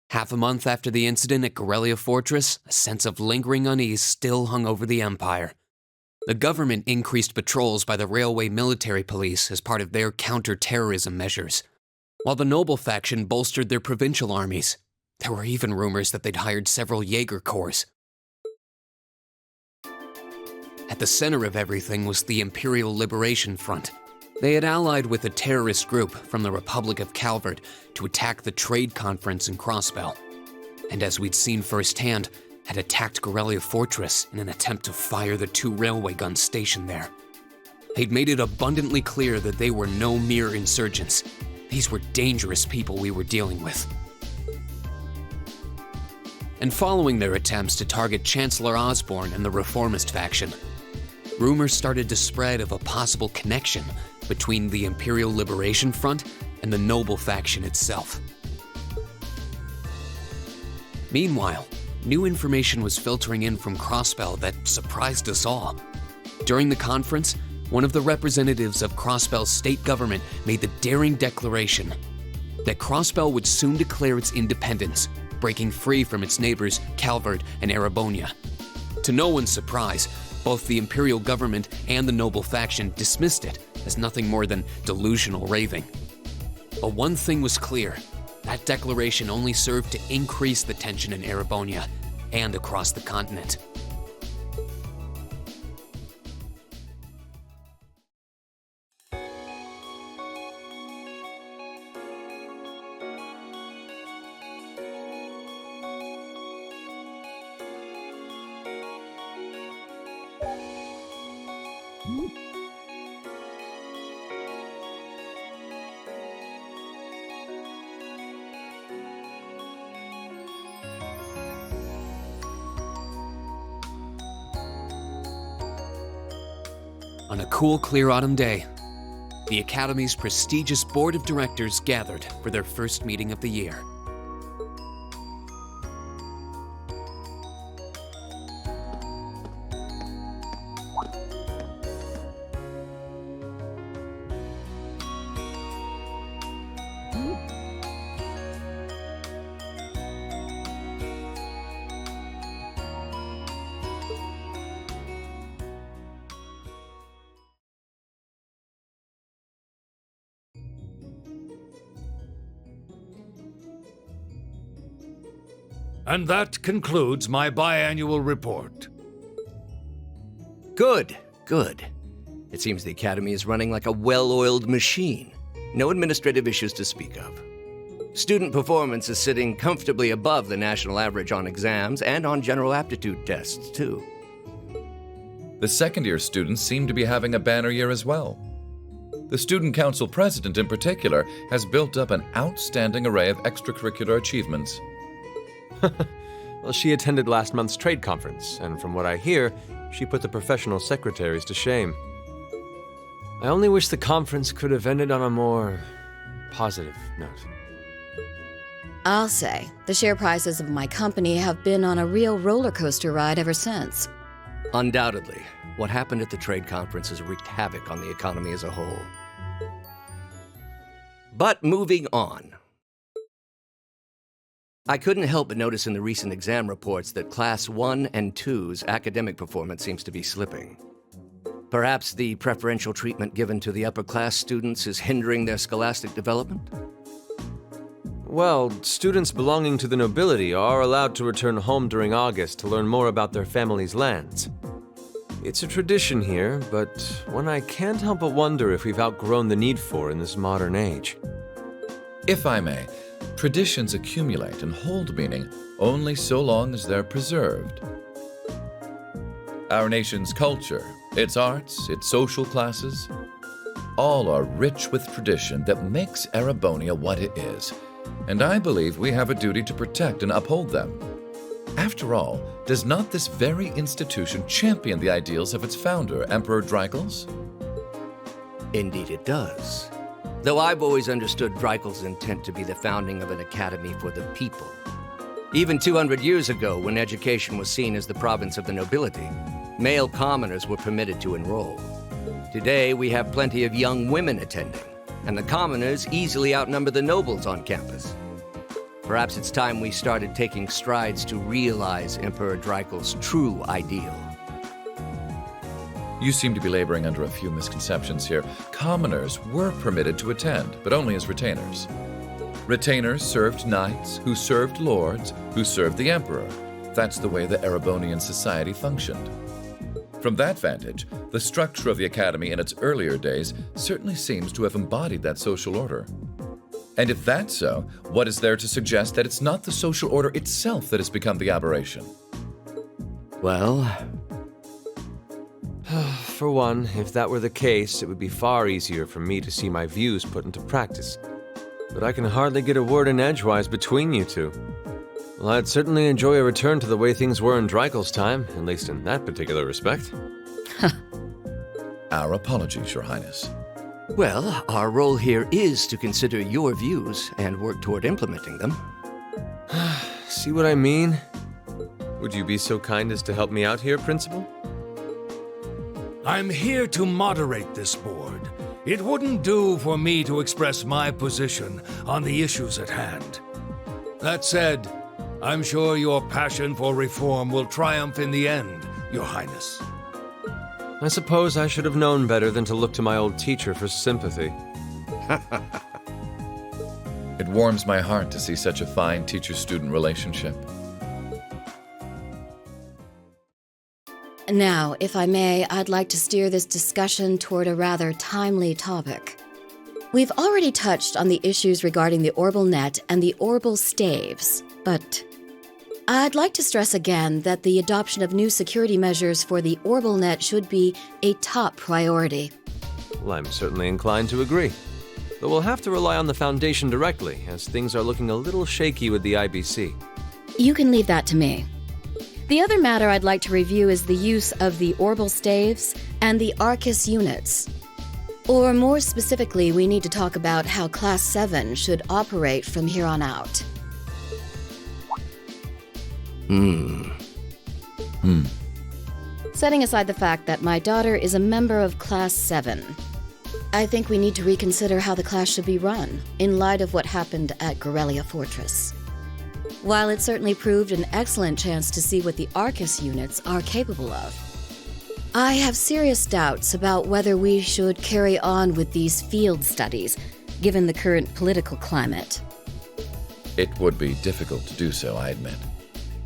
Half a month after the incident at Corellia Fortress, a sense of lingering unease still hung over the Empire. The government increased patrols by the railway military police as part of their counter-terrorism measures, while the noble faction bolstered their provincial armies. There were even rumors that they'd hired several Jaeger corps. At the center of everything was the Imperial Liberation Front. They had allied with a terrorist group from the Republic of Calvert to attack the trade conference in Crossbell, and as we'd seen firsthand, had attacked Corellia Fortress in an attempt to fire the 2 railway guns stationed there. They'd made it abundantly clear that they were no mere insurgents. These were dangerous people we were dealing with. And following their attempts to target Chancellor Osborne and the Reformist faction, rumors started to spread of a possible connection between the Imperial Liberation Front and the noble faction itself. Meanwhile, new information was filtering in from Crossbell that surprised us all. During the conference, one of the representatives of Crossbell's state government made the daring declaration that Crossbell would soon declare its independence, breaking free from its neighbors Calvert and Erebonia. To no one's surprise, both the Imperial government and the noble faction dismissed it as nothing more than delusional raving. But one thing was clear: that declaration only served to increase the tension in Erebonia and across the continent. On a cool, clear autumn day, the Academy's prestigious board of directors gathered for their first meeting of the year. And that concludes my biannual report. Good, good. It seems the Academy is running like a well-oiled machine. No administrative issues to speak of. Student performance is sitting comfortably above the national average on exams and on general aptitude tests, too. The second-year students seem to be having a banner year as well. The Student Council President, in particular, has built up an outstanding array of extracurricular achievements. Well, she attended last month's trade conference, and from what I hear, she put the professional secretaries to shame. I only wish the conference could have ended on a more positive note. I'll say, the share prices of my company have been on a real roller coaster ride ever since. Undoubtedly, what happened at the trade conference has wreaked havoc on the economy as a whole. But moving on. I couldn't help but notice in the recent exam reports that Class 1 and 2's academic performance seems to be slipping. Perhaps the preferential treatment given to the upper-class students is hindering their scholastic development? Well, students belonging to the nobility are allowed to return home during August to learn more about their family's lands. It's a tradition here, but one I can't help but wonder if we've outgrown the need for in this modern age. If I may, traditions accumulate and hold meaning only so long as they're preserved. Our nation's culture, its arts, its social classes, all are rich with tradition that makes Erebonia what it is, and I believe we have a duty to protect and uphold them. After all, does not this very institution champion the ideals of its founder, Emperor Dreigels? Indeed it does. Though I've always understood Dreikel's intent to be the founding of an academy for the people. Even 200 years ago, when education was seen as the province of the nobility, male commoners were permitted to enroll. Today, we have plenty of young women attending, and the commoners easily outnumber the nobles on campus. Perhaps it's time we started taking strides to realize Emperor Dreikel's true ideal. You seem to be laboring under a few misconceptions here. Commoners were permitted to attend, but only as retainers. Retainers served knights, who served lords, who served the emperor. That's the way the Erebonian society functioned. From that vantage, the structure of the academy in its earlier days certainly seems to have embodied that social order. And if that's so, what is there to suggest that it's not the social order itself that has become the aberration? Well, For one, if that were the case, it would be far easier for me to see my views put into practice. But I can hardly get a word in edgewise between you two. Well, I'd certainly enjoy a return to the way things were in Dreikel's time, at least in that particular respect. Our apologies, Your Highness. well, our role here is to consider your views and work toward implementing them. See what I mean? Would you be so kind as to help me out here, Principal? I'm here to moderate this board. It wouldn't do for me to express my position on the issues at hand. That said, I'm sure your passion for reform will triumph in the end, Your Highness. I suppose I should have known better than to look to my old teacher for sympathy. It warms my heart to see such a fine teacher-student relationship. Now, if I may, I'd like to steer this discussion toward a rather timely topic. We've already touched on the issues regarding the Orbal Net and the Orbal Staves, but I'd like to stress again that the adoption of new security measures for the Orbal Net should be a top priority. Well, I'm certainly inclined to agree. Though we'll have to rely on the Foundation directly, as things are looking a little shaky with the IBC. You can leave that to me. The other matter I'd like to review is the use of the Orbal Staves and the Arcus units. Or more specifically, we need to talk about how Class 7 should operate from here on out. Setting aside the fact that my daughter is a member of Class 7, I think we need to reconsider how the class should be run, in light of what happened at Gorelia Fortress. While it certainly proved an excellent chance to see what the Arcus units are capable of, I have serious doubts about whether we should carry on with these field studies, given the current political climate. It would be difficult to do so, I admit.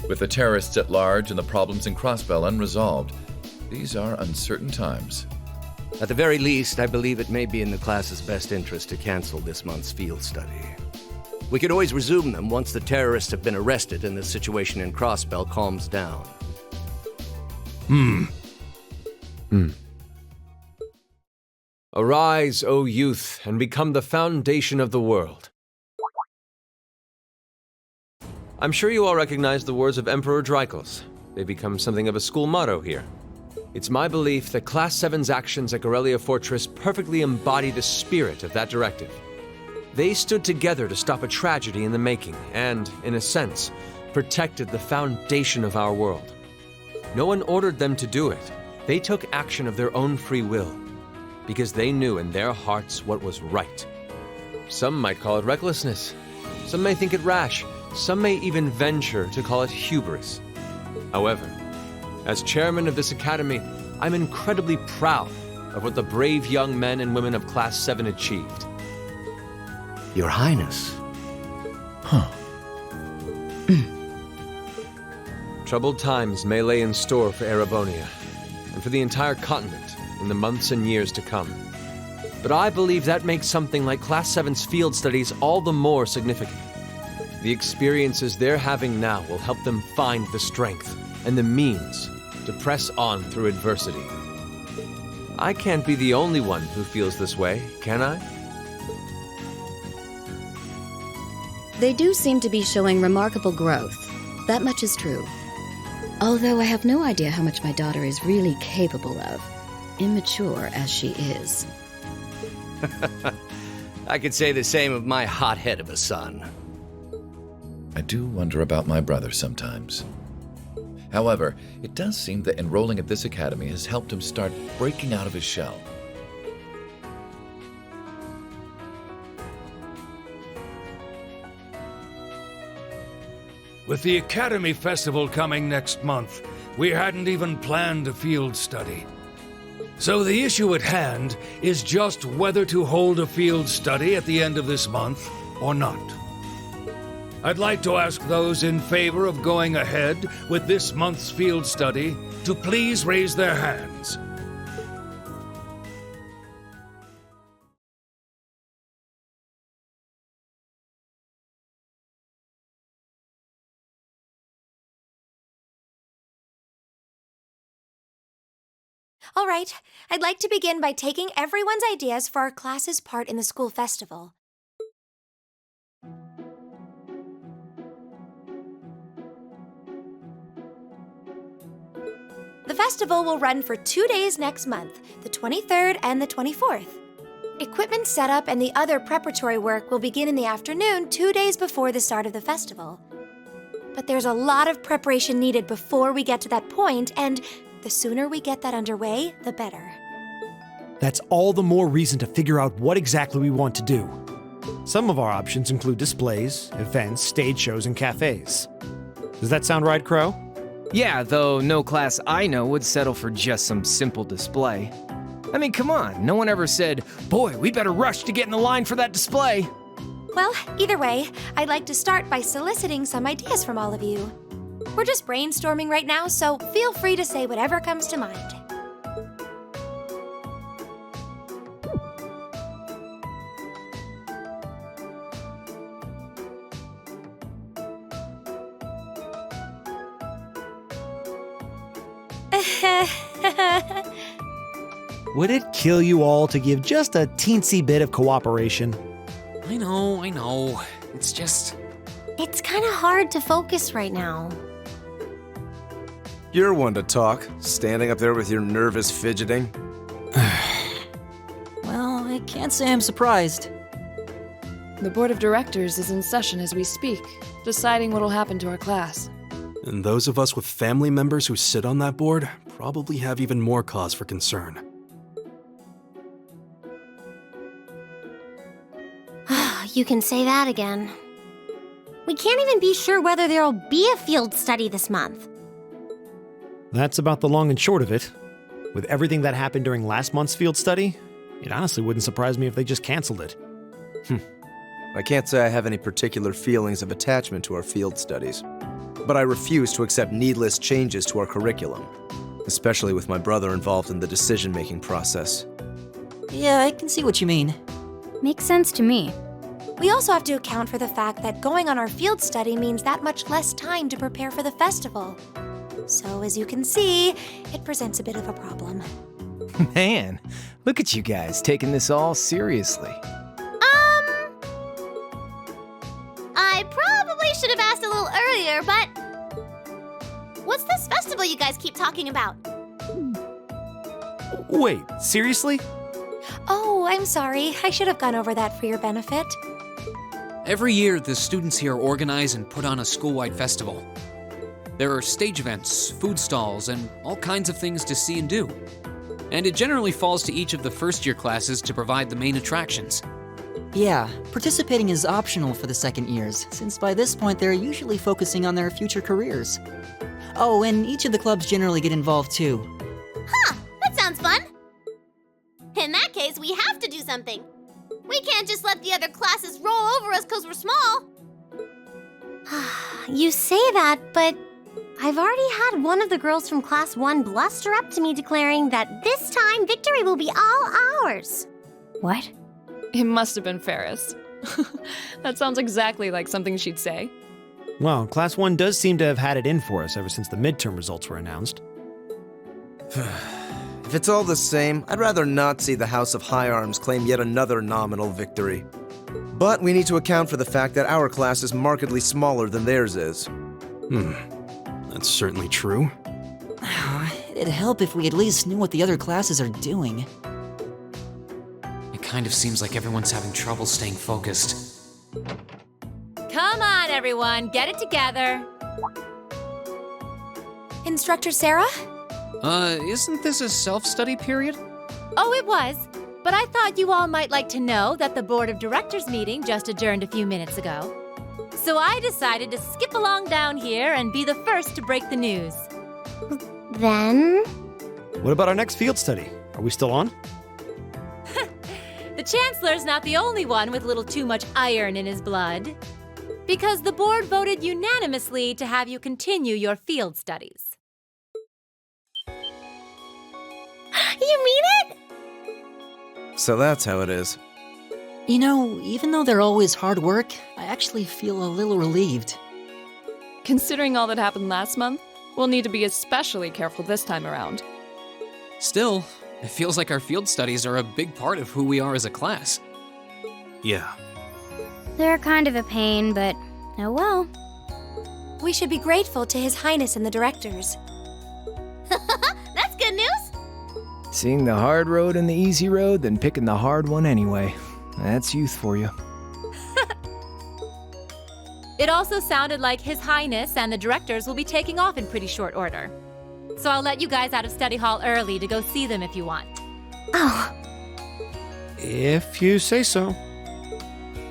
With the terrorists at large and the problems in Crossbell unresolved, these are uncertain times. At the very least, I believe it may be in the class's best interest to cancel this month's field study. We could always resume them once the terrorists have been arrested and the situation in Crossbell calms down. Arise, O youth, and become the foundation of the world. I'm sure you all recognize the words of Emperor Dreikel's. They become something of a school motto here. It's my belief that Class 7's actions at Gorelia Fortress perfectly embody the spirit of that directive. They stood together to stop a tragedy in the making and, in a sense, protected the foundation of our world. No one ordered them to do it. They took action of their own free will, because they knew in their hearts what was right. Some might call it recklessness. Some may think it rash. Some may even venture to call it hubris. However, as chairman of this academy, I'm incredibly proud of what the brave young men and women of Class 7 achieved. Your Highness. Troubled times may lay in store for Erebonia, and for the entire continent in the months and years to come. But I believe that makes something like Class 7's field studies all the more significant. The experiences they're having now will help them find the strength and the means to press on through adversity. I can't be the only one who feels this way, can I? They do seem to be showing remarkable growth. That much is true. Although I have no idea how much my daughter is really capable of, immature as she is. I could say the same of my hothead of a son. I do wonder about my brother sometimes. However, it does seem that enrolling at this academy has helped him start breaking out of his shell. With the Academy Festival coming next month, we hadn't even planned a field study. So the issue at hand is just whether to hold a field study at the end of this month or not. I'd like to ask those in favor of going ahead with this month's field study to please raise their hands. All right, I'd like to begin by taking everyone's ideas for our class's part in the school festival. The festival will run for 2 days next month, the 23rd and the 24th. Equipment setup and the other preparatory work will begin in the afternoon 2 days before the start of the festival. But there's a lot of preparation needed before we get to that point, and the sooner we get that underway, the better. That's all the more reason to figure out what exactly we want to do. Some of our options include displays, events, stage shows, and cafes. Does that sound right, Crow? Yeah, though no class I know would settle for just some simple display. I mean, come on, no one ever said, "Boy, we better rush to get in the line for that display." Well, either way, I'd like to start by soliciting some ideas from all of you. We're just brainstorming right now, so feel free to say whatever comes to mind. Would it kill you all to give just a teensy bit of cooperation? I know. It's just... It's kind of hard to focus right now. You're one to talk, standing up there with your nervous fidgeting. Well, I can't say I'm surprised. The board of directors is in session as we speak, deciding what'll happen to our class. And those of us with family members who sit on that board probably have even more cause for concern. You can say that again. We can't even be sure whether there'll be a field study this month. That's about the long and short of it. With everything that happened during last month's field study, it honestly wouldn't surprise me if they just canceled it. I can't say I have any particular feelings of attachment to our field studies, but I refuse to accept needless changes to our curriculum, especially with my brother involved in the decision-making process. Yeah, I can see what you mean. Makes sense to me. We also have to account for the fact that going on our field study means that much less time to prepare for the festival. So, as you can see, it presents a bit of a problem. Man, look at you guys taking this all seriously. I probably should have asked a little earlier, but... What's this festival you guys keep talking about? Wait, seriously? Oh, I'm sorry. I should have gone over that for your benefit. Every year, the students here organize and put on a school-wide festival. There are stage events, food stalls, and all kinds of things to see and do. And it generally falls to each of the first-year classes to provide the main attractions. Yeah, participating is optional for the second years, since by this point they're usually focusing on their future careers. Oh, and each of the clubs generally get involved too. Huh, that sounds fun. In that case, we have to do something. We can't just let the other classes roll over us because we're small. You say that, but I've already had one of the girls from Class 1 bluster up to me declaring that this time victory will be all ours. What? It must have been Ferris. That sounds exactly like something she'd say. Well, Class 1 does seem to have had it in for us ever since the midterm results were announced. If it's all the same, I'd rather not see the House of High Arms claim yet another nominal victory. But we need to account for the fact that our class is markedly smaller than theirs is. That's certainly true. It'd help if we at least knew what the other classes are doing. I kind of seems like everyone's having trouble staying focused. Come on, everyone, get it together. Instructor Sarah? Isn't this a self-study period? Oh, it was. But I thought you all might like to know that the Board of Directors meeting just adjourned a few minutes ago. So I decided to skip along down here and be the first to break the news. Then? What about our next field study? Are we still on? The Chancellor's not the only one with a little too much iron in his blood. Because the board voted unanimously to have you continue your field studies. You mean it? So that's how it is. You know, even though they're always hard work, I actually feel a little relieved. Considering all that happened last month, we'll need to be especially careful this time around. Still, it feels like our field studies are a big part of who we are as a class. Yeah. They're kind of a pain, but oh well. We should be grateful to His Highness and the directors. That's good news. Seeing the hard road and the easy road, then picking the hard one anyway. That's youth for you. It also sounded like His Highness and the directors will be taking off in pretty short order. So I'll let you guys out of study hall early to go see them if you want. Oh, If you say so.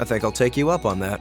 I think I'll take you up on that.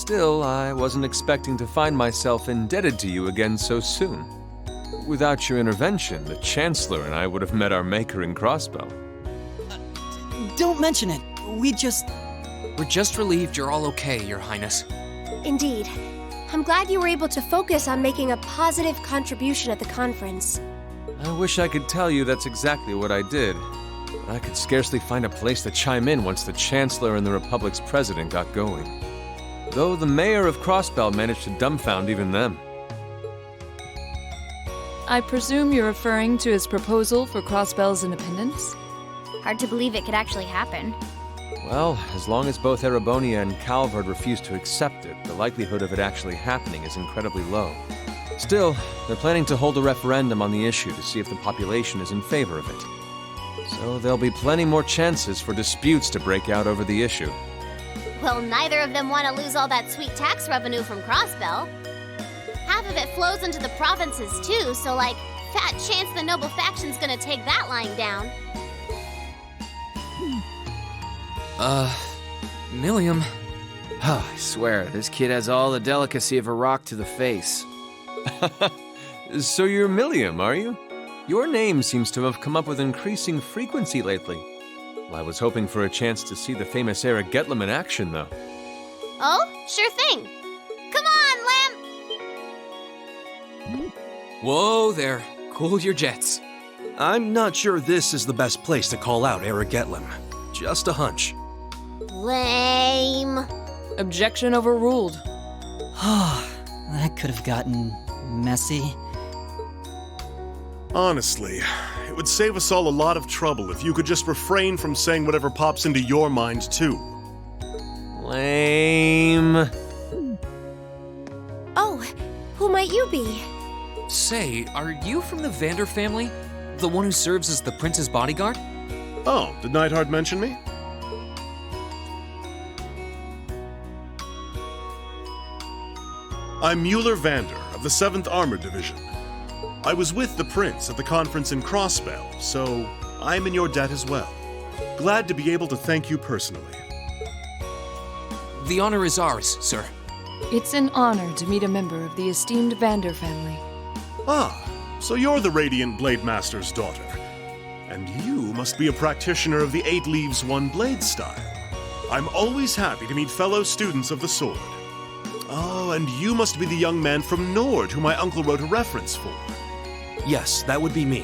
Still, I wasn't expecting to find myself indebted to you again so soon. Without your intervention, the Chancellor and I would have met our maker in Crossbell. Don't mention it. We're just relieved you're all okay, Your Highness. Indeed. I'm glad you were able to focus on making a positive contribution at the conference. I wish I could tell you that's exactly what I did. But I could scarcely find a place to chime in once the Chancellor and the Republic's president got going. Though the mayor of Crossbell managed to dumbfound even them. I presume you're referring to his proposal for Crossbell's independence? Hard to believe it could actually happen. Well, as long as both Erebonia and Calvard refuse to accept it, the likelihood of it actually happening is incredibly low. Still, they're planning to hold a referendum on the issue to see if the population is in favor of it. So there'll be plenty more chances for disputes to break out over the issue. Well, neither of them want to lose all that sweet tax revenue from Crossbell. Half of it flows into the provinces too, so fat chance the noble faction's gonna take that lying down. Milliam. I swear, this kid has all the delicacy of a rock to the face. So you're Milliam, are you? Your name seems to have come up with increasing frequency lately. Well, I was hoping for a chance to see the famous Eric Getlem in action, though. Oh, sure thing. Come on, Lamp! Whoa there. Cool your jets. I'm not sure this is the best place to call out Eric Getlem. Just a hunch. Lame. Objection overruled. That could have gotten messy. Honestly, it would save us all a lot of trouble if you could just refrain from saying whatever pops into your mind, too. Lame. Oh, who might you be? Say, are you from the Vander family? The one who serves as the prince's bodyguard? Oh, did Neidhart mention me? I'm Mueller Vander of the 7th Armored Division. I was with the prince at the conference in Crossbell, so I'm in your debt as well. Glad to be able to thank you personally. The honor is ours, sir. It's an honor to meet a member of the esteemed Vander family. Ah, so you're the Radiant Blade Master's daughter. And you must be a practitioner of the 8 Leaves, 1 Blade style. I'm always happy to meet fellow students of the sword. Oh, and you must be the young man from Nord who my uncle wrote a reference for. Yes, that would be me.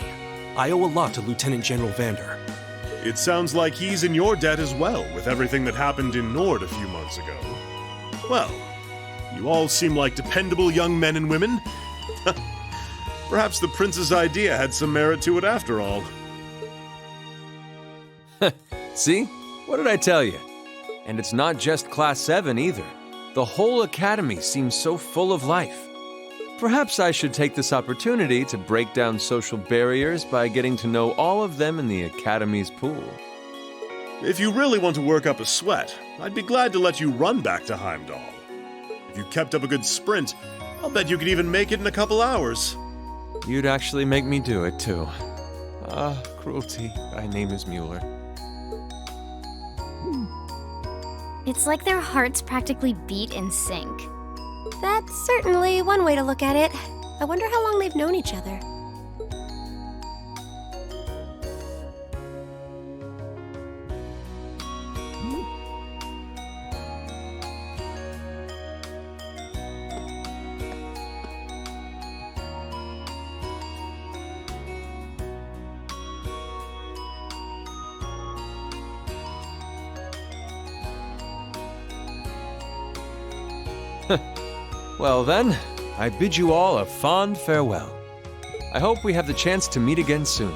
I owe a lot to Lieutenant General Vander. It sounds like he's in your debt as well, with everything that happened in Nord a few months ago. Well, you all seem like dependable young men and women. Perhaps the prince's idea had some merit to it after all. See? What did I tell you? And it's not just Class 7 either. The whole academy seems so full of life. Perhaps I should take this opportunity to break down social barriers by getting to know all of them in the academy's pool. If you really want to work up a sweat, I'd be glad to let you run back to Heimdall. If you kept up a good sprint, I'll bet you could even make it in a couple hours. You'd actually make me do it, too. Ah, cruelty. Thy name is Mueller. It's like their hearts practically beat in sync. That's certainly one way to look at it. I wonder how long they've known each other. Well then, I bid you all a fond farewell. I hope we have the chance to meet again soon.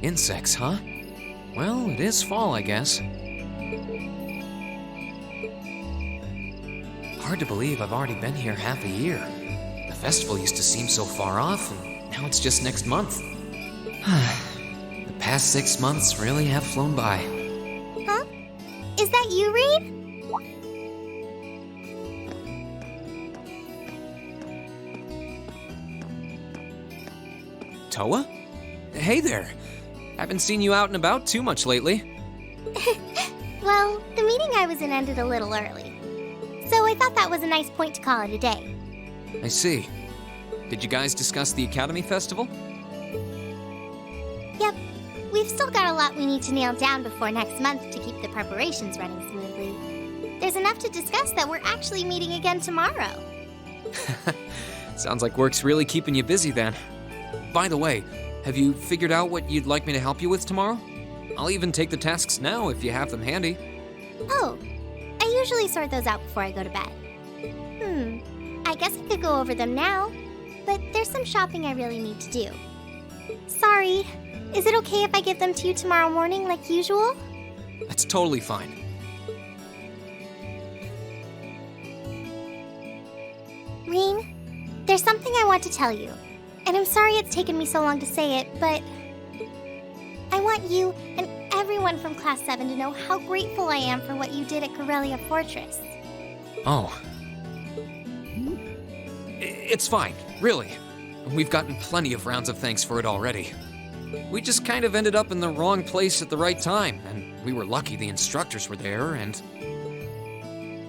Insects, huh? Well, it is fall, I guess. Hard to believe I've already been here half a year. The festival used to seem so far off, and now it's just next month. The past 6 months really have flown by. Huh? Is that you, Reed? Toa? Hey there. Haven't seen you out and about too much lately. Well, the meeting I was in ended a little early. So I thought that was a nice point to call it a day. I see. Did you guys discuss the Academy Festival? Yep. We've still got a lot we need to nail down before next month to keep the preparations running smoothly. There's enough to discuss that we're actually meeting again tomorrow. Sounds like work's really keeping you busy then. By the way, have you figured out what you'd like me to help you with tomorrow? I'll even take the tasks now if you have them handy. Oh, I usually sort those out before I go to bed. I guess I could go over them now, but there's some shopping I really need to do. Sorry, is it okay if I give them to you tomorrow morning like usual? That's totally fine. Reen, there's something I want to tell you, and I'm sorry it's taken me so long to say it, but I want you and everyone from Class 7 to know how grateful I am for what you did at Corellia Fortress. Oh. It's fine, really. We've gotten plenty of rounds of thanks for it already. We just kind of ended up in the wrong place at the right time, and we were lucky the instructors were there, and...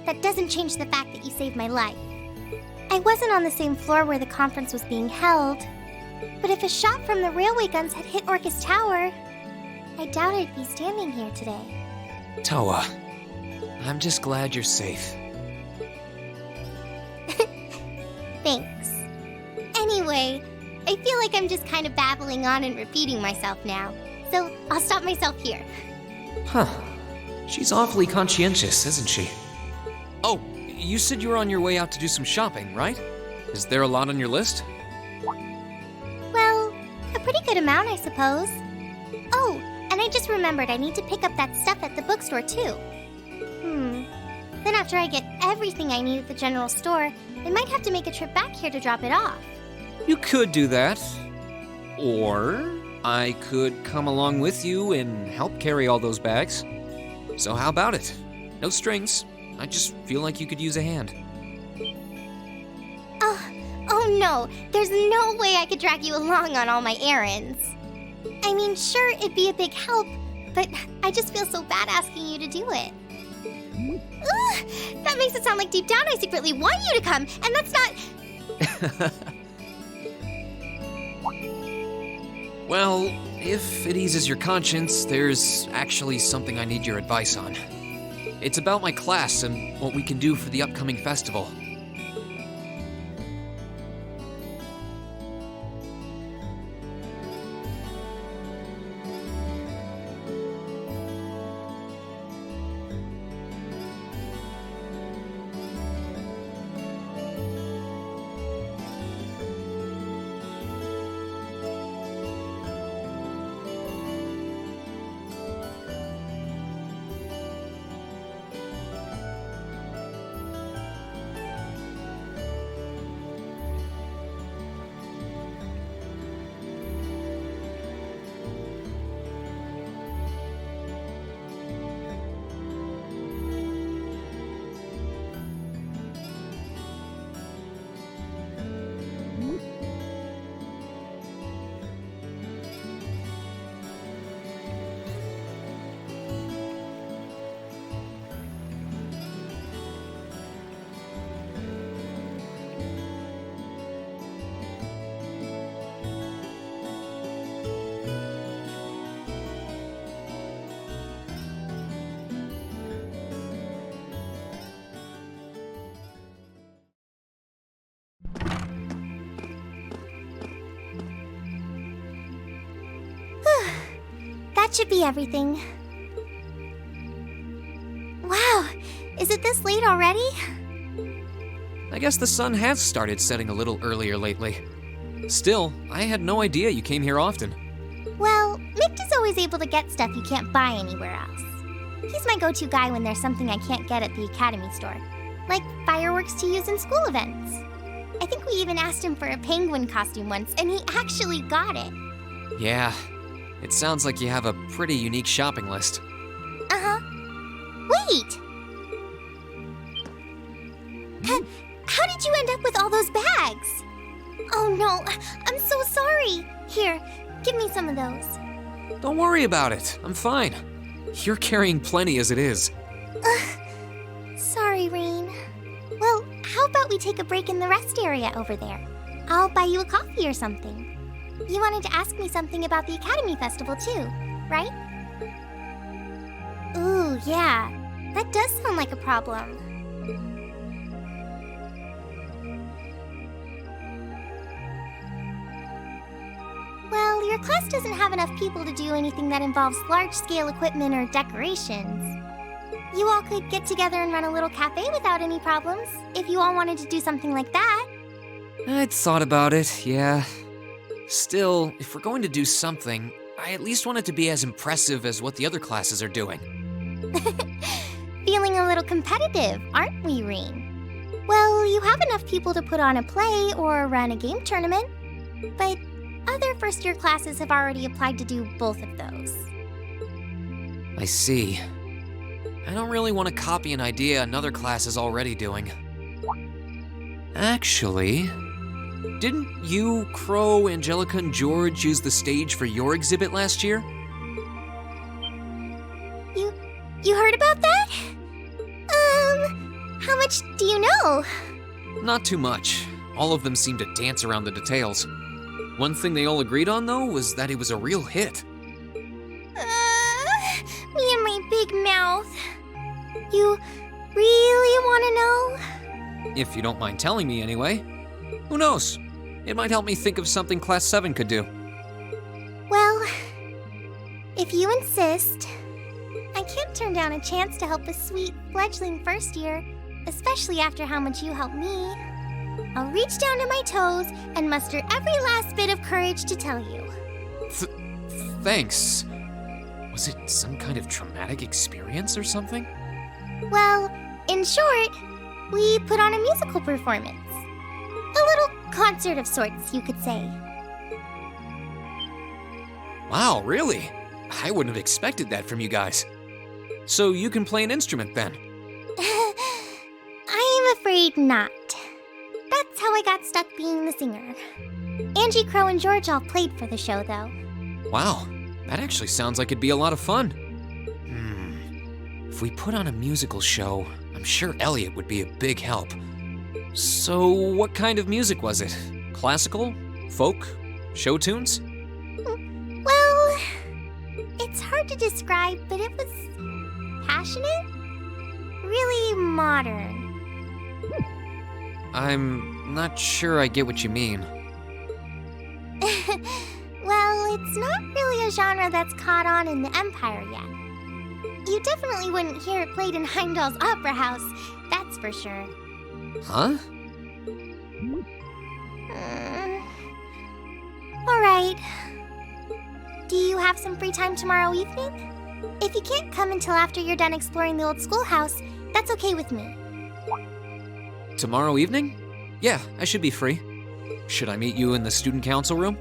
That doesn't change the fact that you saved my life. I wasn't on the same floor where the conference was being held, but if a shot from the railway guns had hit Orcus Tower, I doubt I'd be standing here today. Toa, I'm just glad you're safe. Thanks. Anyway, I feel like I'm just kind of babbling on and repeating myself now, so I'll stop myself here. Huh. She's awfully conscientious, isn't she? Oh, you said you were on your way out to do some shopping, right? Is there a lot on your list? Well, a pretty good amount, I suppose. Oh, and I just remembered I need to pick up that stuff at the bookstore, too. Then after I get everything I need at the general store, I might have to make a trip back here to drop it off. You could do that. Or I could come along with you and help carry all those bags. So how about it? No strings. I just feel like you could use a hand. Oh no, there's no way I could drag you along on all my errands. I mean, sure, it'd be a big help, but I just feel so bad asking you to do it. Ugh, that makes it sound like deep down I secretly want you to come, and that's not... Well, if it eases your conscience, there's actually something I need your advice on. It's about my class and what we can do for the upcoming festival. That should be everything. Wow, is it this late already? I guess the sun has started setting a little earlier lately. Still, I had no idea you came here often. Well, Mick is always able to get stuff you can't buy anywhere else. He's my go-to guy when there's something I can't get at the Academy store, like fireworks to use in school events. I think we even asked him for a penguin costume once, and he actually got it. Yeah, it sounds like you have a pretty unique shopping list. Uh-huh. Wait! How did you end up with all those bags? Oh no, I'm so sorry. Here, give me some of those. Don't worry about it, I'm fine. You're carrying plenty as it is. Sorry, Rain. Well, how about we take a break in the rest area over there? I'll buy you a coffee or something. You wanted to ask me something about the Academy Festival too, right? Ooh, yeah. That does sound like a problem. Well, your class doesn't have enough people to do anything that involves large-scale equipment or decorations. You all could get together and run a little cafe without any problems, if you all wanted to do something like that. I'd thought about it, yeah. Still, if we're going to do something, I at least want it to be as impressive as what the other classes are doing. Feeling a little competitive, aren't we, Rain? Well, you have enough people to put on a play or run a game tournament, but other first-year classes have already applied to do both of those. I see. I don't really want to copy an idea another class is already doing. Actually, didn't you, Crow, Angelica, and George use the stage for your exhibit last year? You heard about that? How much do you know? Not too much. All of them seemed to dance around the details. One thing they all agreed on, though, was that it was a real hit. Me and my big mouth. You really want to know? If you don't mind telling me anyway. Who knows? It might help me think of something Class 7 could do. Well, if you insist, I can't turn down a chance to help a sweet, fledgling first year, especially after how much you helped me. I'll reach down to my toes and muster every last bit of courage to tell you. Thanks. Was it some kind of traumatic experience or something? Well, in short, we put on a musical performance. A little concert of sorts, you could say. Wow, really? I wouldn't have expected that from you guys. So you can play an instrument then? I'm afraid not. That's how I got stuck being the singer. Angie, Crow, and George all played for the show, though. Wow, that actually sounds like it'd be a lot of fun. If we put on a musical show, I'm sure Elliot would be a big help. So what kind of music was it? Classical? Folk? Show tunes? Well, it's hard to describe, but it was passionate, really modern. I'm not sure I get what you mean. Well, it's not really a genre that's caught on in the Empire yet. You definitely wouldn't hear it played in Heimdall's Opera House, that's for sure. Huh? All right. Do you have some free time tomorrow evening? If you can't come until after you're done exploring the old schoolhouse, that's okay with me. Tomorrow evening? Yeah, I should be free. Should I meet you in the student council room?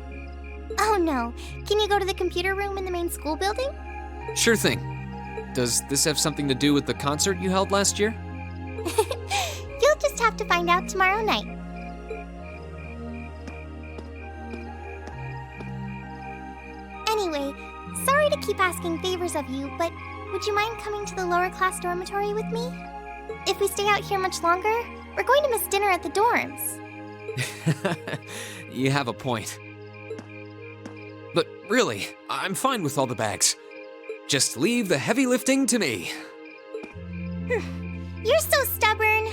Oh no, can you go to the computer room in the main school building? Sure thing. Does this have something to do with the concert you held last year? You'll just have to find out tomorrow night. Anyway, sorry to keep asking favors of you, but would you mind coming to the lower class dormitory with me? If we stay out here much longer, we're going to miss dinner at the dorms. You have a point. But really, I'm fine with all the bags. Just leave the heavy lifting to me. You're so stubborn.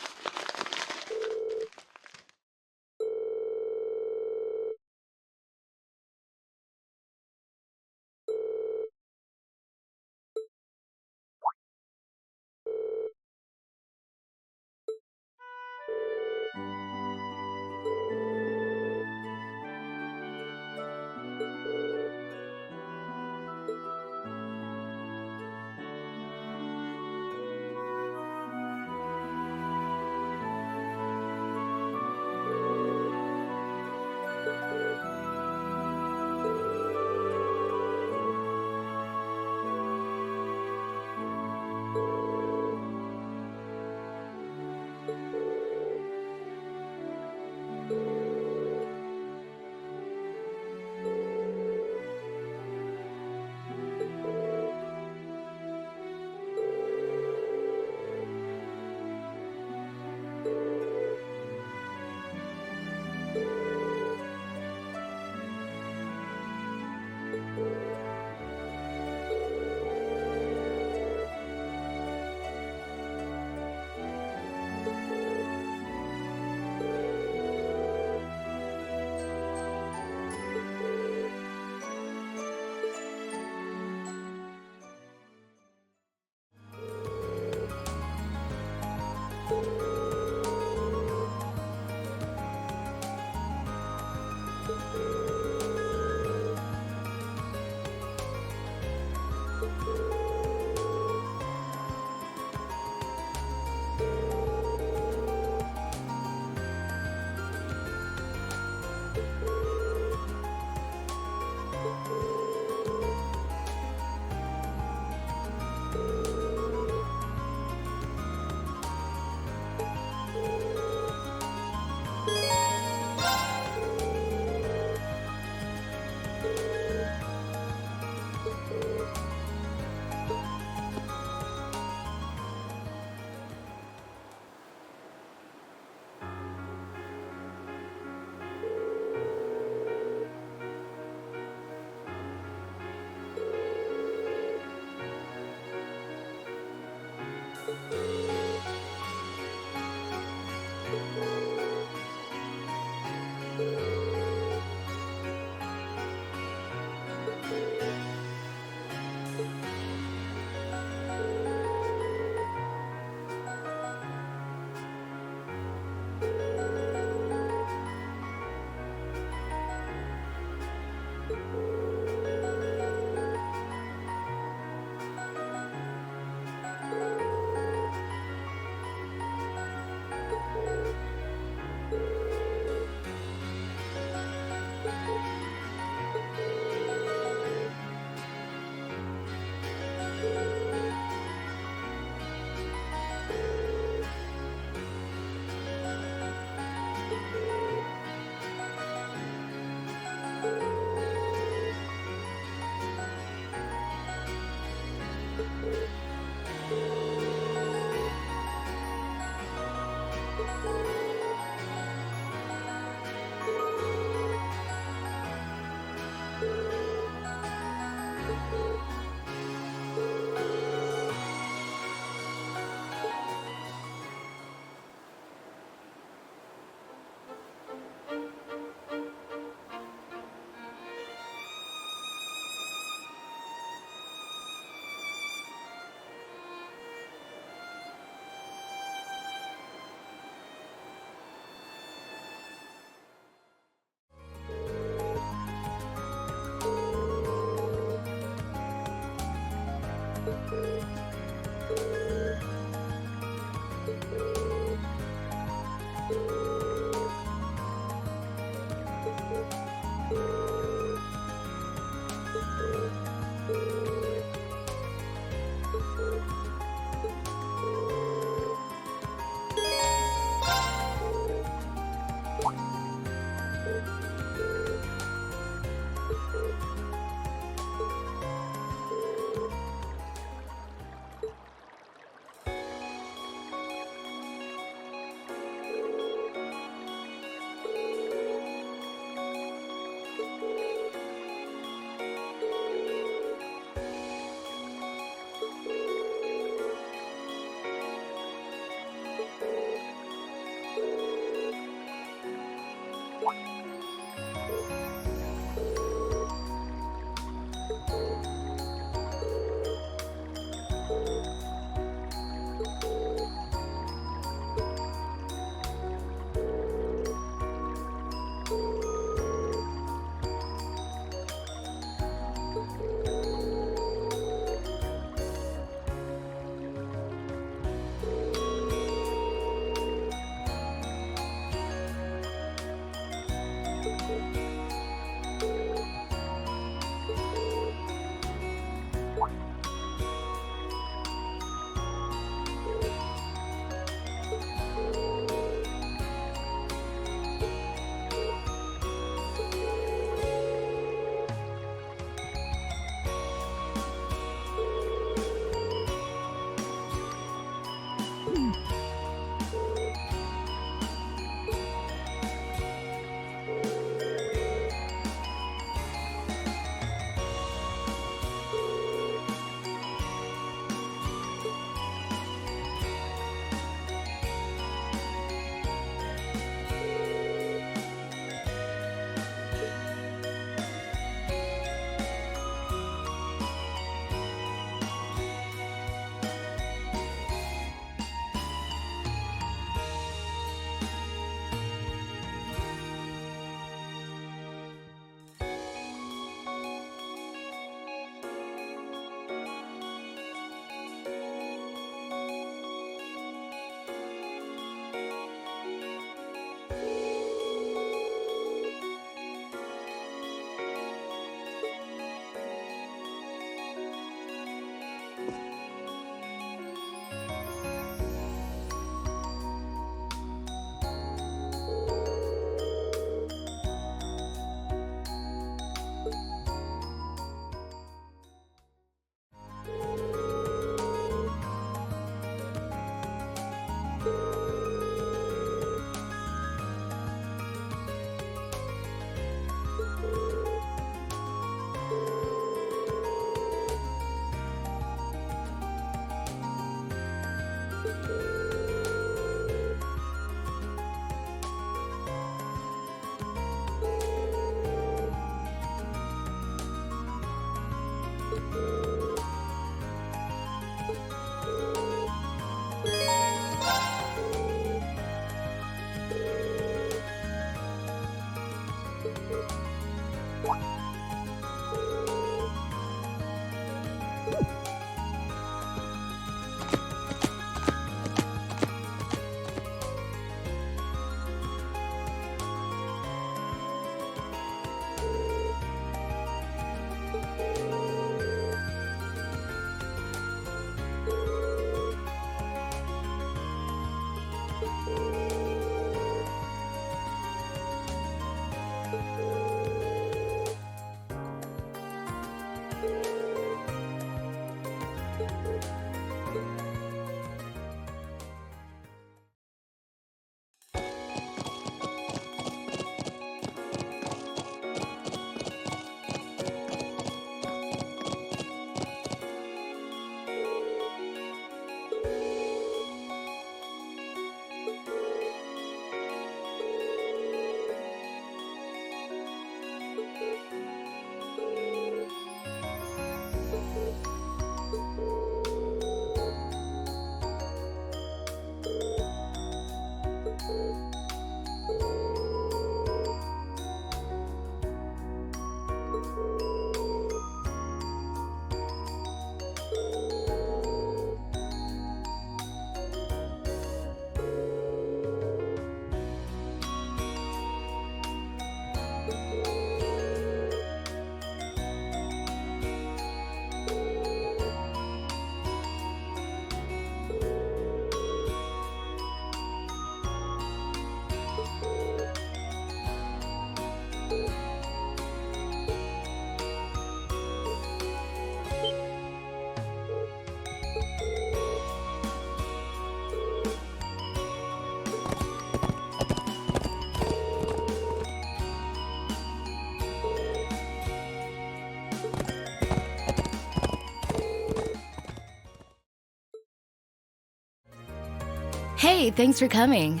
Hey, thanks for coming.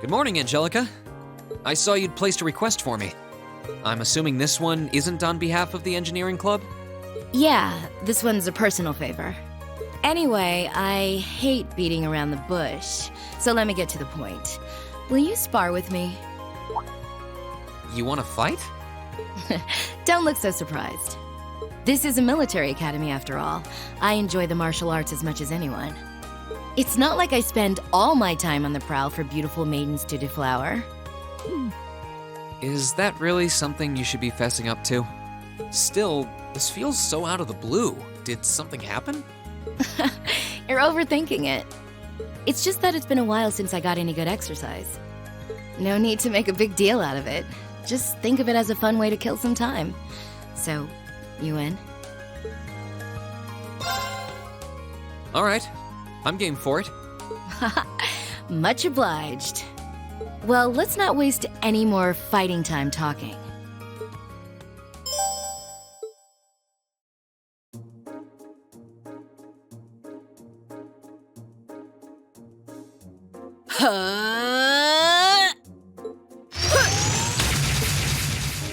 Good morning, Angelica. I saw you'd placed a request for me. I'm assuming this one isn't on behalf of the engineering club? Yeah, this one's a personal favor. Anyway, I hate beating around the bush, so let me get to the point. Will you spar with me? You want to fight? Don't look so surprised. This is a military academy after all. I enjoy the martial arts as much as anyone. It's not like I spend all my time on the prowl for beautiful maidens to deflower. Is that really something you should be fessing up to? Still, this feels so out of the blue. Did something happen? You're overthinking it. It's just that it's been a while since I got any good exercise. No need to make a big deal out of it. Just think of it as a fun way to kill some time. So, you in? All right. I'm game for it. Much obliged. Well, let's not waste any more fighting time talking.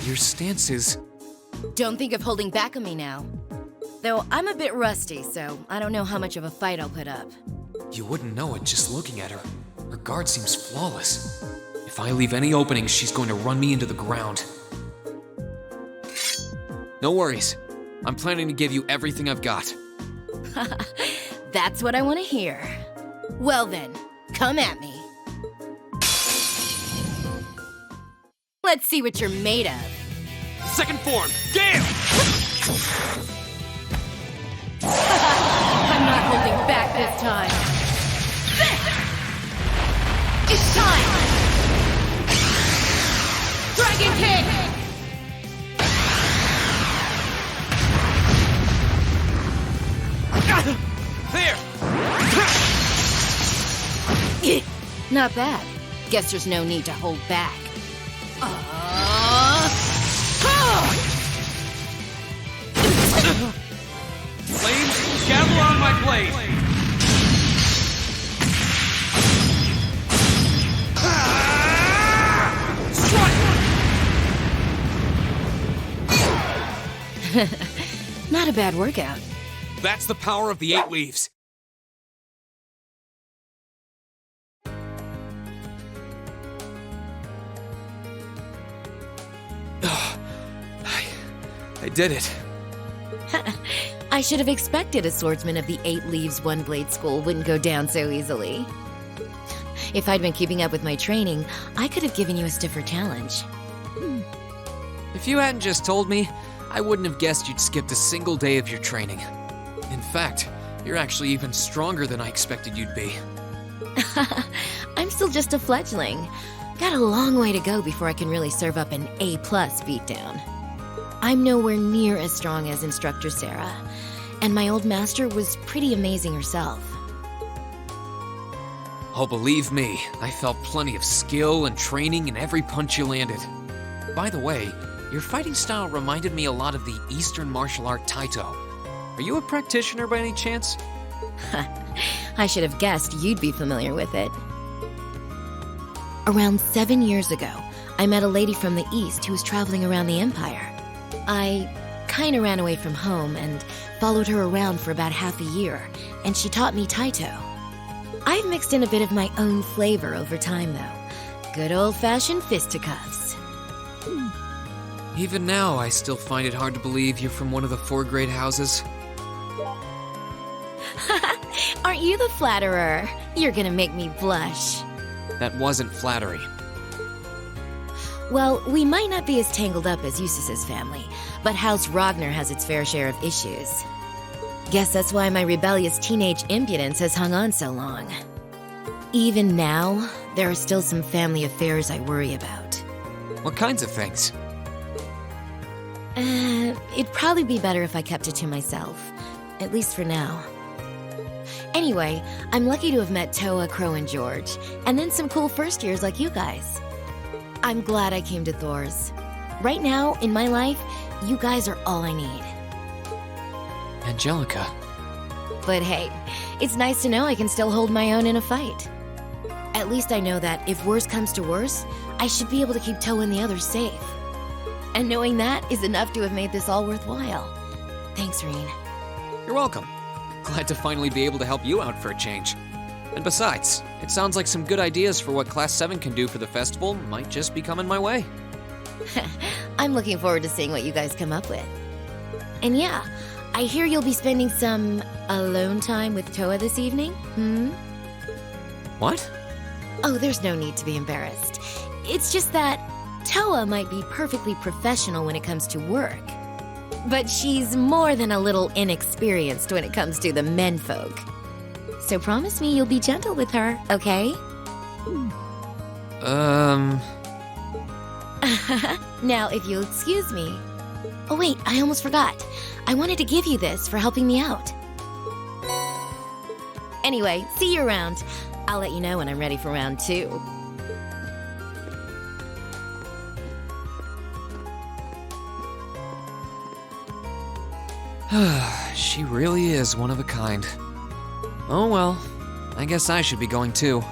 Your stance is... Don't think of holding back on me now. Though I'm a bit rusty, so I don't know how much of a fight I'll put up. You wouldn't know it just looking at her. Her guard seems flawless. If I leave any openings, she's going to run me into the ground. No worries. I'm planning to give you everything I've got. That's what I want to hear. Well then, come at me. Let's see what you're made of. Second form, Gale! I'm not holding back this time. It's time! Dragon Kick! There! Not bad. Guess there's no need to hold back. Flames, gather on my blade! Not a bad workout. That's the power of the 8 leaves. I did it. I should have expected a swordsman of the 8 Leaves One Blade School wouldn't go down so easily. If I'd been keeping up with my training, I could have given you a stiffer challenge. If you hadn't just told me, I wouldn't have guessed you'd skipped a single day of your training. In fact, you're actually even stronger than I expected you'd be. I'm still just a fledgling. Got a long way to go before I can really serve up an A+ beatdown. I'm nowhere near as strong as Instructor Sarah, and my old master was pretty amazing herself. Oh, believe me, I felt plenty of skill and training in every punch you landed. By the way, your fighting style reminded me a lot of the Eastern martial art Taito. Are you a practitioner by any chance? I should have guessed you'd be familiar with it. Around 7 years ago, I met a lady from the East who was traveling around the Empire. I kinda ran away from home and followed her around for about half a year, and she taught me Taito. I've mixed in a bit of my own flavor over time, though. Good old-fashioned fisticuffs. Even now, I still find it hard to believe you're from one of the 4 great houses. Aren't you the flatterer? You're gonna make me blush. That wasn't flattery. Well, we might not be as tangled up as Eustace's family, but House Ragnar has its fair share of issues. Guess that's why my rebellious teenage impudence has hung on so long. Even now, there are still some family affairs I worry about. What kinds of things? It'd probably be better if I kept it to myself, at least for now. Anyway, I'm lucky to have met Toa, Crow, and George, and then some cool first years like you guys. I'm glad I came to Thor's. Right now, in my life, you guys are all I need. Angelica. But hey, it's nice to know I can still hold my own in a fight. At least I know that if worse comes to worse, I should be able to keep Toa and the others safe. And knowing that is enough to have made this all worthwhile. Thanks, Reen. You're welcome. Glad to finally be able to help you out for a change. And besides, it sounds like some good ideas for what Class 7 can do for the festival might just be coming my way. I'm looking forward to seeing what you guys come up with. And yeah, I hear you'll be spending some alone time with Toa this evening, What? Oh, there's no need to be embarrassed. It's just that Toa might be perfectly professional when it comes to work. But she's more than a little inexperienced when it comes to the menfolk. So promise me you'll be gentle with her, okay? Now, if you'll excuse me. Oh wait, I almost forgot. I wanted to give you this for helping me out. Anyway, see you around. I'll let you know when I'm ready for round 2. She really is one of a kind. Oh well, I guess I should be going too.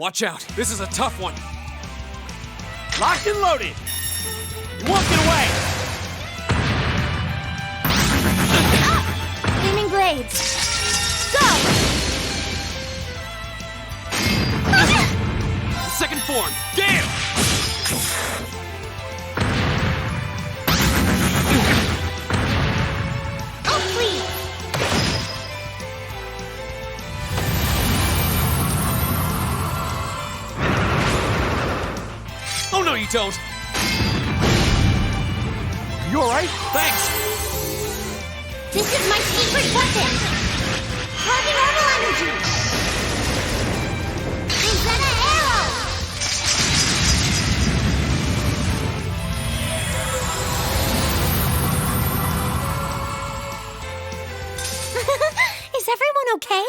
Watch out. This is a tough one. Locked and loaded. You won't get away. Gleaming blades. Go! Second form. Gale! Oh, please! Oh, no, you don't. You alright? Thanks. This is my secret weapon! Heavy normal energy! Rosetta arrow! Is everyone okay?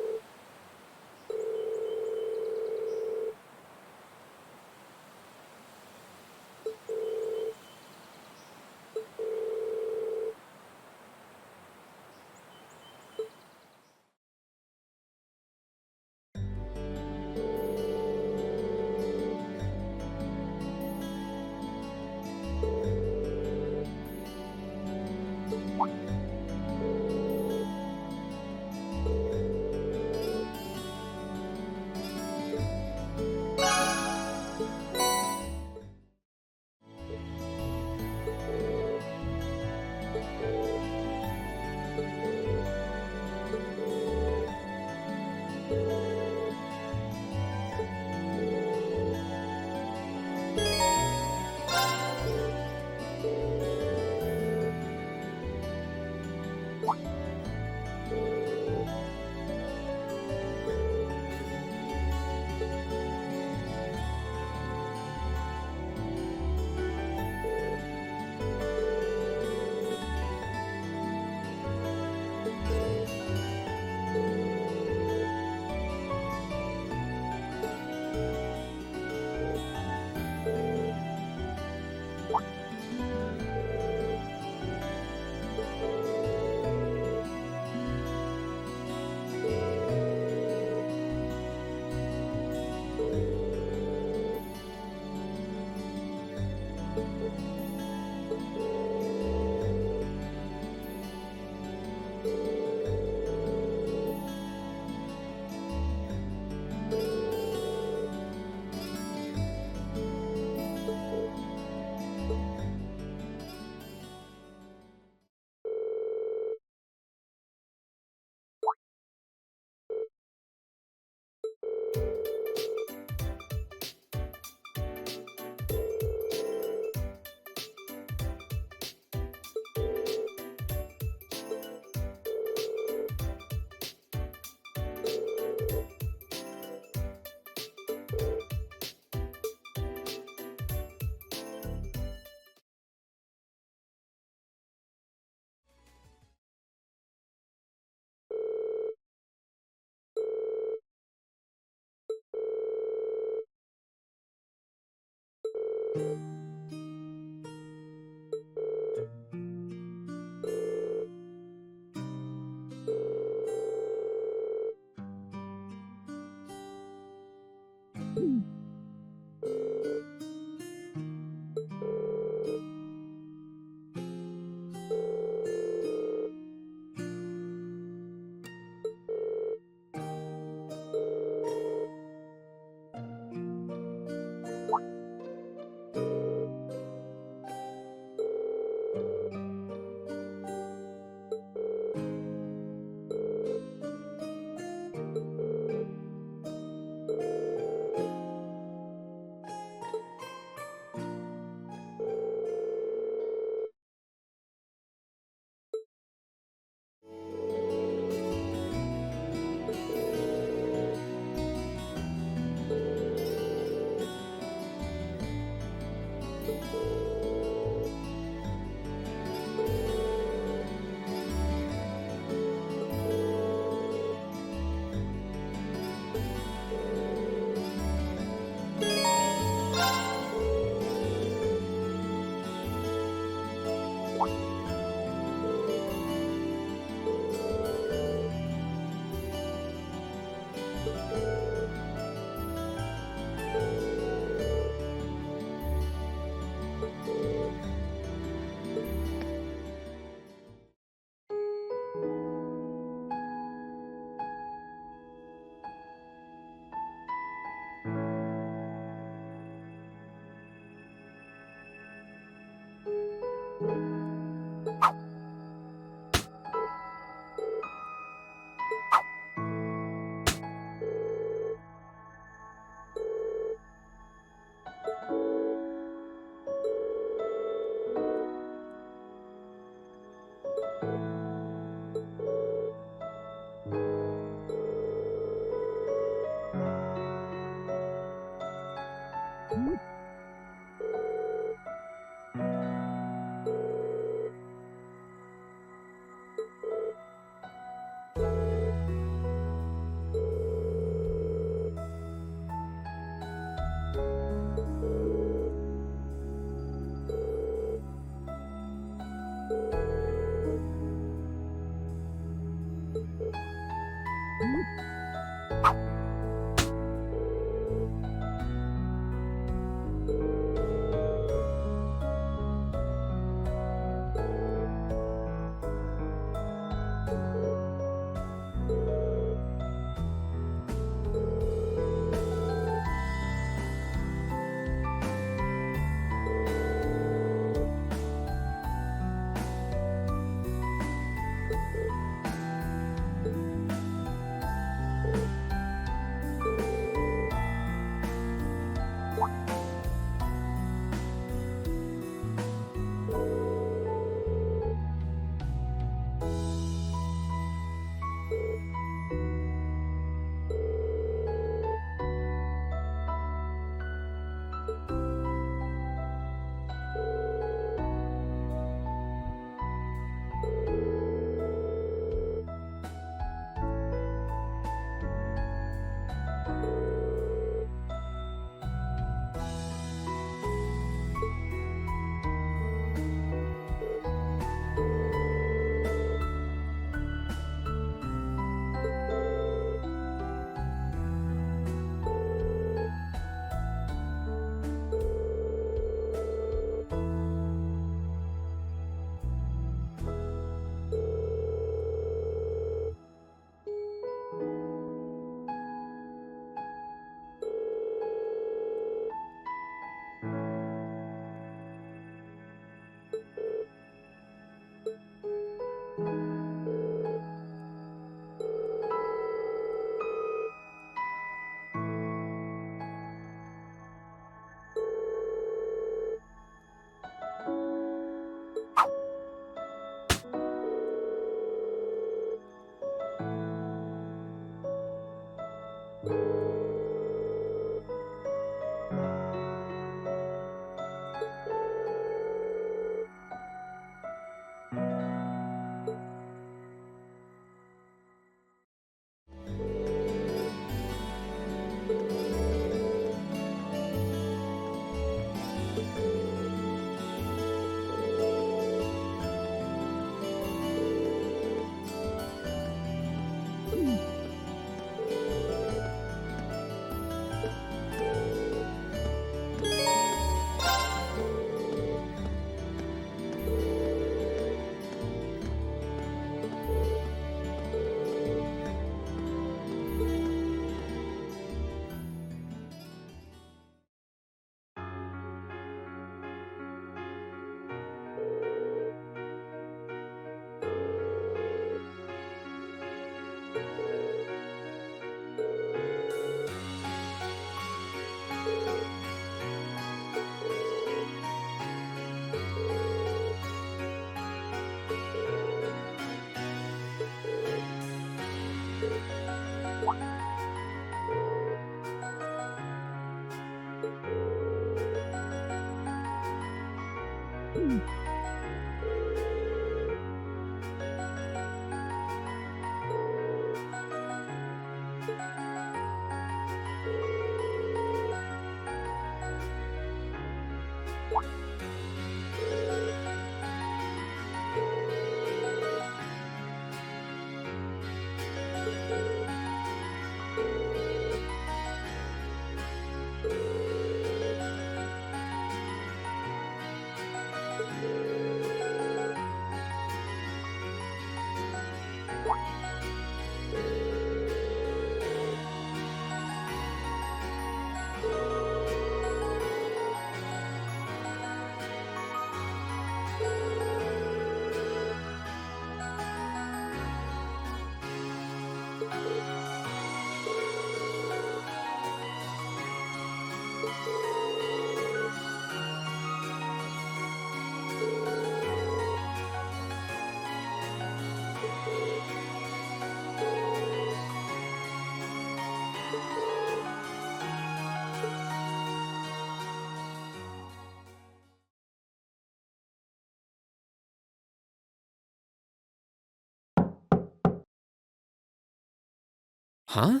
Huh?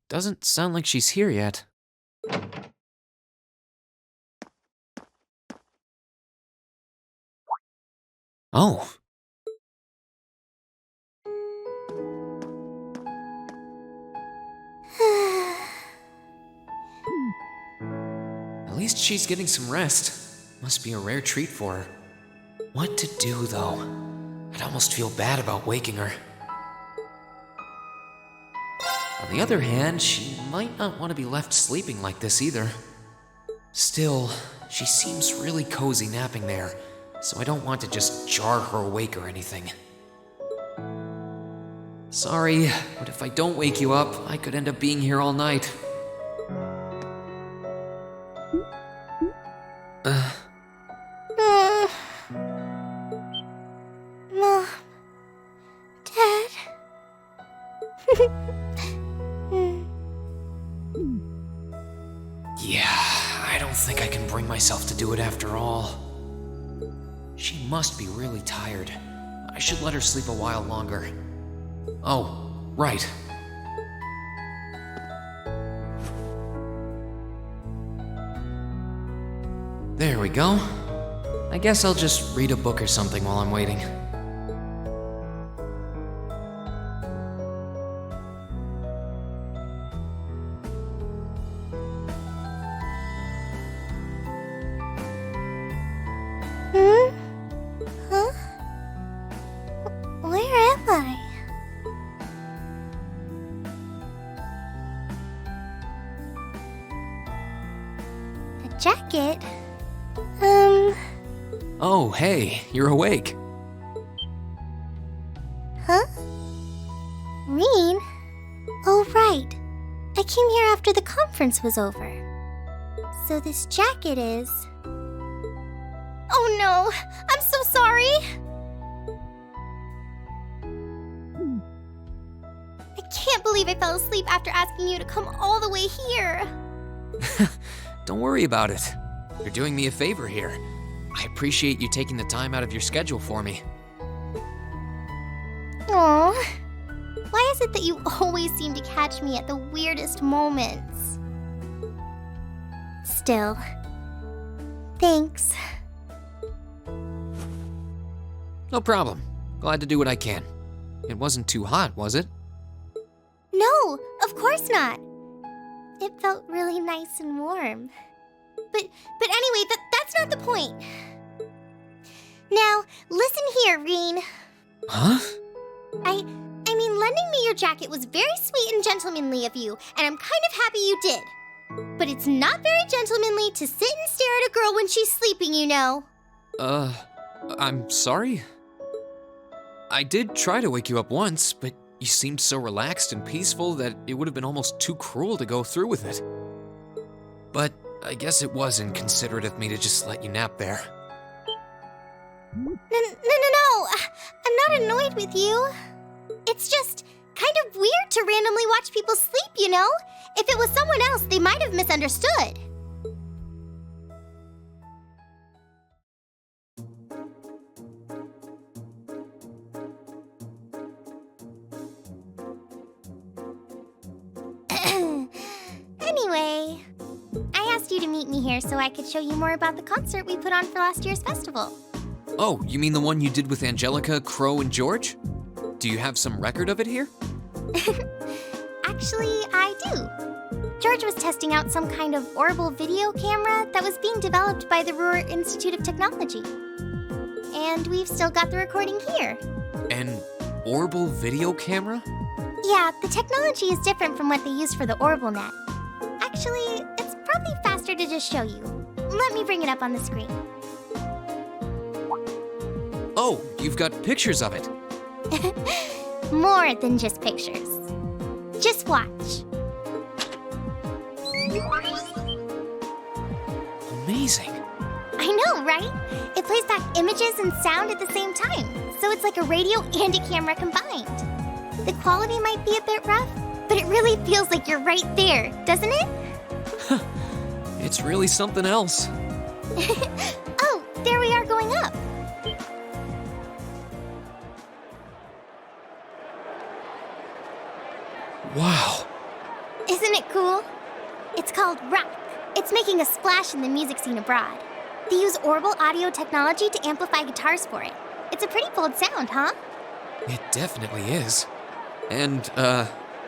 Doesn't sound like she's here yet. Oh. At least she's getting some rest. Must be a rare treat for her. What to do, though? I'd almost feel bad about waking her. On the other hand, she might not want to be left sleeping like this either. Still, she seems really cozy napping there, so I don't want to just jar her awake or anything. Sorry, but if I don't wake you up, I could end up being here all night. Mom. Dad. Yeah, I don't think I can bring myself to do it after all. She must be really tired. I should let her sleep a while longer. Oh, right. There we go. I guess I'll just read a book or something while I'm waiting. Huh? Where am I? A jacket? Oh, hey, you're awake. Huh? Reen? Oh, right. I came here after the conference was over. So this jacket is... Oh no! I'm so sorry! I can't believe I fell asleep after asking you to come all the way here. Don't worry about it. You're doing me a favor here. I appreciate you taking the time out of your schedule for me. Aw. Why is it that you always seem to catch me at the weirdest moments? Still, thanks. No problem. Glad to do what I can. It wasn't too hot, was it? No, of course not. It felt really nice and warm. But anyway, that's not the point. Now, listen here, Reen. Huh? I mean, lending me your jacket was very sweet and gentlemanly of you, and I'm kind of happy you did. But it's not very gentlemanly to sit and stare at a girl when she's sleeping, you know. I'm sorry? I did try to wake you up once, but you seemed so relaxed and peaceful that it would have been almost too cruel to go through with it. But I guess it was inconsiderate of me to just let you nap there. No. I'm not annoyed with you. It's just kind of weird to randomly watch people sleep, you know? If it was someone else, they might have misunderstood. Anyway, I asked you to meet me here so I could show you more about the concert we put on for last year's festival. Oh, you mean the one you did with Angelica, Crow, and George? Do you have some record of it here? Actually, I do. George was testing out some kind of orbital video camera that was being developed by the Ruhr Institute of Technology. And we've still got the recording here. An orbital video camera? Yeah, the technology is different from what they use for the orbital net. Actually, it's probably faster to just show you. Let me bring it up on the screen. Oh, you've got pictures of it. More than just pictures. Just watch. Amazing. I know, right? It plays back images and sound at the same time, so it's like a radio and a camera combined. The quality might be a bit rough, but it really feels like you're right there, doesn't it? It's really something else. Oh, there we are going up. Wow. Isn't it cool? It's called Rock. It's making a splash in the music scene abroad. They use orbital audio technology to amplify guitars for it. It's a pretty bold sound, huh? It definitely is. And,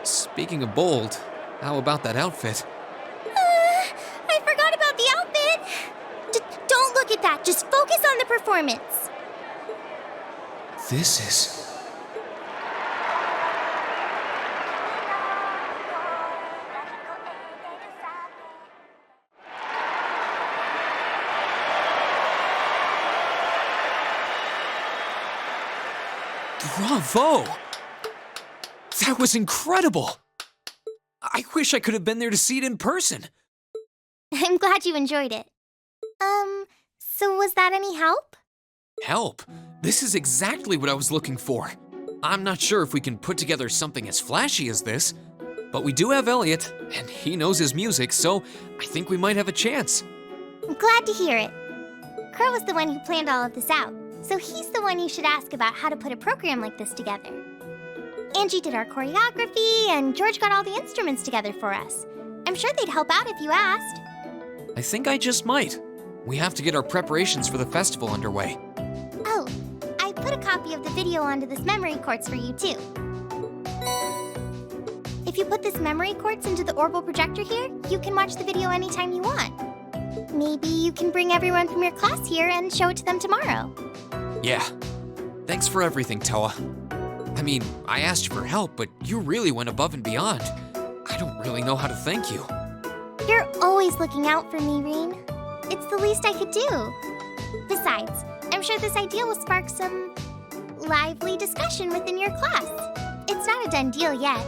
speaking of bold, how about that outfit? I forgot about the outfit! Just focus on the performance. This is... Bravo! That was incredible! I wish I could have been there to see it in person. I'm glad you enjoyed it. So was that any help? Help? This is exactly what I was looking for. I'm not sure if we can put together something as flashy as this, but we do have Elliot, and he knows his music, so I think we might have a chance. I'm glad to hear it. Crow was the one who planned all of this out, so he's the one you should ask about how to put a program like this together. Angie did our choreography, and George got all the instruments together for us. I'm sure they'd help out if you asked. I think I just might. We have to get our preparations for the festival underway. Oh, I put a copy of the video onto this memory quartz for you, too. If you put this memory quartz into the orbital projector here, you can watch the video anytime you want. Maybe you can bring everyone from your class here and show it to them tomorrow. Yeah. Thanks for everything, Toa. I mean, I asked you for help, but you really went above and beyond. I don't really know how to thank you. You're always looking out for me, Reen. It's the least I could do. Besides, I'm sure this idea will spark some lively discussion within your class. It's not a done deal yet,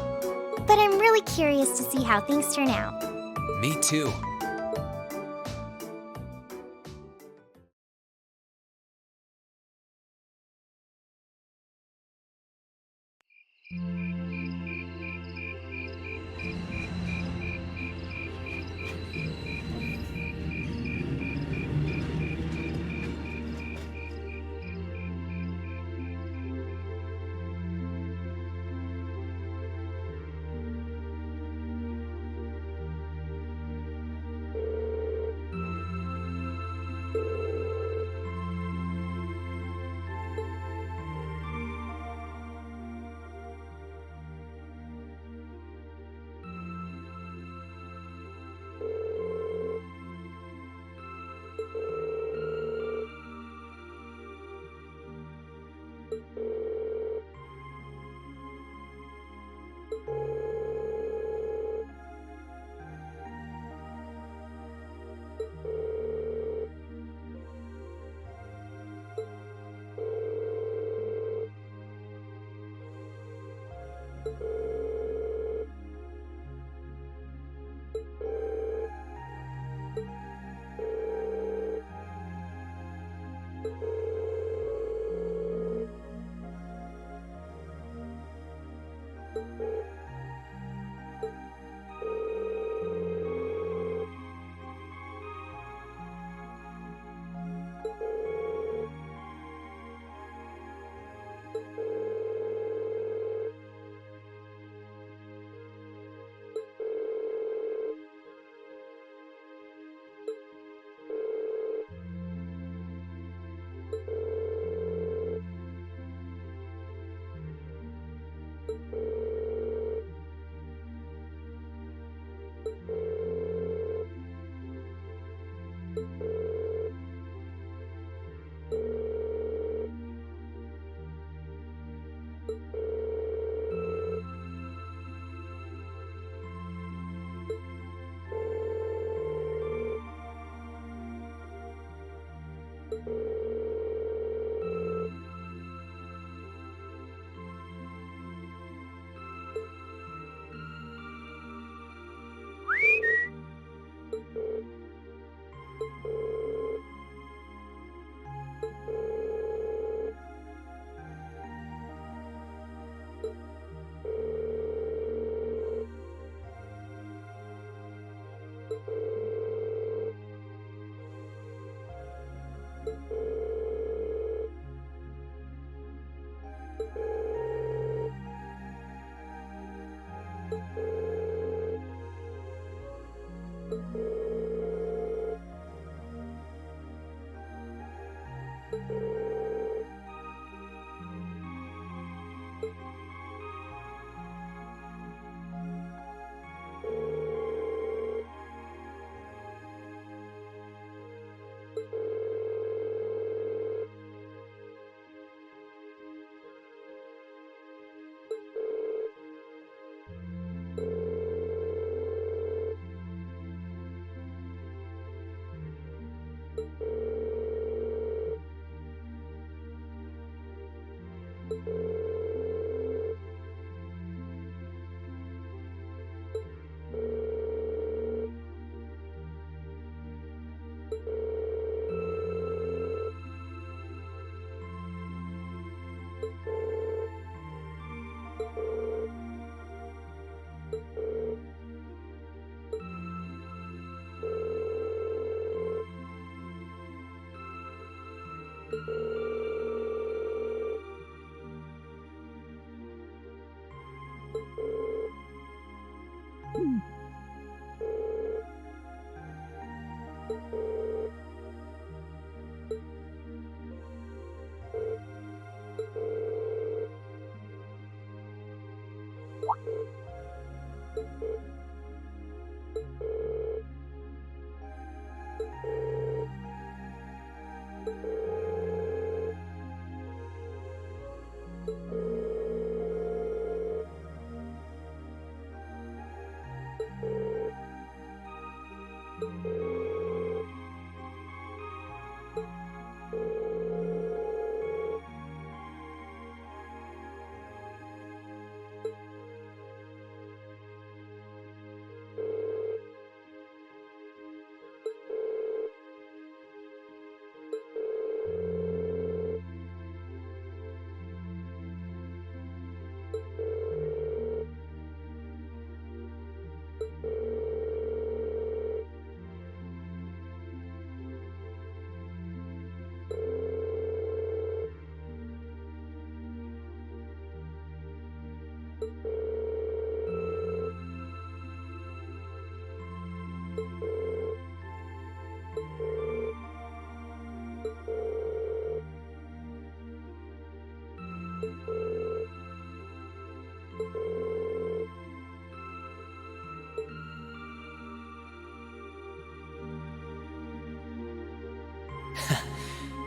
but I'm really curious to see how things turn out. Me too.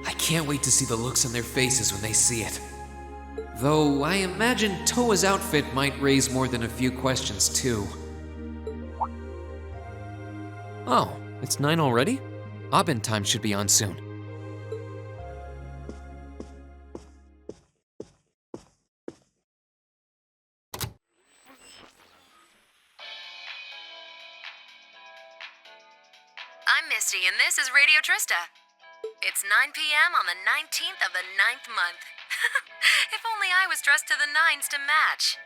I can't wait to see the looks on their faces when they see it. Though I imagine Toa's outfit might raise more than a few questions too. Oh, it's 9 already? Abend time should be on soon. I'm Misty, and this is Radio Trista. It's 9 p.m. on the 19th of the 9th month. If only I was dressed to the nines to match.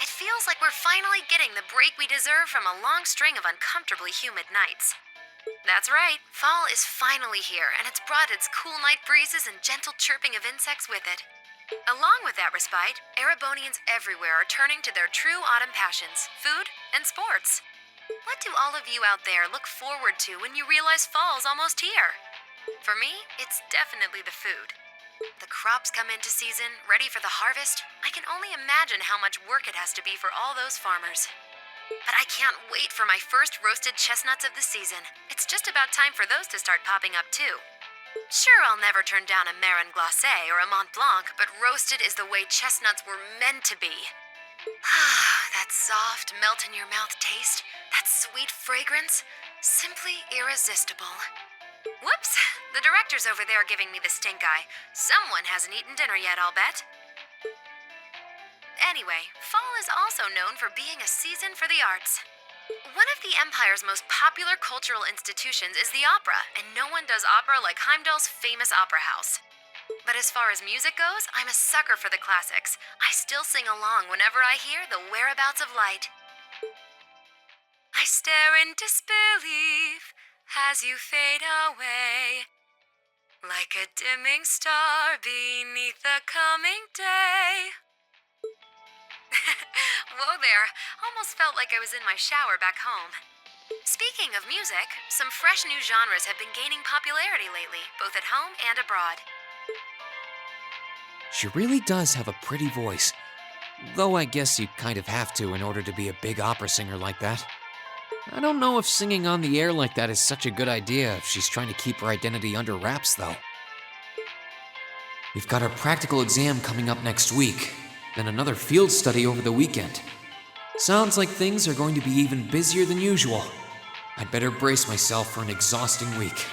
It feels like we're finally getting the break we deserve from a long string of uncomfortably humid nights. That's right, fall is finally here, and it's brought its cool night breezes and gentle chirping of insects with it. Along with that respite, Erebonians everywhere are turning to their true autumn passions, food and sports. What do all of you out there look forward to when you realize fall's almost here? For me, it's definitely the food. The crops come into season, ready for the harvest. I can only imagine how much work it has to be for all those farmers. But I can't wait for my first roasted chestnuts of the season. It's just about time for those to start popping up too. Sure, I'll never turn down a Marron Glacé or a Mont Blanc, but roasted is the way chestnuts were meant to be. That soft, melt-in-your-mouth taste, that sweet fragrance, simply irresistible. Whoops! The director's over there giving me the stink eye. Someone hasn't eaten dinner yet, I'll bet. Anyway, fall is also known for being a season for the arts. One of the Empire's most popular cultural institutions is the opera, and no one does opera like Heimdall's famous opera house. But as far as music goes, I'm a sucker for the classics. I still sing along whenever I hear The Whereabouts of Light. I stare in disbelief as you fade away, like a dimming star beneath the coming day. Whoa there, almost felt like I was in my shower back home. Speaking of music, some fresh new genres have been gaining popularity lately, both at home and abroad. She really does have a pretty voice. Though I guess you kind of have to in order to be a big opera singer like that. I don't know if singing on the air like that is such a good idea if she's trying to keep her identity under wraps, though. We've got our practical exam coming up next week, then another field study over the weekend. Sounds like things are going to be even busier than usual. I'd better brace myself for an exhausting week.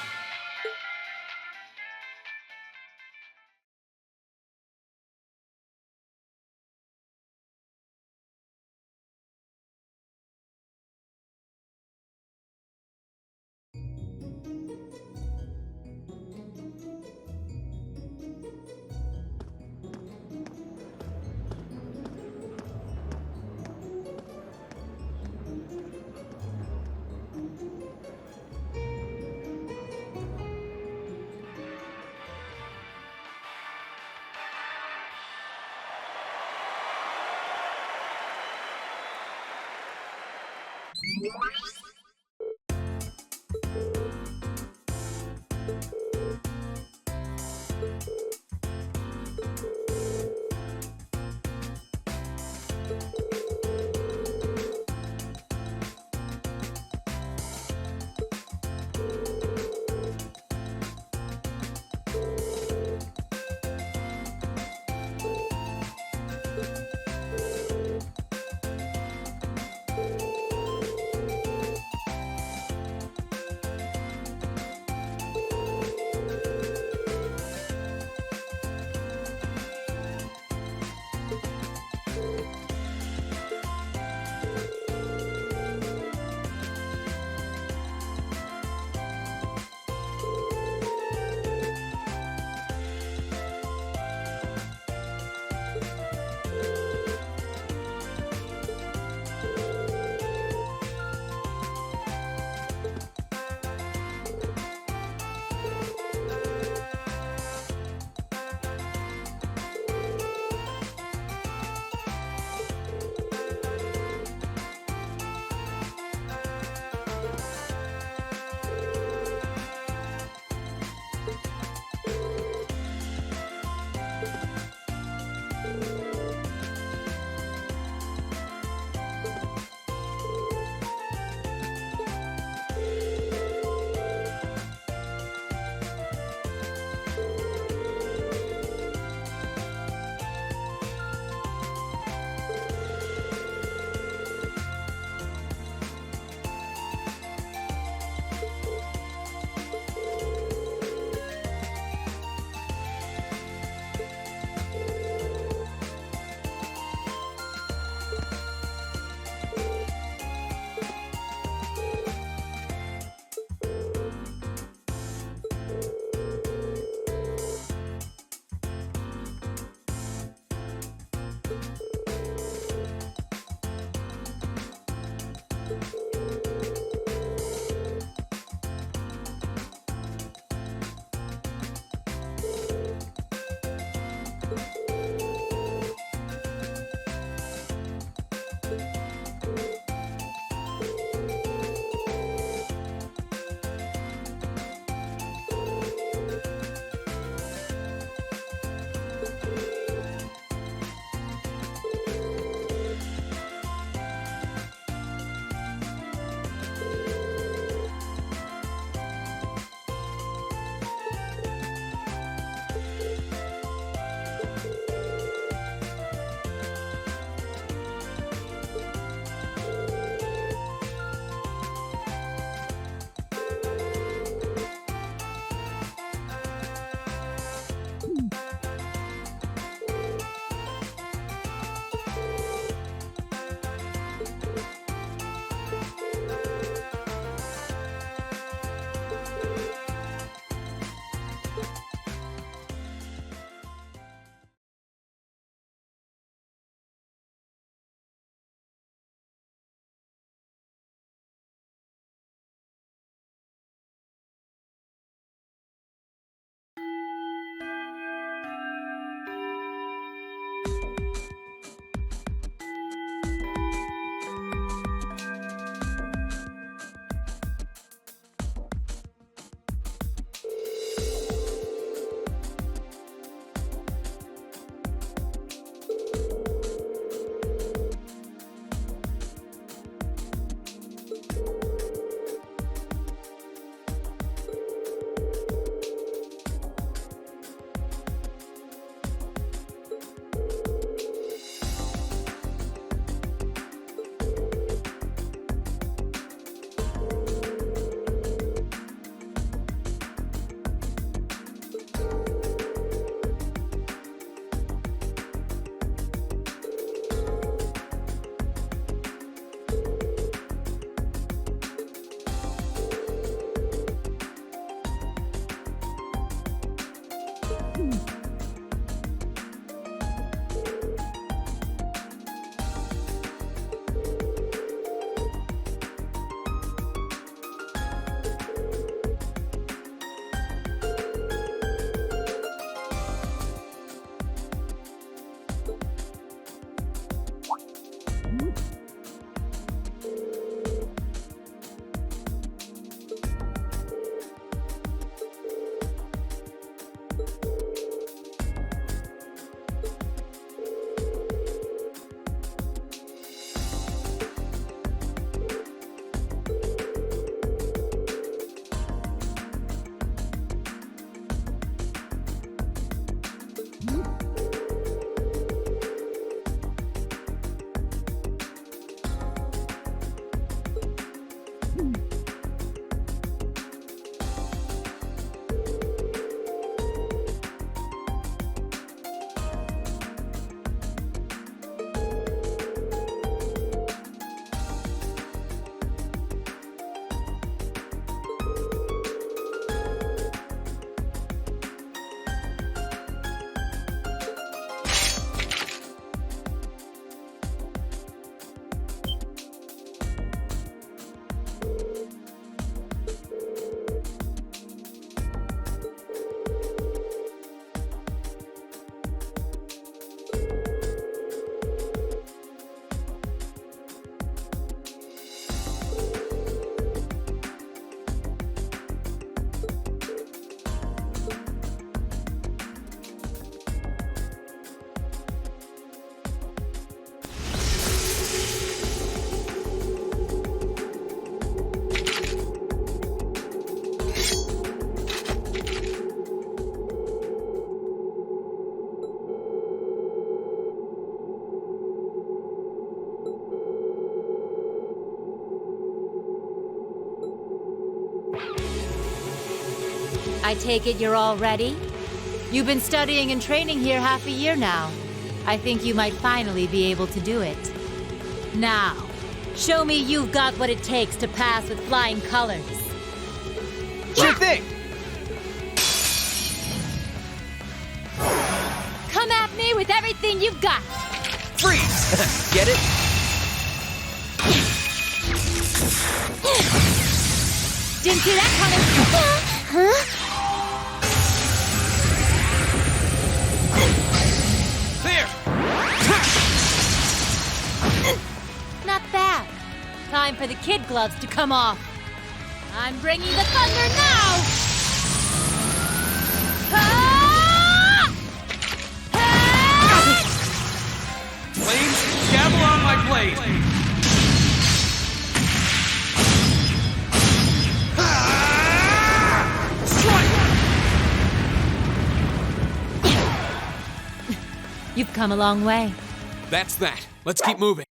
I take it you're all ready? You've been studying and training here half a year now. I think you might finally be able to do it. Now, show me you've got what it takes to pass with flying colors. Sure thing! Come at me with everything you've got! Freeze! Get it? Didn't see that coming! Huh? There! Not bad. Time for the kid gloves to come off. I'm bringing the thunder now! Ah! Ah! Flames, gavel on my blade! You've come a long way. That's that. Let's keep moving.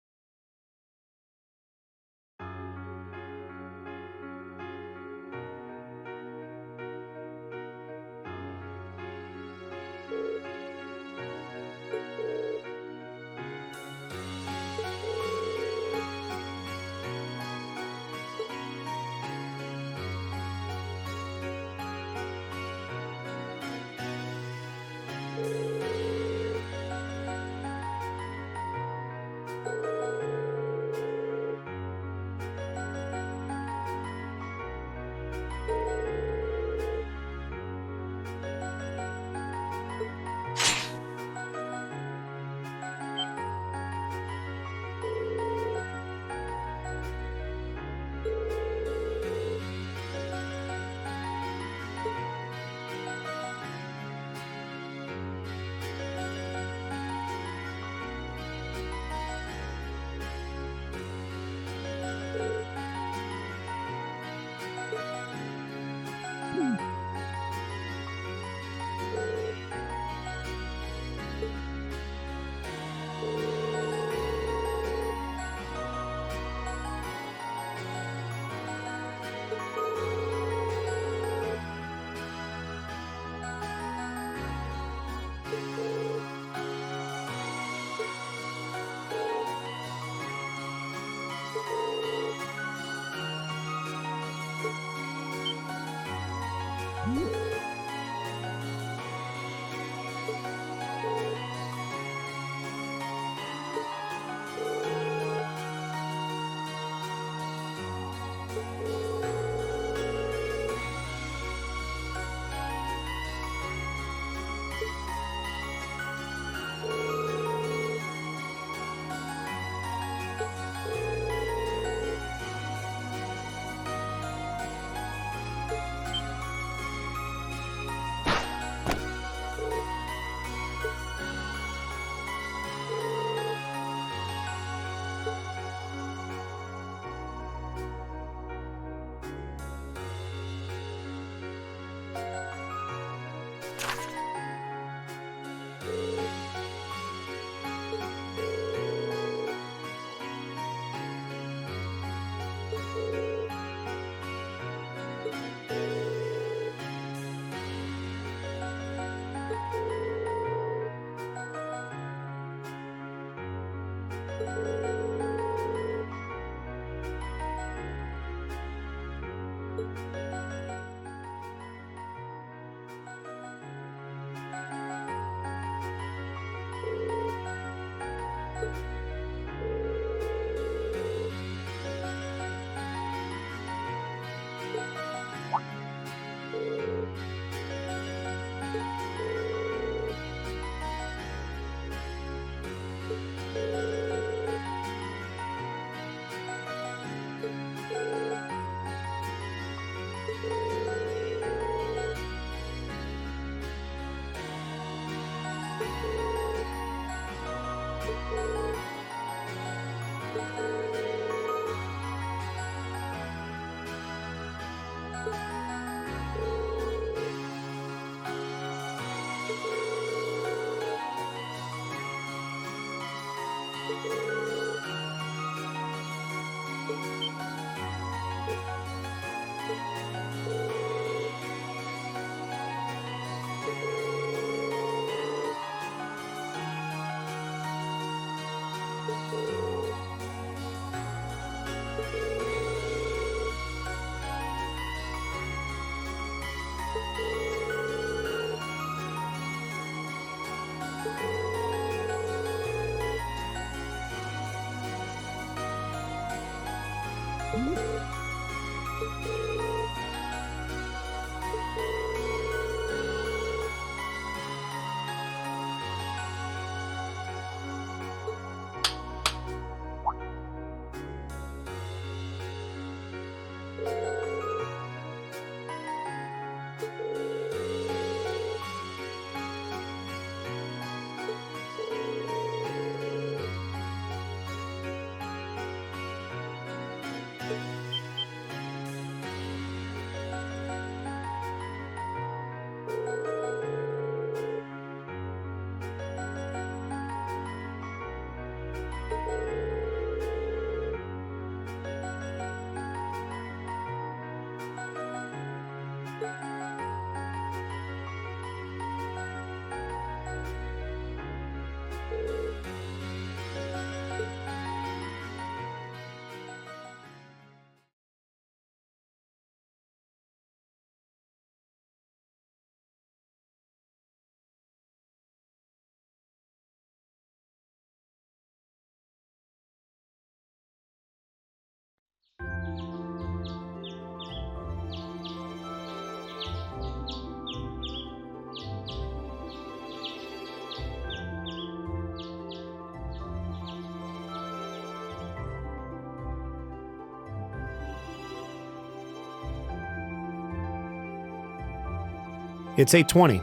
It's 8:20,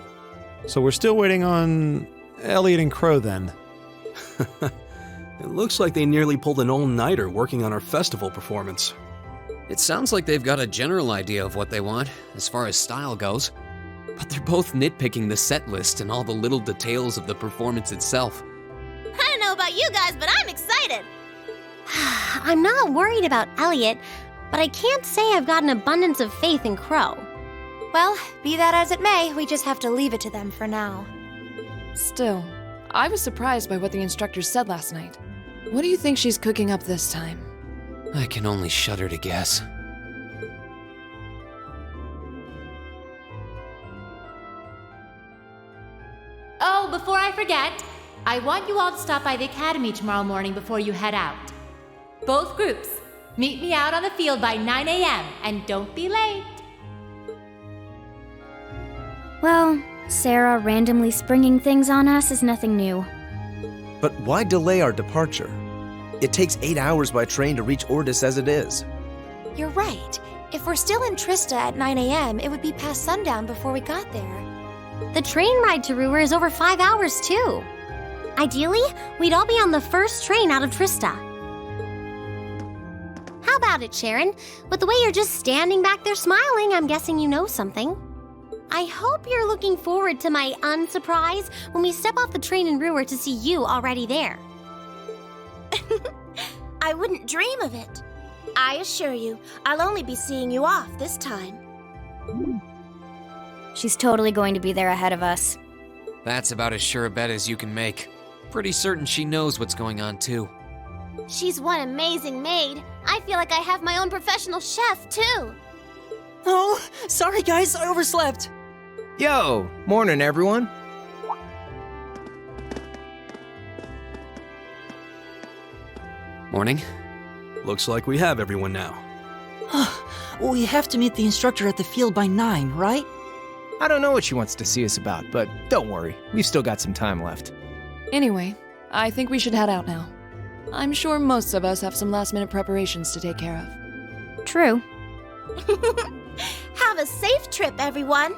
so we're still waiting on Elliot and Crow then. It looks like they nearly pulled an all-nighter working on our festival performance. It sounds like they've got a general idea of what they want, as far as style goes. But they're both nitpicking the set list and all the little details of the performance itself. I don't know about you guys, but I'm excited. I'm not worried about Elliot, but I can't say I've got an abundance of faith in Crow. Well, be that as it may, we just have to leave it to them for now. Still, I was surprised by what the instructor said last night. What do you think she's cooking up this time? I can only shudder to guess. Oh, before I forget, I want you all to stop by the academy tomorrow morning before you head out. Both groups, meet me out on the field by 9 a.m. and don't be late. Well, Sarah randomly springing things on us is nothing new. But why delay our departure? It takes 8 hours by train to reach Ordis as it is. You're right. If we're still in Trista at 9 a.m., it would be past sundown before we got there. The train ride to Ruhr is over 5 hours, too. Ideally, we'd all be on the first train out of Trista. How about it, Sharon? With the way you're just standing back there smiling, I'm guessing you know something. I hope you're looking forward to my unsurprise when we step off the train in Ruhr to see you already there. I wouldn't dream of it. I assure you, I'll only be seeing you off this time. She's totally going to be there ahead of us. That's about as sure a bet as you can make. Pretty certain she knows what's going on, too. She's one amazing maid. I feel like I have my own professional chef, too. Oh, sorry guys, I overslept. Yo, morning everyone. Morning. Looks like we have everyone now. We have to meet the instructor at the field by 9, right? I don't know what she wants to see us about, but don't worry, we've still got some time left. Anyway, I think we should head out now. I'm sure most of us have some last-minute preparations to take care of. True. Have a safe trip, everyone.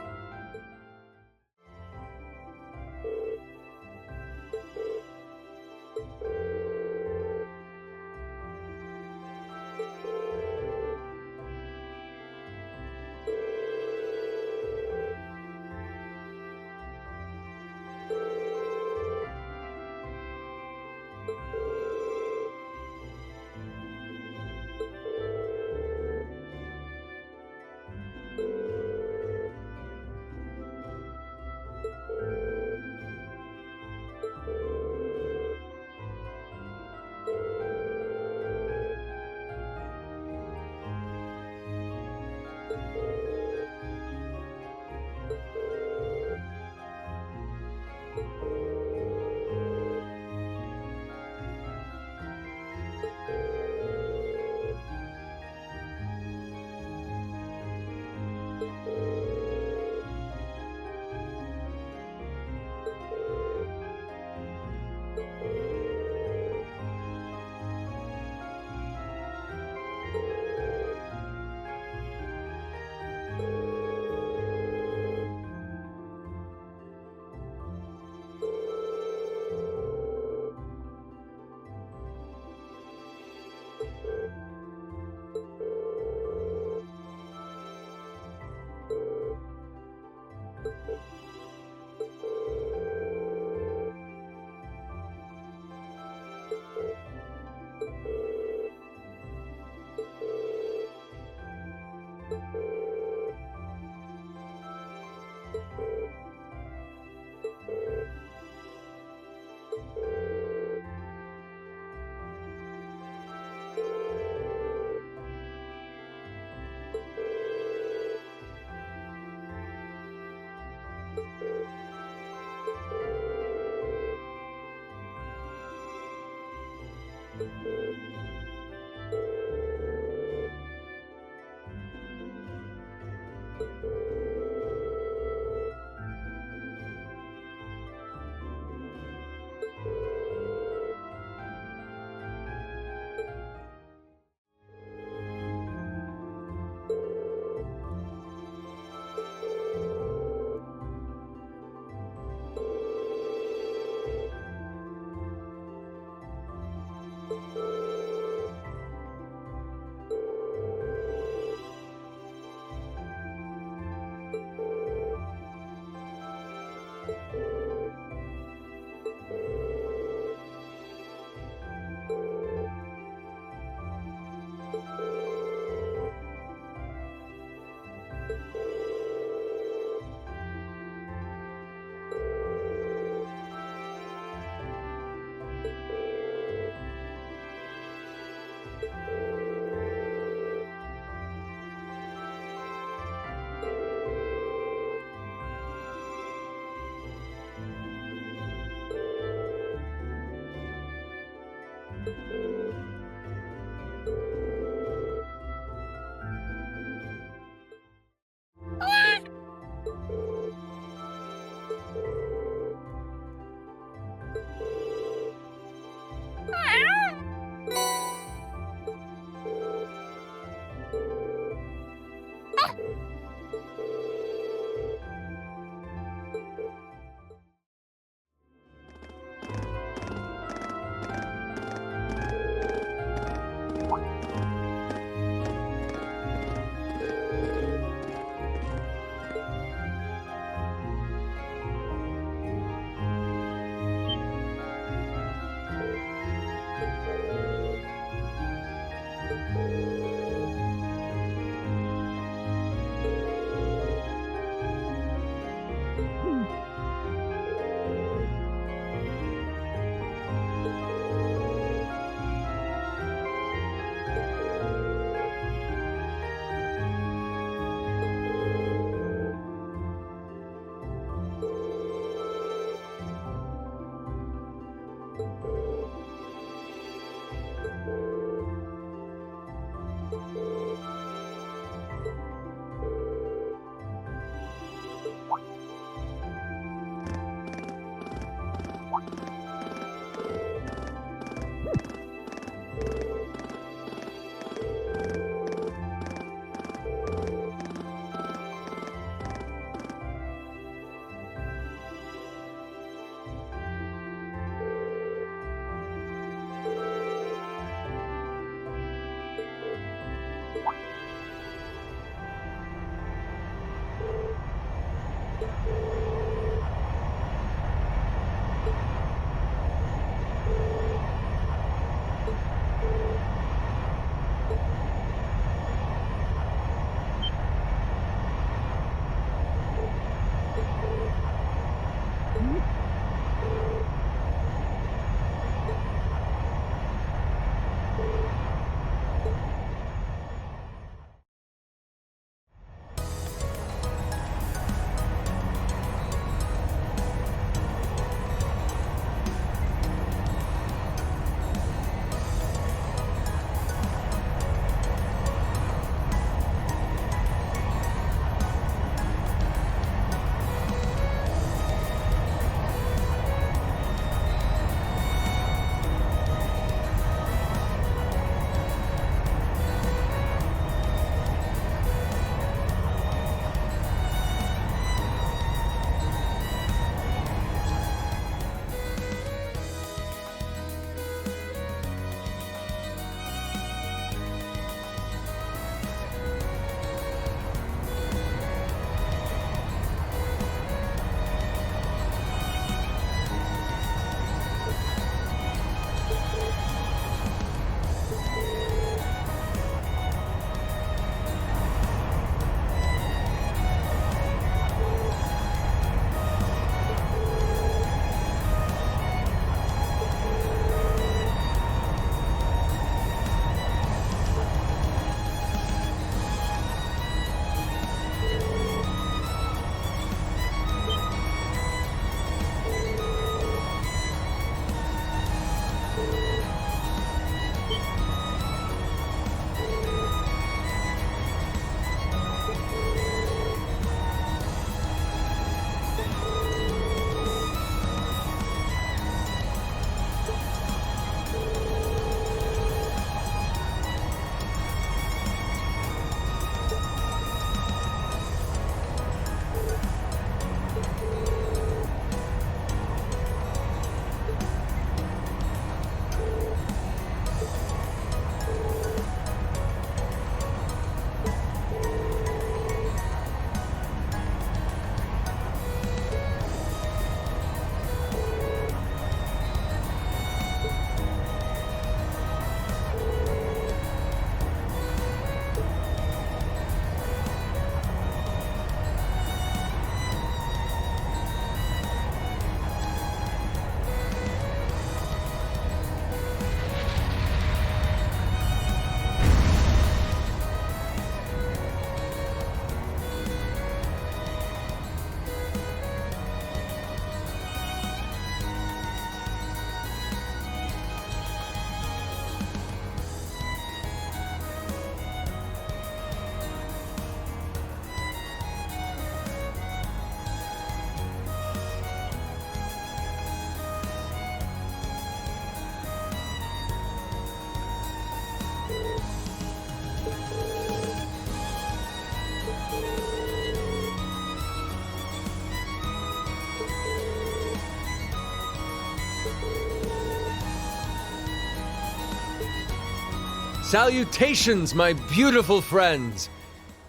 Salutations, my beautiful friends!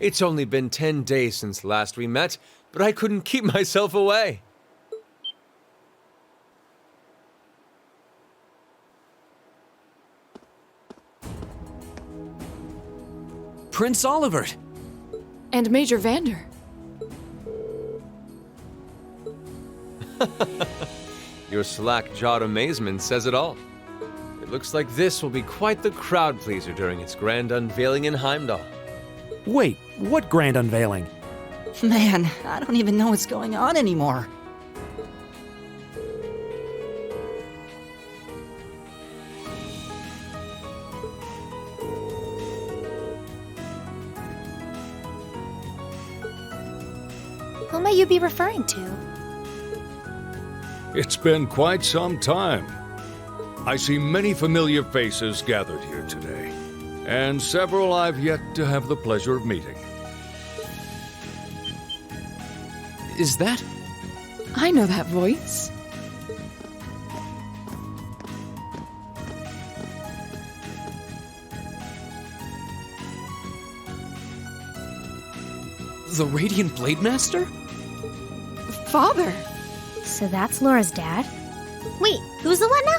It's only been 10 days since last we met, but I couldn't keep myself away. Prince Olivert! And Major Vander. Your slack-jawed amazement says it all. It looks like this will be quite the crowd-pleaser during its grand unveiling in Heimdall. Wait, what grand unveiling? Man, I don't even know what's going on anymore. Who may you be referring to? It's been quite some time. I see many familiar faces gathered here today, and several I've yet to have the pleasure of meeting. Is that? I know that voice. The Radiant Blade Master? Father! So that's Laura's dad? Wait, who's the one now?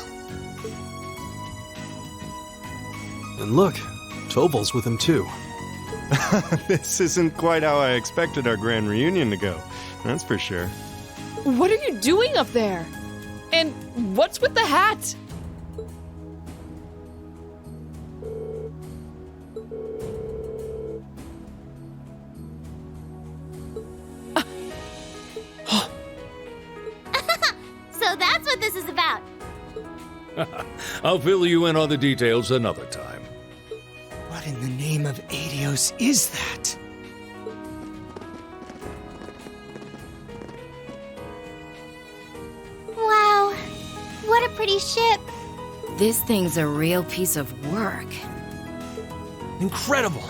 And look, Tobal's with him too. This isn't quite how I expected our grand reunion to go, that's for sure. What are you doing up there? And what's with the hat? So that's what this is about. I'll fill you in on the details another time. What in the name of Adios is that? Wow, what a pretty ship. This thing's a real piece of work. Incredible!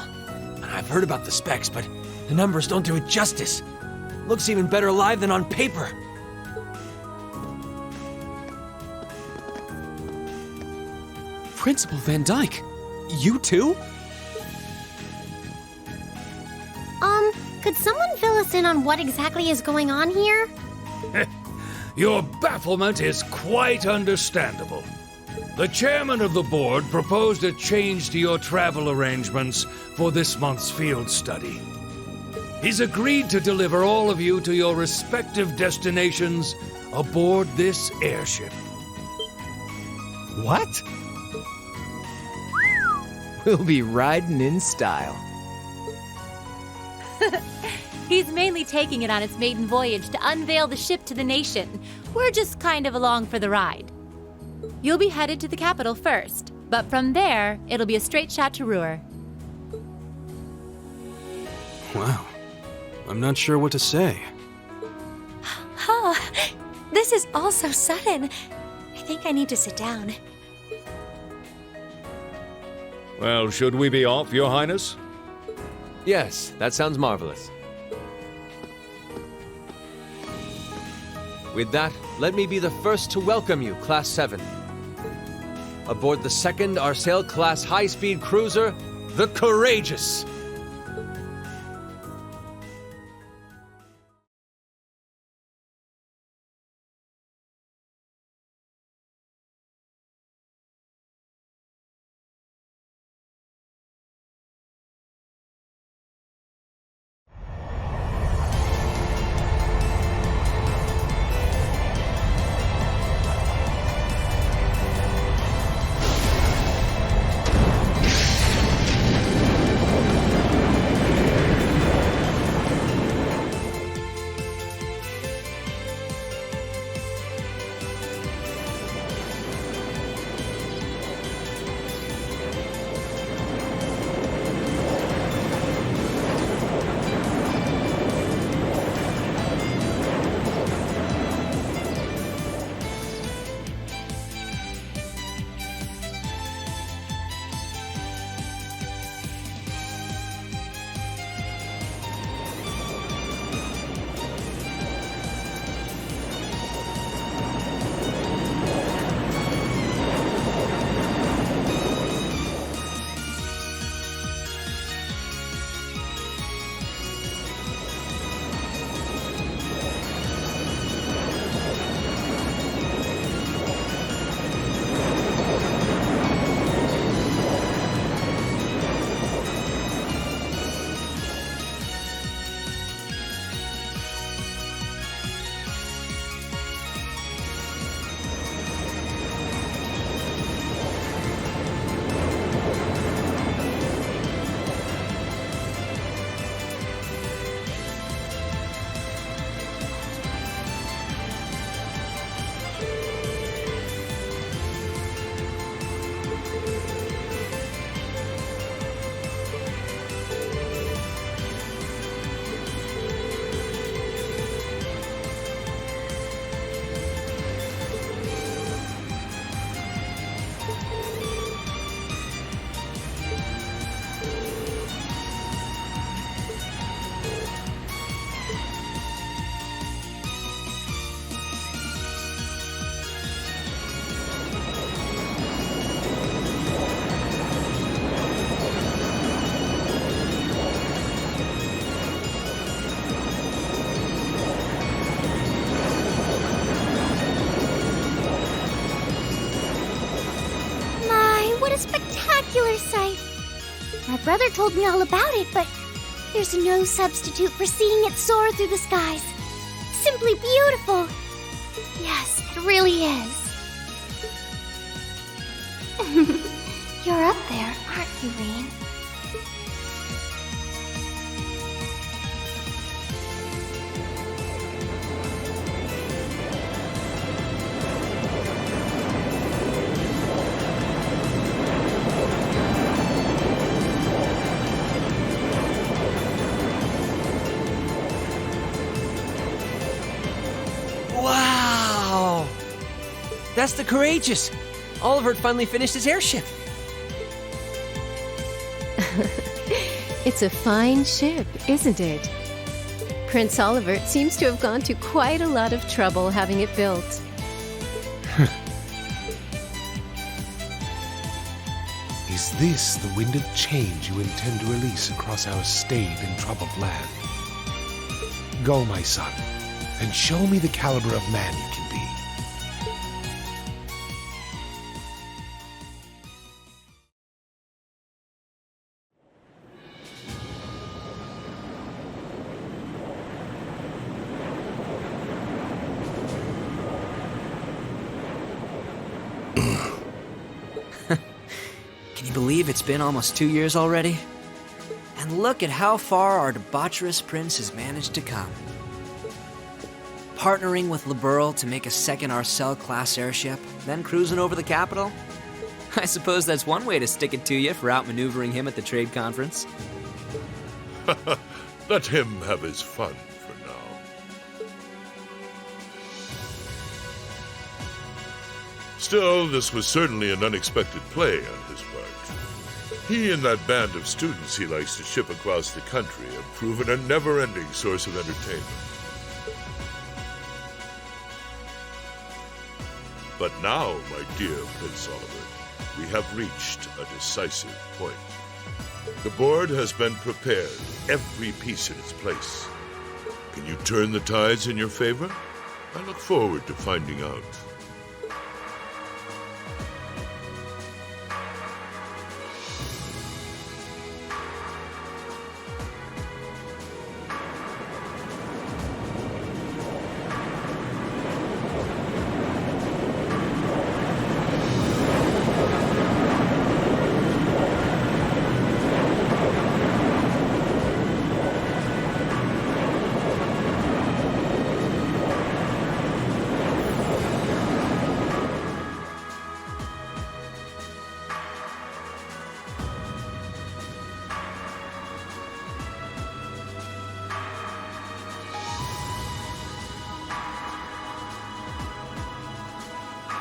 I've heard about the specs, but the numbers don't do it justice. Looks even better live than on paper. Principal Van Dyke, you too? Could someone fill us in on what exactly is going on here? Your bafflement is quite understandable. The chairman of the board proposed a change to your travel arrangements for this month's field study. He's agreed to deliver all of you to your respective destinations aboard this airship. What? We'll be riding in style. He's mainly taking it on its maiden voyage to unveil the ship to the nation. We're just kind of along for the ride. You'll be headed to the capital first, but from there, it'll be a straight shot to Ruhr. Wow. I'm not sure what to say. This is all so sudden. I think I need to sit down. Well, should we be off, Your Highness? Yes, that sounds marvelous. With that, let me be the first to welcome you, Class 7. Aboard the second Arsail-class high-speed cruiser, the Courageous. a spectacular sight. My brother told me all about it, but there's no substitute for seeing it soar through the skies. Simply beautiful. Yes, it really is. You're up there, aren't you, Rain? Wow! That's the Courageous! Oliver finally finished his airship. It's a fine ship, isn't it? Prince Oliver seems to have gone to quite a lot of trouble having it built. Is this the wind of change you intend to release across our staid and troubled land? Go, my son, and show me the caliber of man you can be. Can you believe it's been almost 2 years already? And look at how far our debaucherous prince has managed to come. Partnering with Liberl to make a second Arcel-class airship, then cruising over the capital? I suppose that's one way to stick it to you for outmaneuvering him at the trade conference. Let him have his fun for now. Still, this was certainly an unexpected play on his part. He and that band of students he likes to ship across the country have proven a never-ending source of entertainment. But now, my dear Prince Oliver, we have reached a decisive point. The board has been prepared, every piece in its place. Can you turn the tides in your favor? I look forward to finding out.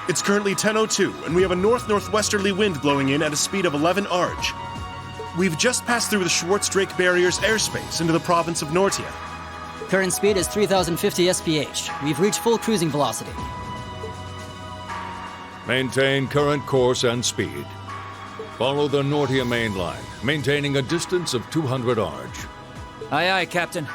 It's currently 10:02, and we have a north-northwesterly wind blowing in at a speed of 11 Arj. We've just passed through the Schwartz-Drake Barrier's airspace into the province of Nortia. Current speed is 3,050 SPH. We've reached full cruising velocity. Maintain current course and speed. Follow the Nortia main line, maintaining a distance of 200 Arj. Aye, aye, Captain.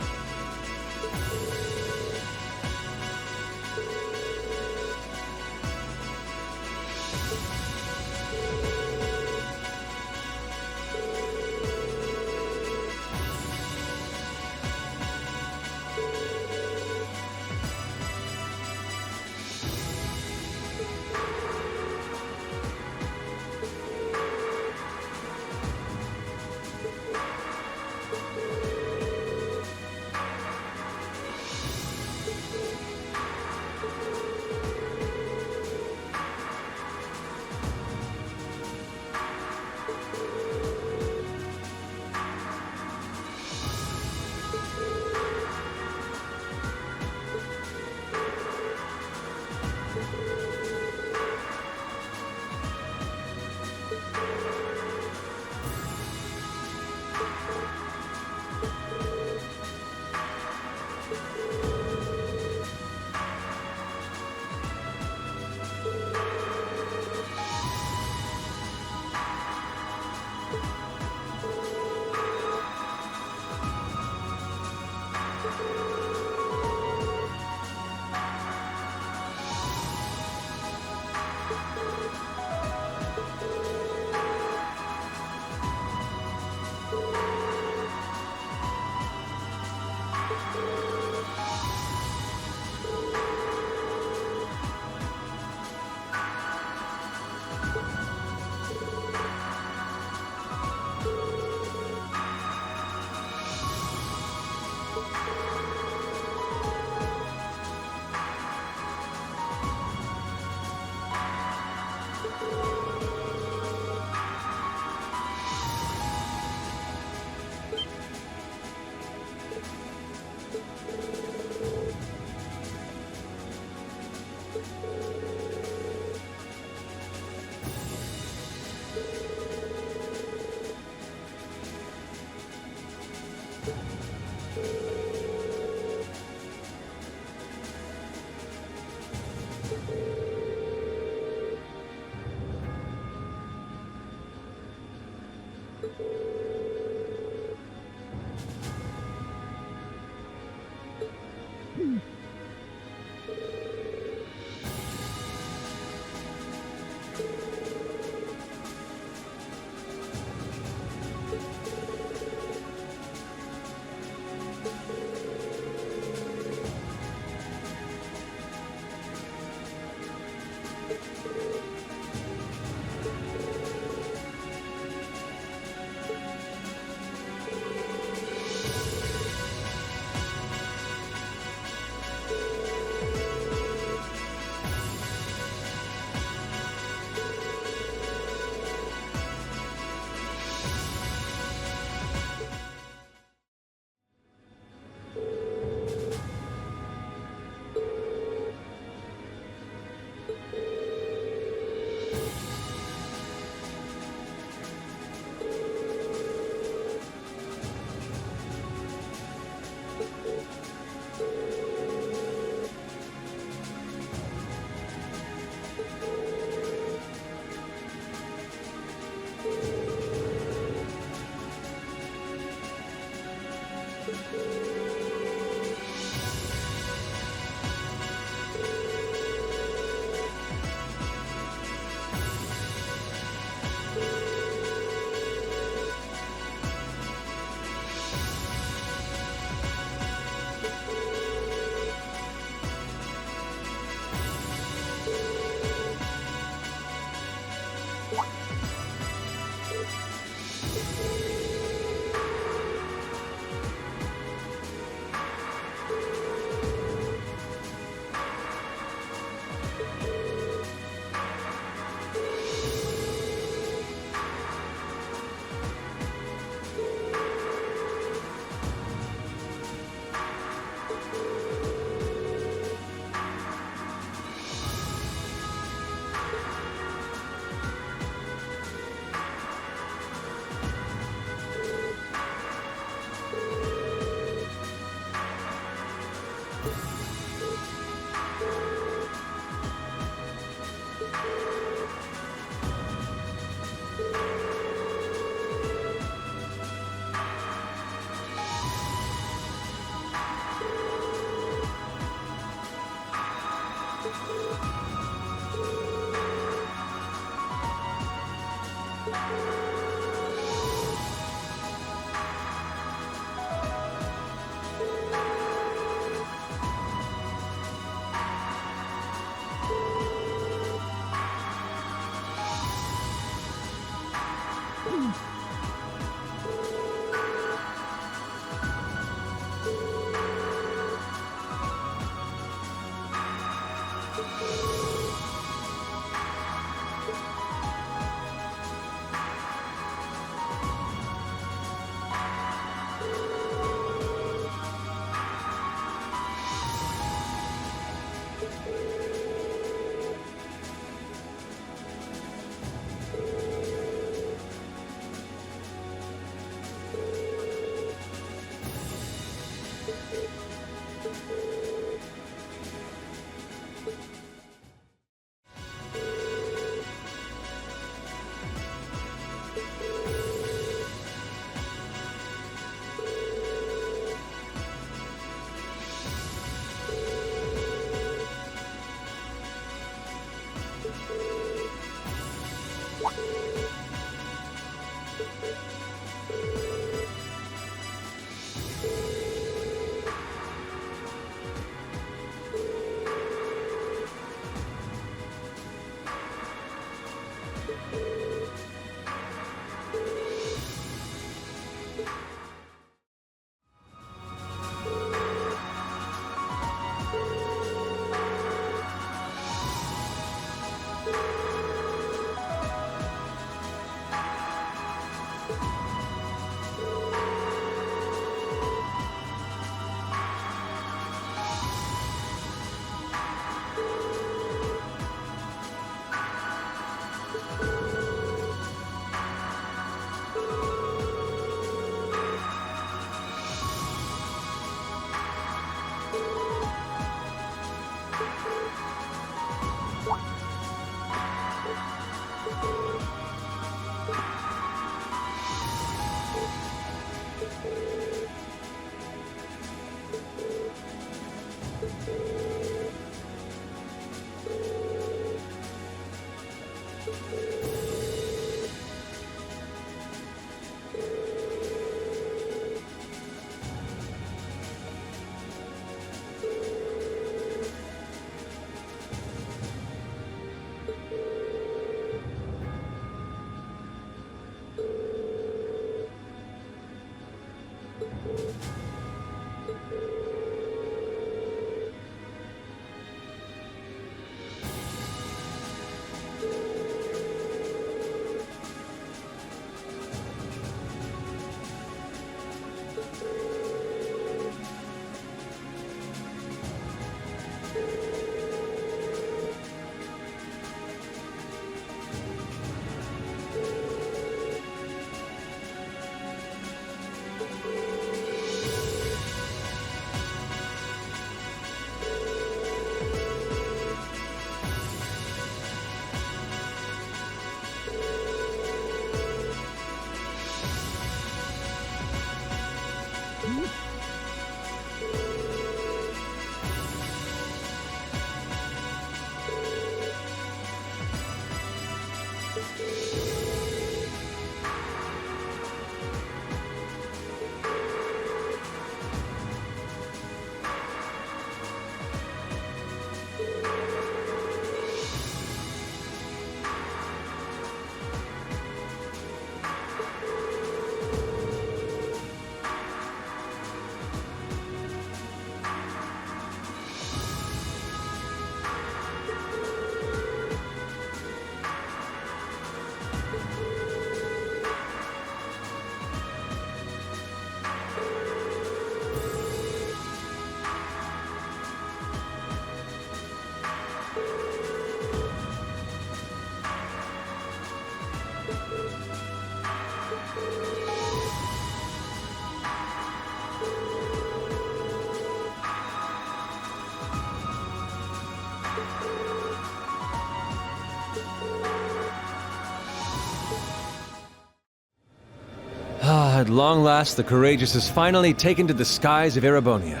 At long last, the Courageous is finally taken to the skies of Erebonia.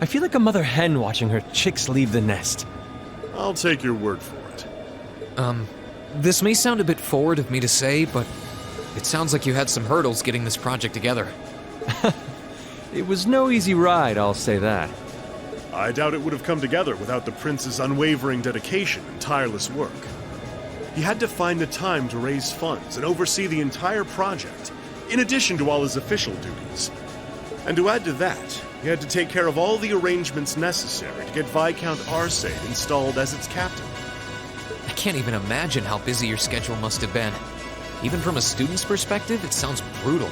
I feel like a mother hen watching her chicks leave the nest. I'll take your word for it. This may sound a bit forward of me to say, but it sounds like you had some hurdles getting this project together. It was no easy ride, I'll say that. I doubt it would have come together without the prince's unwavering dedication and tireless work. He had to find the time to raise funds and oversee the entire project, in addition to all his official duties. And to add to that, he had to take care of all the arrangements necessary to get Viscount Arcade installed as its captain. I can't even imagine how busy your schedule must have been. Even from a student's perspective, it sounds brutal.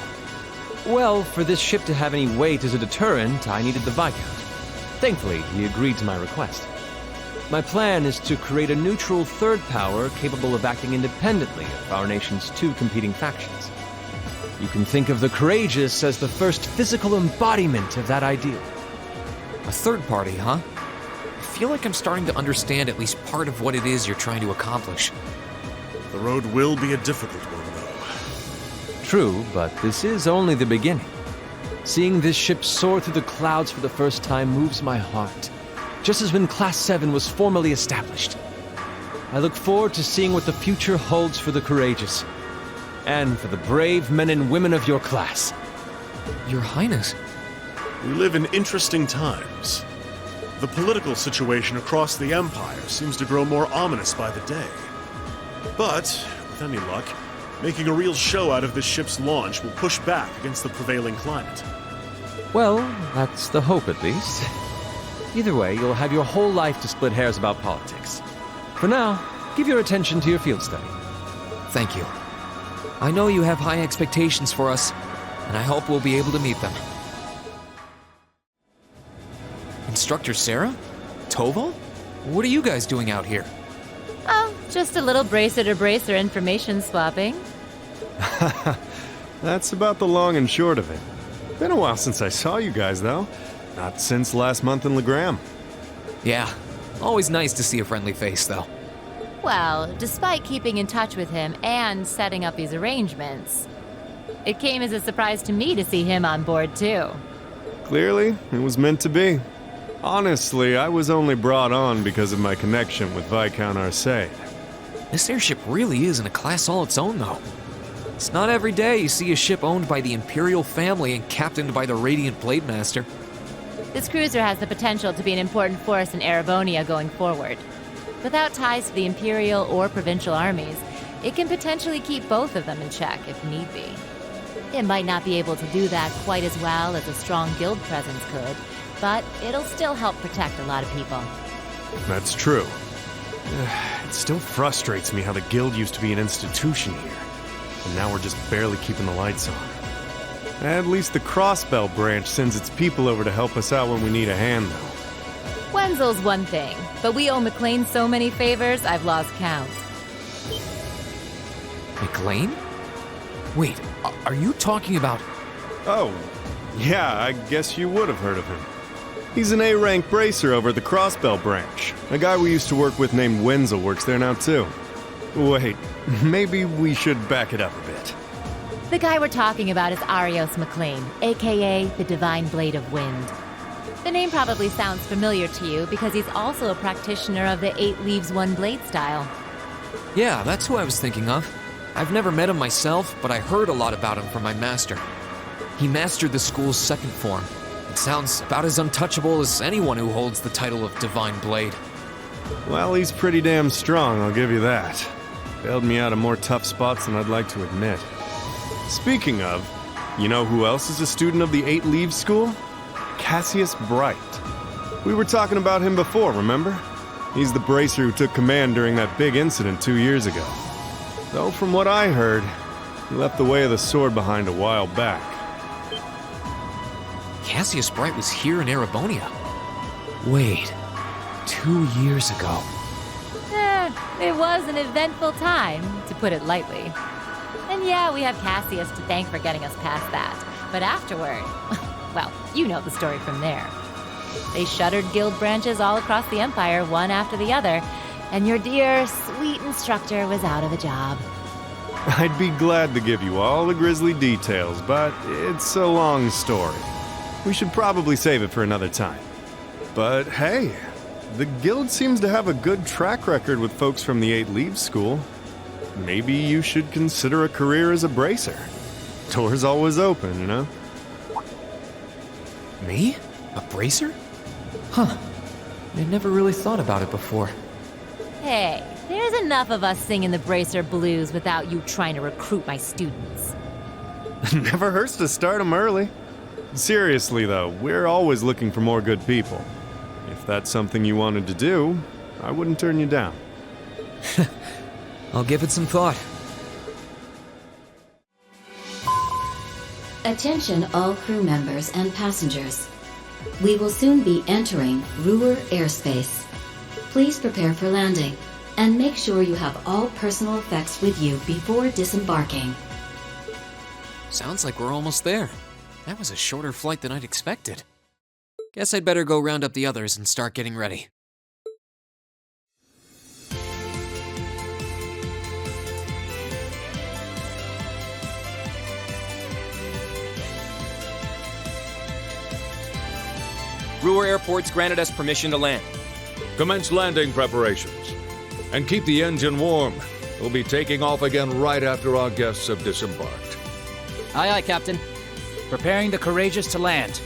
Well, for this ship to have any weight as a deterrent, I needed the Viscount. Thankfully, he agreed to my request. My plan is to create a neutral third power capable of acting independently of our nation's two competing factions. You can think of the Courageous as the first physical embodiment of that ideal. A third party, huh? I feel like I'm starting to understand at least part of what it is you're trying to accomplish. The road will be a difficult one, though. True, but this is only the beginning. Seeing this ship soar through the clouds for the first time moves my heart, just as when Class 7 was formally established. I look forward to seeing what the future holds for the Courageous, and for the brave men and women of your class. Your Highness. We live in interesting times. The political situation across the Empire seems to grow more ominous by the day. But, with any luck, Making a real show out of this ship's launch will push back against the prevailing climate. Well, that's the hope at least. Either way, you'll have your whole life to split hairs about politics. For now, give your attention to your field study. Thank you. I know you have high expectations for us, and I hope we'll be able to meet them. Instructor Sarah? Toval? What are you guys doing out here? Oh, just a little bracer-to-bracer information swapping. That's about the long and short of it. Been a while since I saw you guys, though. Not since last month in Legram. Yeah, always nice to see a friendly face, though. Well, despite keeping in touch with him and setting up these arrangements, it came as a surprise to me to see him on board, too. Clearly, it was meant to be. Honestly, I was only brought on because of my connection with Viscount Arcade. This airship really is in a class all its own, though. It's not every day you see a ship owned by the Imperial family and captained by the Radiant Blade Master. This cruiser has the potential to be an important force in Erebonia going forward. Without ties to the Imperial or Provincial armies, it can potentially keep both of them in check if need be. It might not be able to do that quite as well as a strong guild presence could, but it'll still help protect a lot of people. That's true. It still frustrates me how the guild used to be an institution here, and now we're just barely keeping the lights on. At least the Crossbell branch sends its people over to help us out when we need a hand, though. Wenzel's one thing, but we owe McLean so many favors, I've lost count. McLean? Wait, are you talking about... Oh, yeah, I guess you would have heard of him. He's an A-rank bracer over at the Crossbell branch. A guy we used to work with named Wenzel works there now, too. Wait, maybe we should back it up a bit. The guy we're talking about is Arios McLean, aka the Divine Blade of Wind. The name probably sounds familiar to you because he's also a practitioner of the 8 Leaves 1 Blade style. Yeah, that's who I was thinking of. I've never met him myself, but I heard a lot about him from my master. He mastered the school's second form. It sounds about as untouchable as anyone who holds the title of Divine Blade. Well, he's pretty damn strong, I'll give you that. Bailed me out of more tough spots than I'd like to admit. Speaking of, you know who else is a student of the 8 Leaves School? Cassius Bright. We were talking about him before, remember? He's the bracer who took command during that big incident 2 years ago. Though from what I heard, he left the way of the sword behind a while back. Cassius Bright was here in Erebonia. Wait, 2 years ago. It was an eventful time, to put it lightly. And yeah, we have Cassius to thank for getting us past that. But afterward, well, you know the story from there. They shuttered guild branches all across the Empire, one after the other, and your dear, sweet instructor was out of a job. I'd be glad to give you all the grisly details, but it's a long story. We should probably save it for another time. But hey, the guild seems to have a good track record with folks from the 8 Leaves School. Maybe you should consider a career as a bracer. Door's always open, you know? Me? A bracer? Huh. I never really thought about it before. Hey, there's enough of us singing the bracer blues without you trying to recruit my students. Never hurts to start them early. Seriously, though, we're always looking for more good people. If that's something you wanted to do, I wouldn't turn you down. I'll give it some thought. Attention all crew members and passengers. We will soon be entering Ruhr airspace. Please prepare for landing, and make sure you have all personal effects with you before disembarking. Sounds like we're almost there. That was a shorter flight than I'd expected. Guess I'd better go round up the others and start getting ready. Ruhr Airport's granted us permission to land. Commence landing preparations. And keep the engine warm. We'll be taking off again right after our guests have disembarked. Aye, aye, Captain. Preparing the Courageous to land.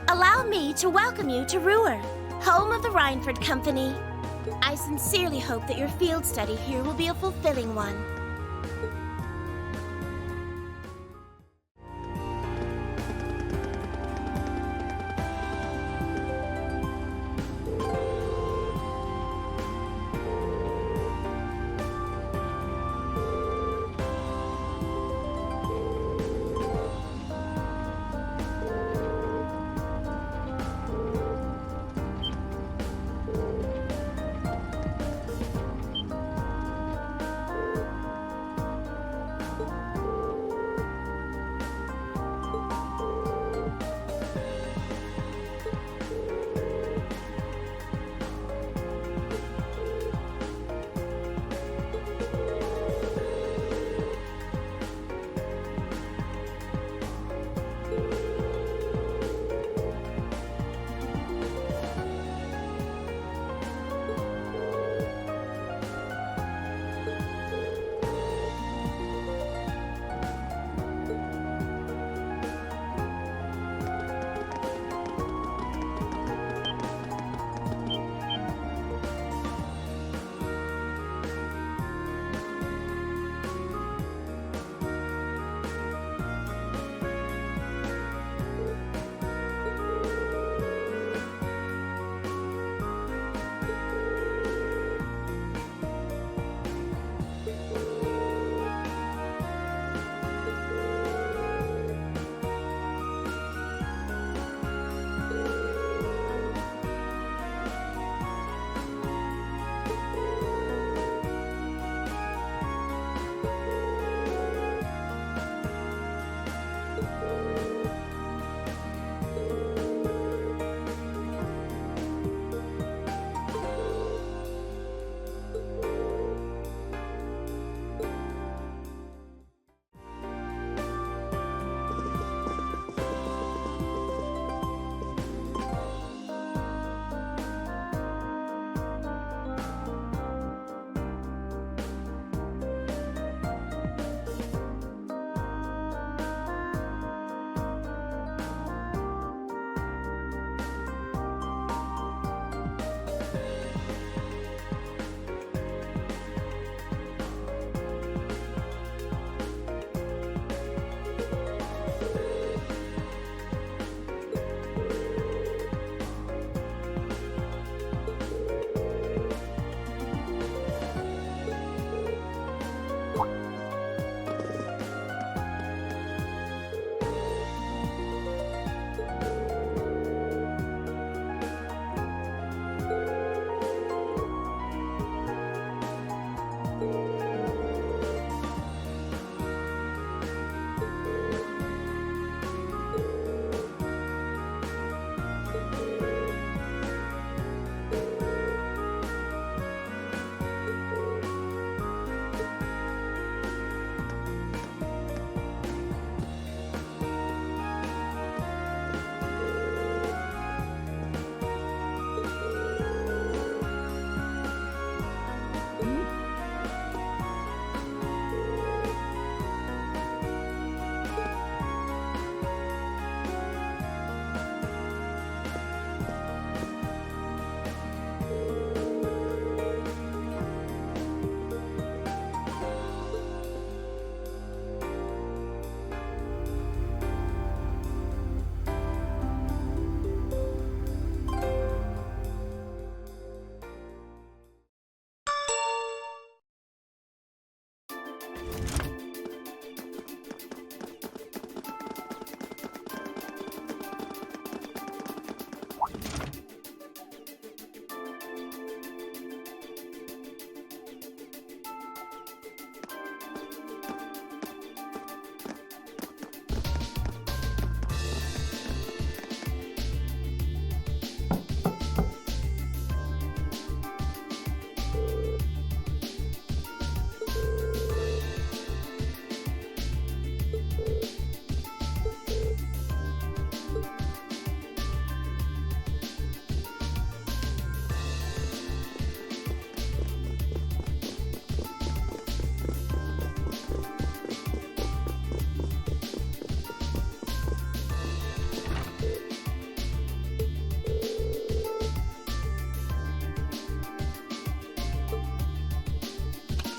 Allow me to welcome you to Ruhr, home of the Rhineford Company. I sincerely hope that your field study here will be a fulfilling one.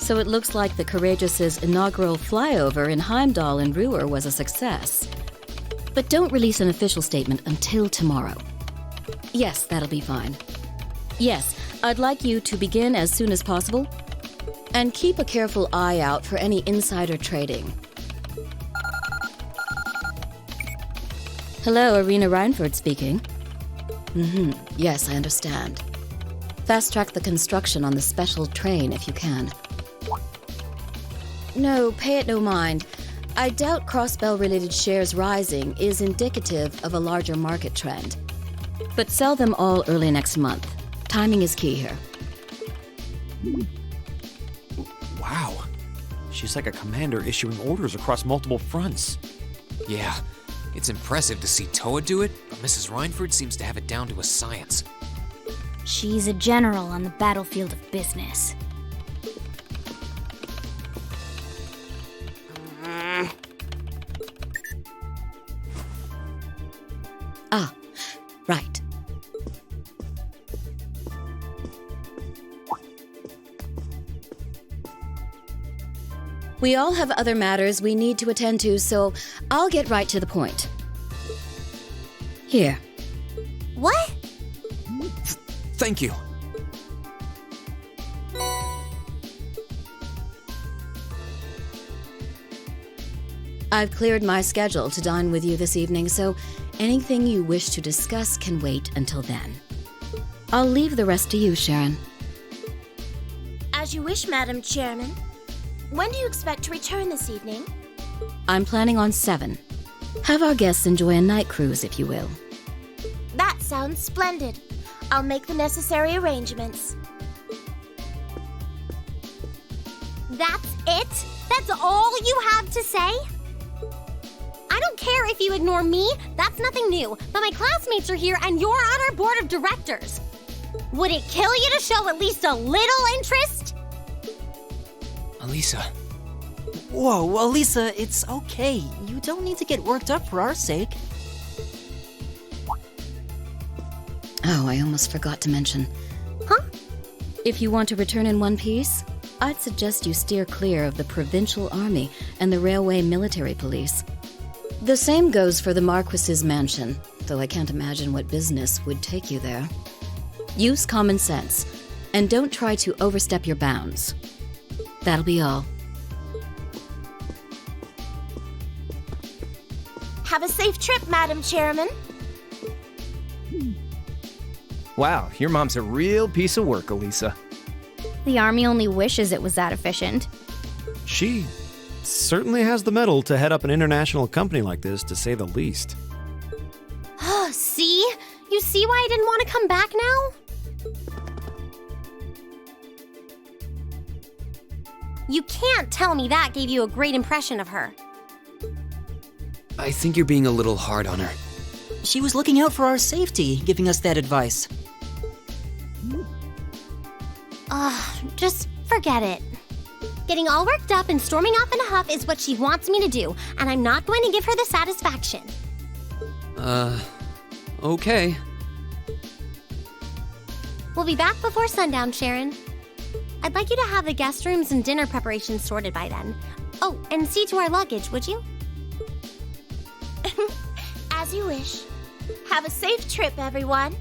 So it looks like the Courageous' inaugural flyover in Heimdall and Ruhr was a success. But don't release an official statement until tomorrow. Yes, that'll be fine. Yes, I'd like you to begin as soon as possible. And keep a careful eye out for any insider trading. Hello, Irina Reinford speaking. Yes, I understand. Fast-track the construction on the special train if you can. No, pay it no mind. I doubt Crossbell-related shares rising is indicative of a larger market trend. But sell them all early next month. Timing is key here. Wow. She's like a commander issuing orders across multiple fronts. Yeah, it's impressive to see Toa do it, but Mrs. Reinford seems to have it down to a science. She's a general on the battlefield of business. Ah, right. We all have other matters we need to attend to, so I'll get right to the point. Here. What? Thank you. I've cleared my schedule to dine with you this evening, so anything you wish to discuss can wait until then. I'll leave the rest to you, Sharon. As you wish, Madam Chairman. When do you expect to return this evening? I'm planning on 7. Have our guests enjoy a night cruise, if you will. That sounds splendid. I'll make the necessary arrangements. That's it? That's all you have to say? I don't care if you ignore me, that's nothing new, but my classmates are here and you're on our board of directors. Would it kill you to show at least a little interest? Elisa. Whoa, Elisa, it's okay. You don't need to get worked up for our sake. Oh, I almost forgot to mention. Huh? If you want to return in one piece, I'd suggest you steer clear of the Provincial Army and the Railway Military Police. The same goes for the Marquis's mansion, though I can't imagine what business would take you there. Use common sense, and don't try to overstep your bounds. That'll be all. Have a safe trip, Madam Chairman. Wow, your mom's a real piece of work, Elisa. The army only wishes it was that efficient. She certainly has the mettle to head up an international company like this, to say the least. See? You see why I didn't want to come back now? You can't tell me that gave you a great impression of her. I think you're being a little hard on her. She was looking out for our safety, giving us that advice. Just forget it. Getting all worked up and storming off in a huff is what she wants me to do, and I'm not going to give her the satisfaction. Okay. We'll be back before sundown, Sharon. I'd like you to have the guest rooms and dinner preparations sorted by then. Oh, and see to our luggage, would you? As you wish. Have a safe trip, everyone.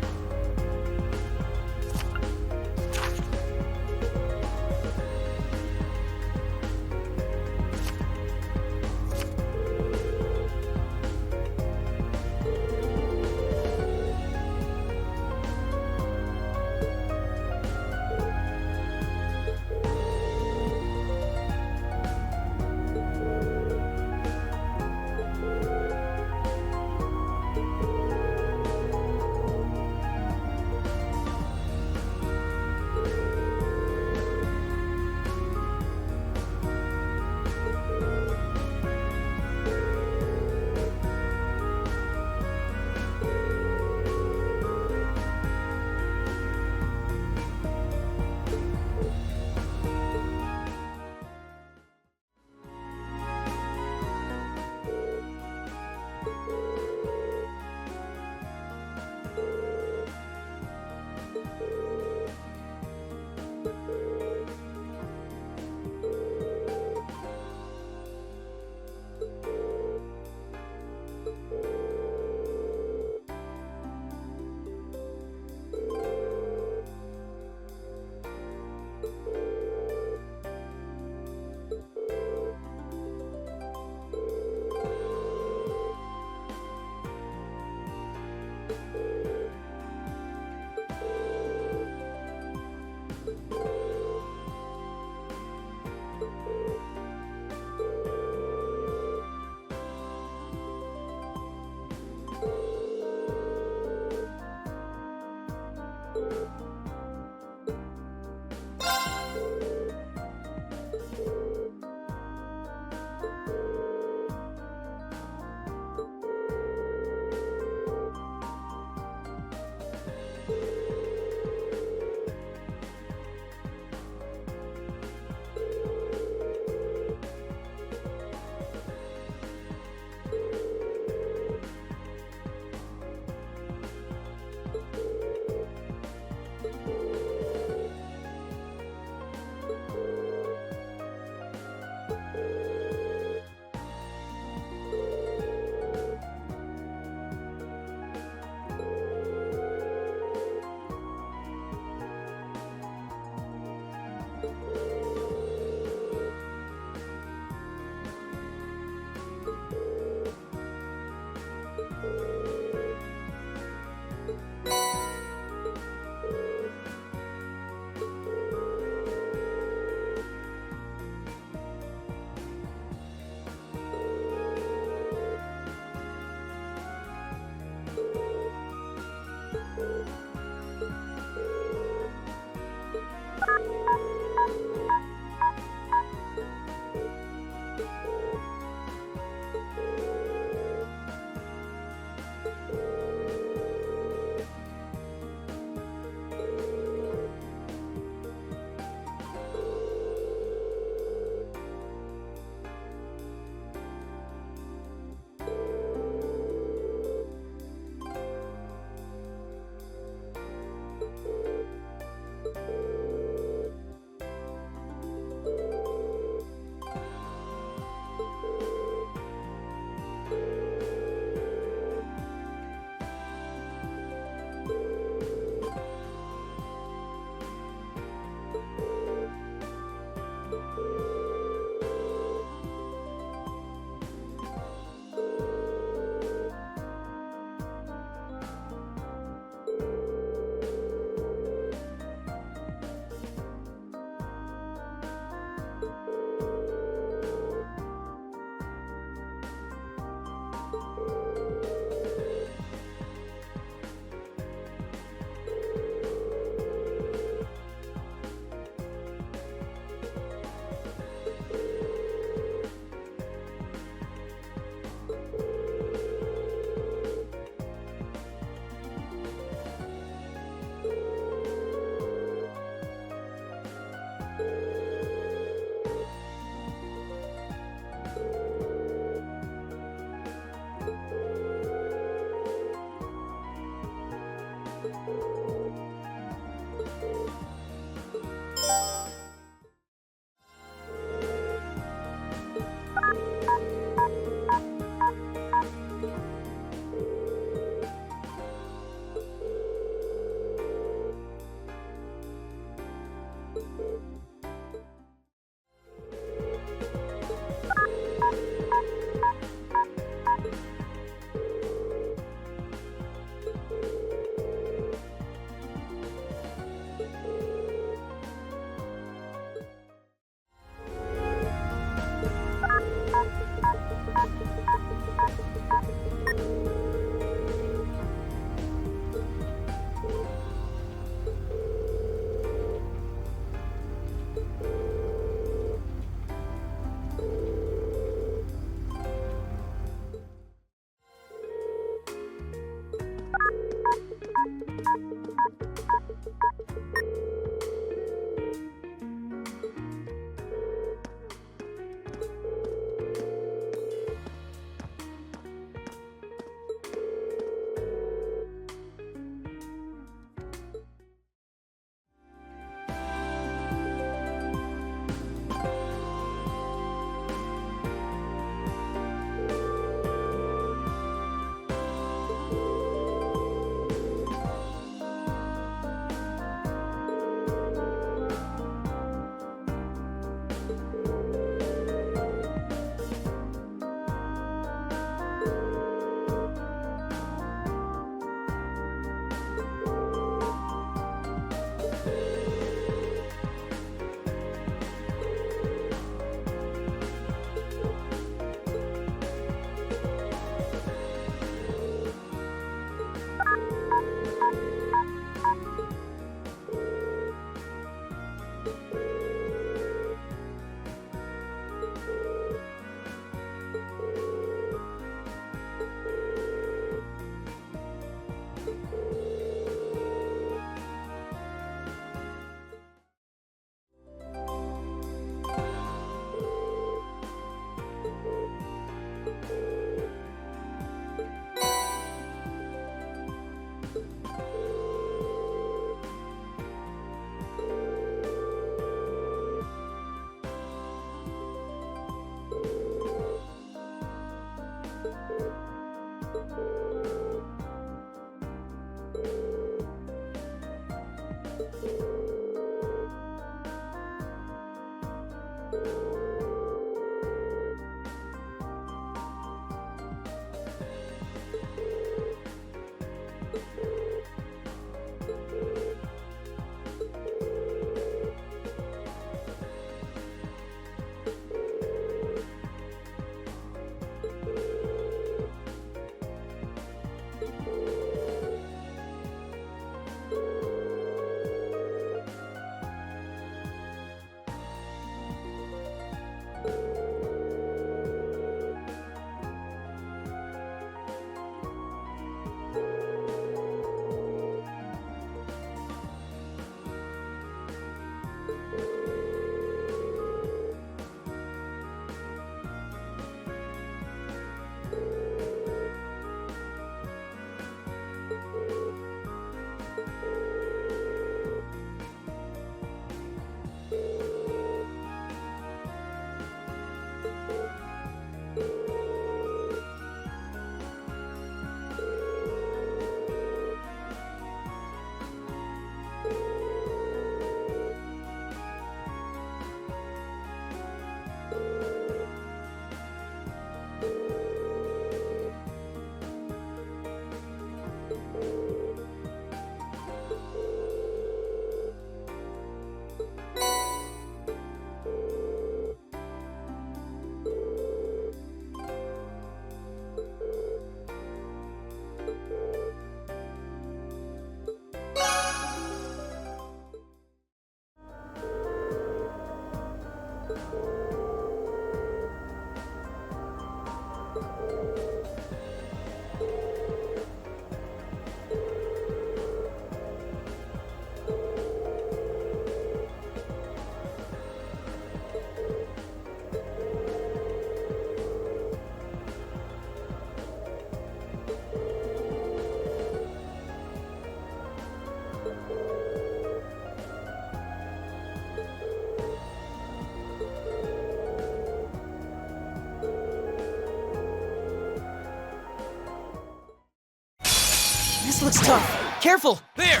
This looks tough. Careful! There!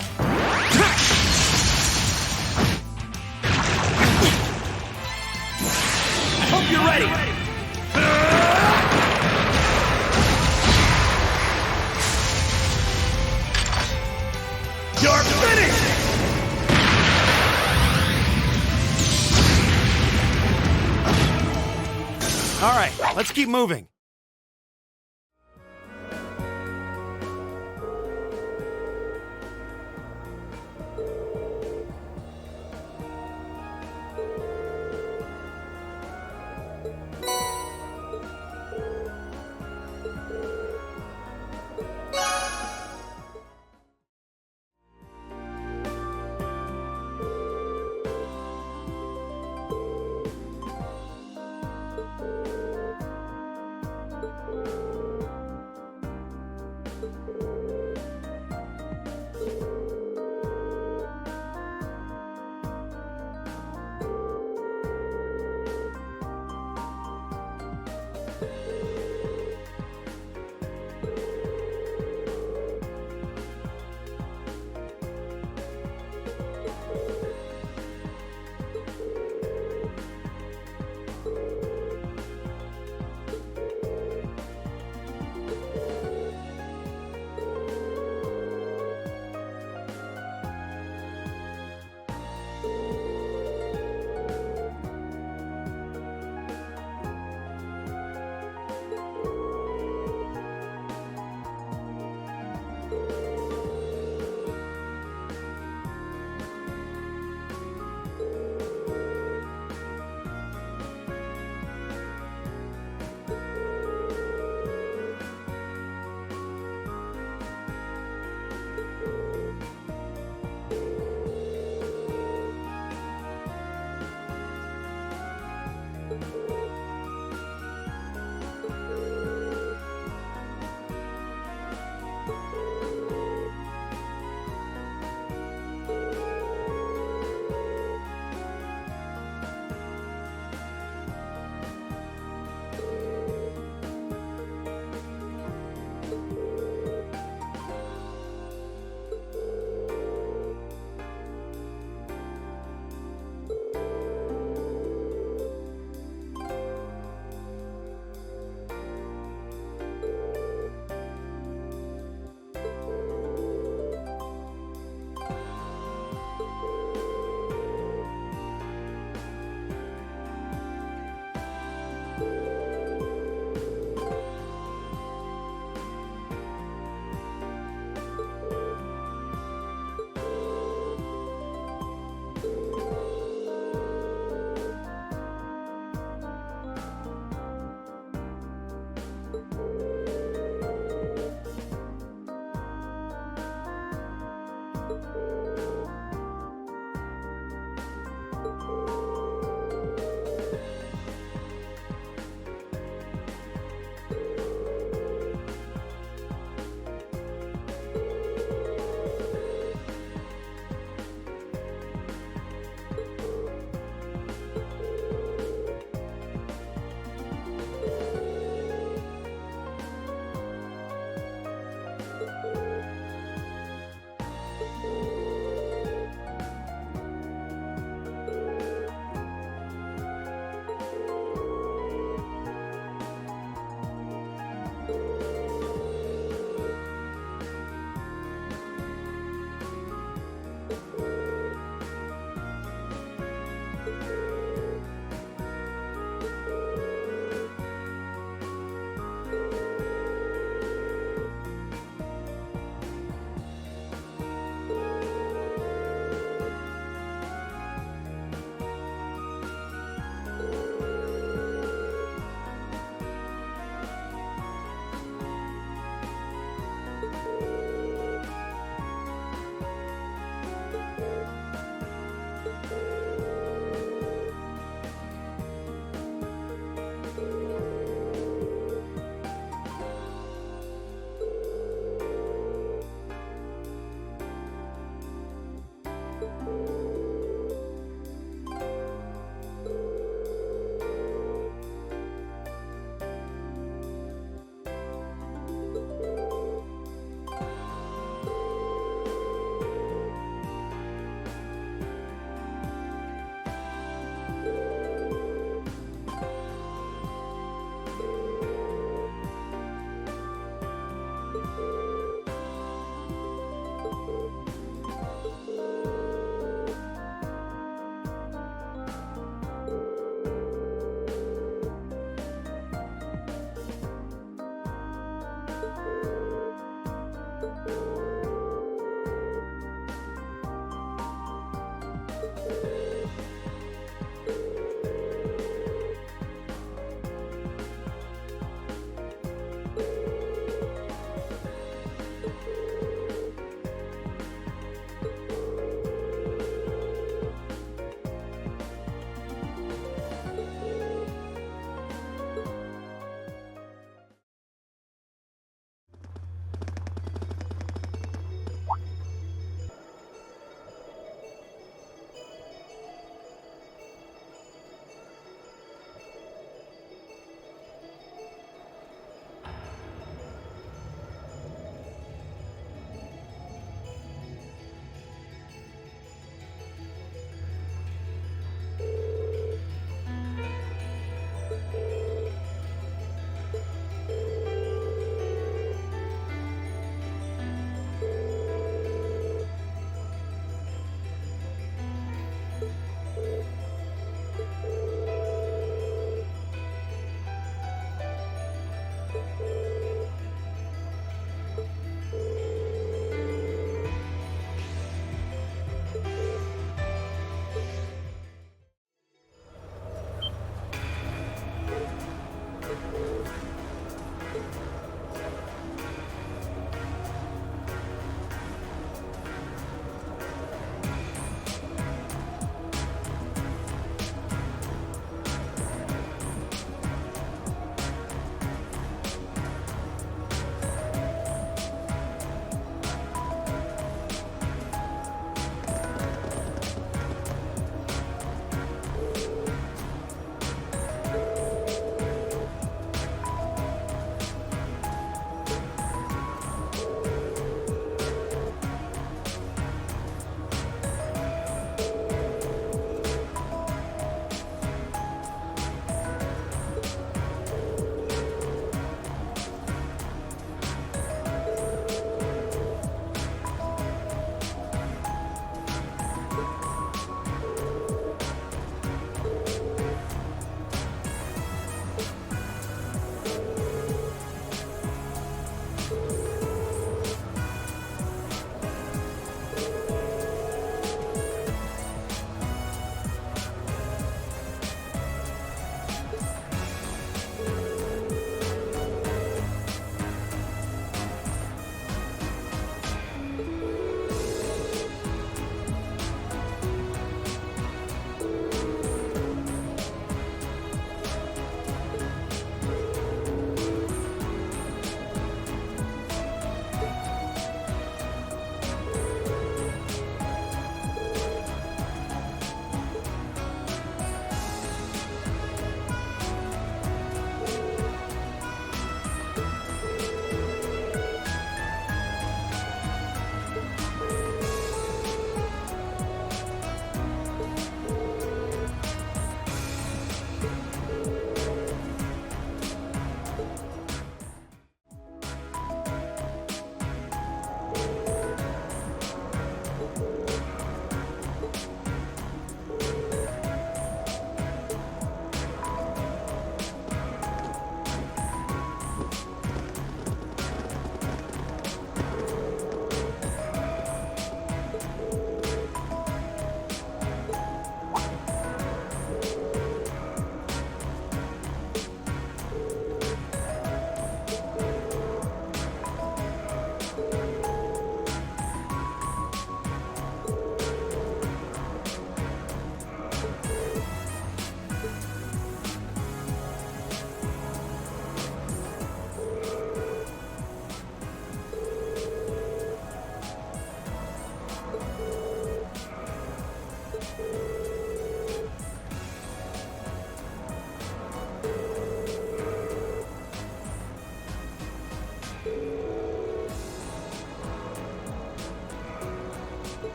Hope you're ready! You're finished! All right, let's keep moving.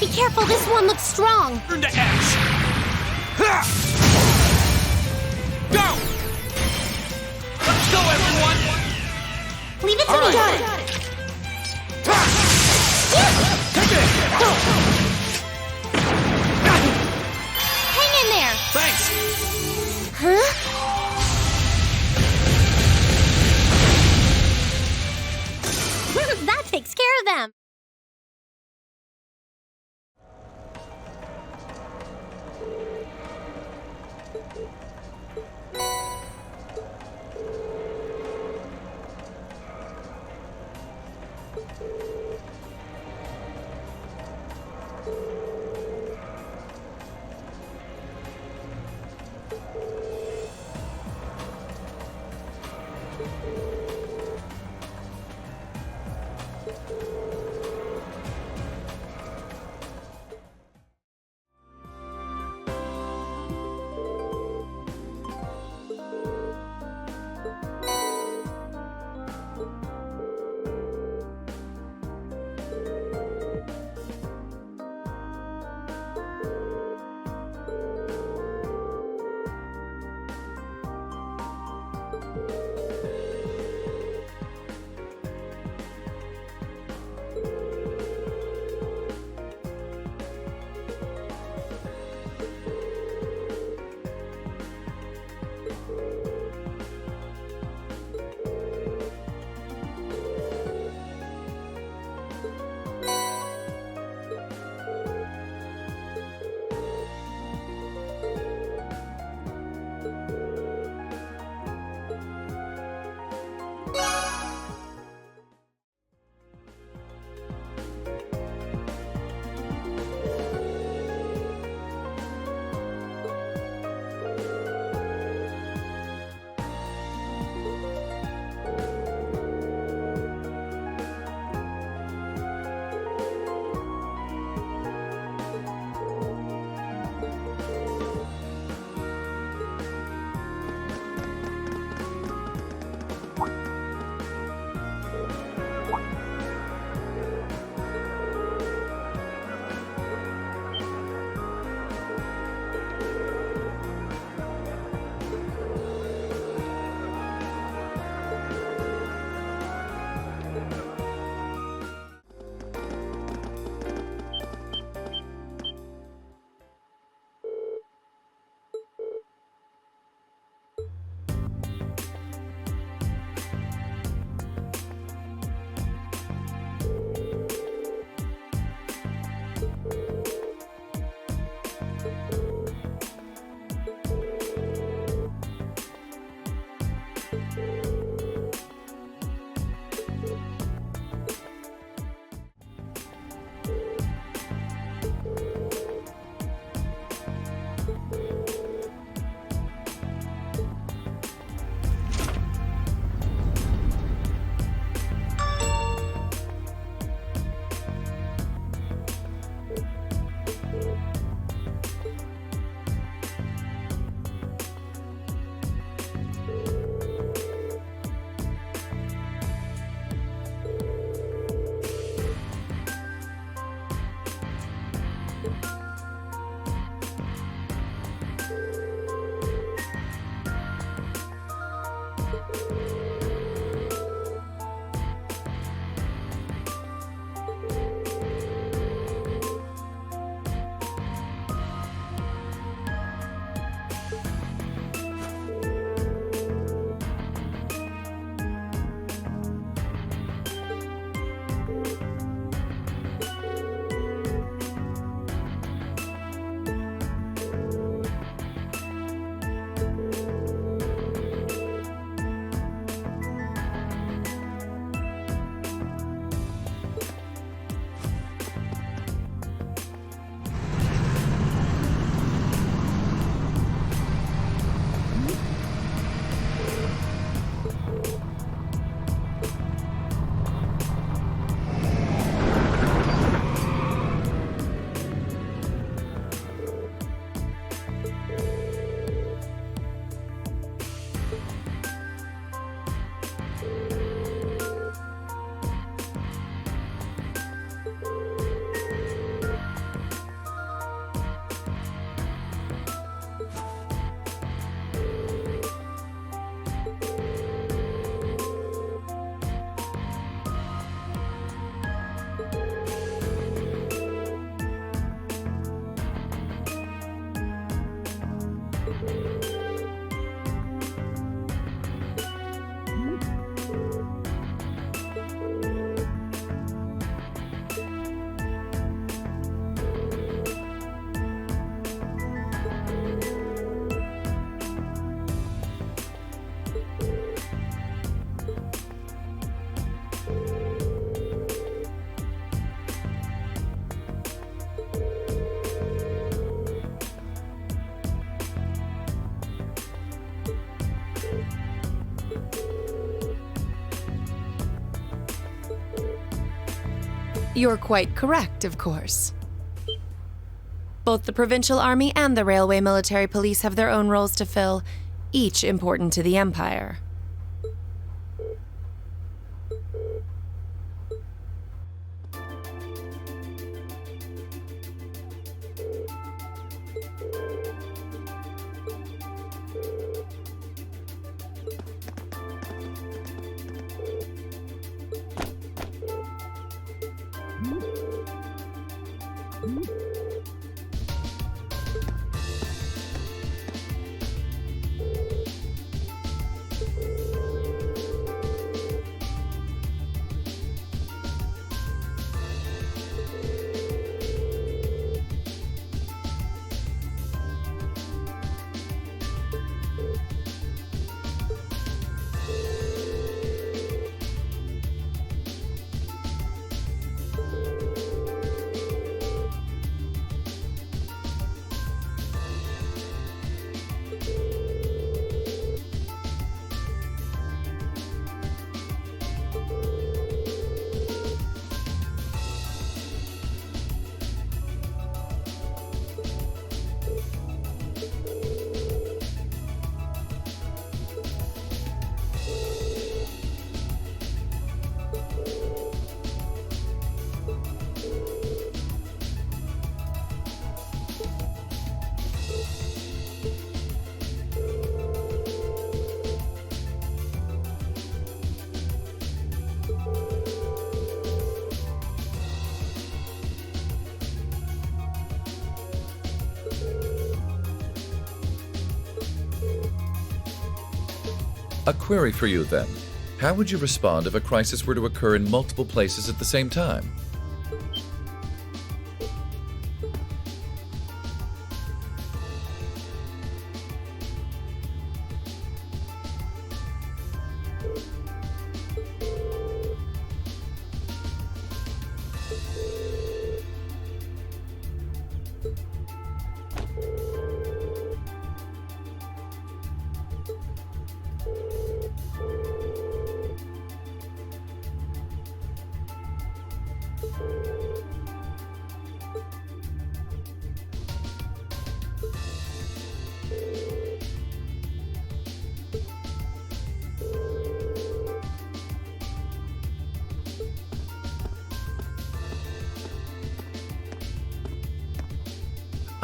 Be careful, this one looks strong. Turn to X. Go! Let's go, everyone! Leave it to me. Got it. Take it! Hang in there. Thanks! Huh? You're quite correct, of course. Both the Provincial Army and the Railway Military Police have their own roles to fill, each important to the Empire. A query for you, then. How would you respond if a crisis were to occur in multiple places at the same time?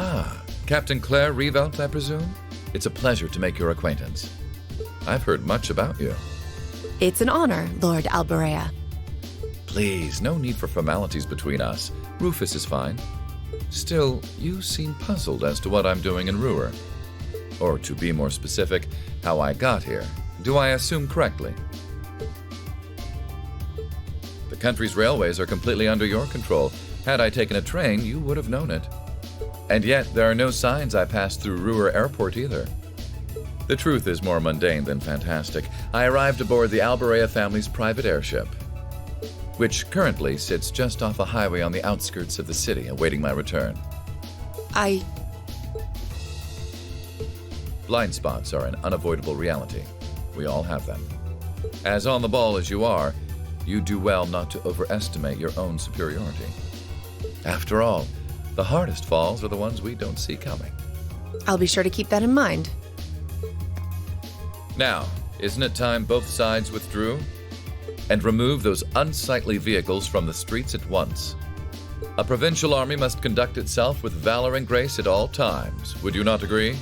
Ah, Captain Claire Reveldt, I presume? It's a pleasure to make your acquaintance. I've heard much about you. It's an honor, Lord Alberea. Please, no need for formalities between us. Rufus is fine. Still, you seem puzzled as to what I'm doing in Ruhr. Or to be more specific, how I got here. Do I assume correctly? The country's railways are completely under your control. Had I taken a train, you would have known it. And yet, there are no signs I passed through Ruhr Airport either. The truth is more mundane than fantastic. I arrived aboard the Alberea family's private airship, which currently sits just off a highway on the outskirts of the city, awaiting my return. Blind spots are an unavoidable reality. We all have them. As on the ball as you are, you do well not to overestimate your own superiority. After all, the hardest falls are the ones we don't see coming. I'll be sure to keep that in mind. Now, isn't it time both sides withdrew? And remove those unsightly vehicles from the streets at once. A provincial army must conduct itself with valor and grace at all times. Would you not agree?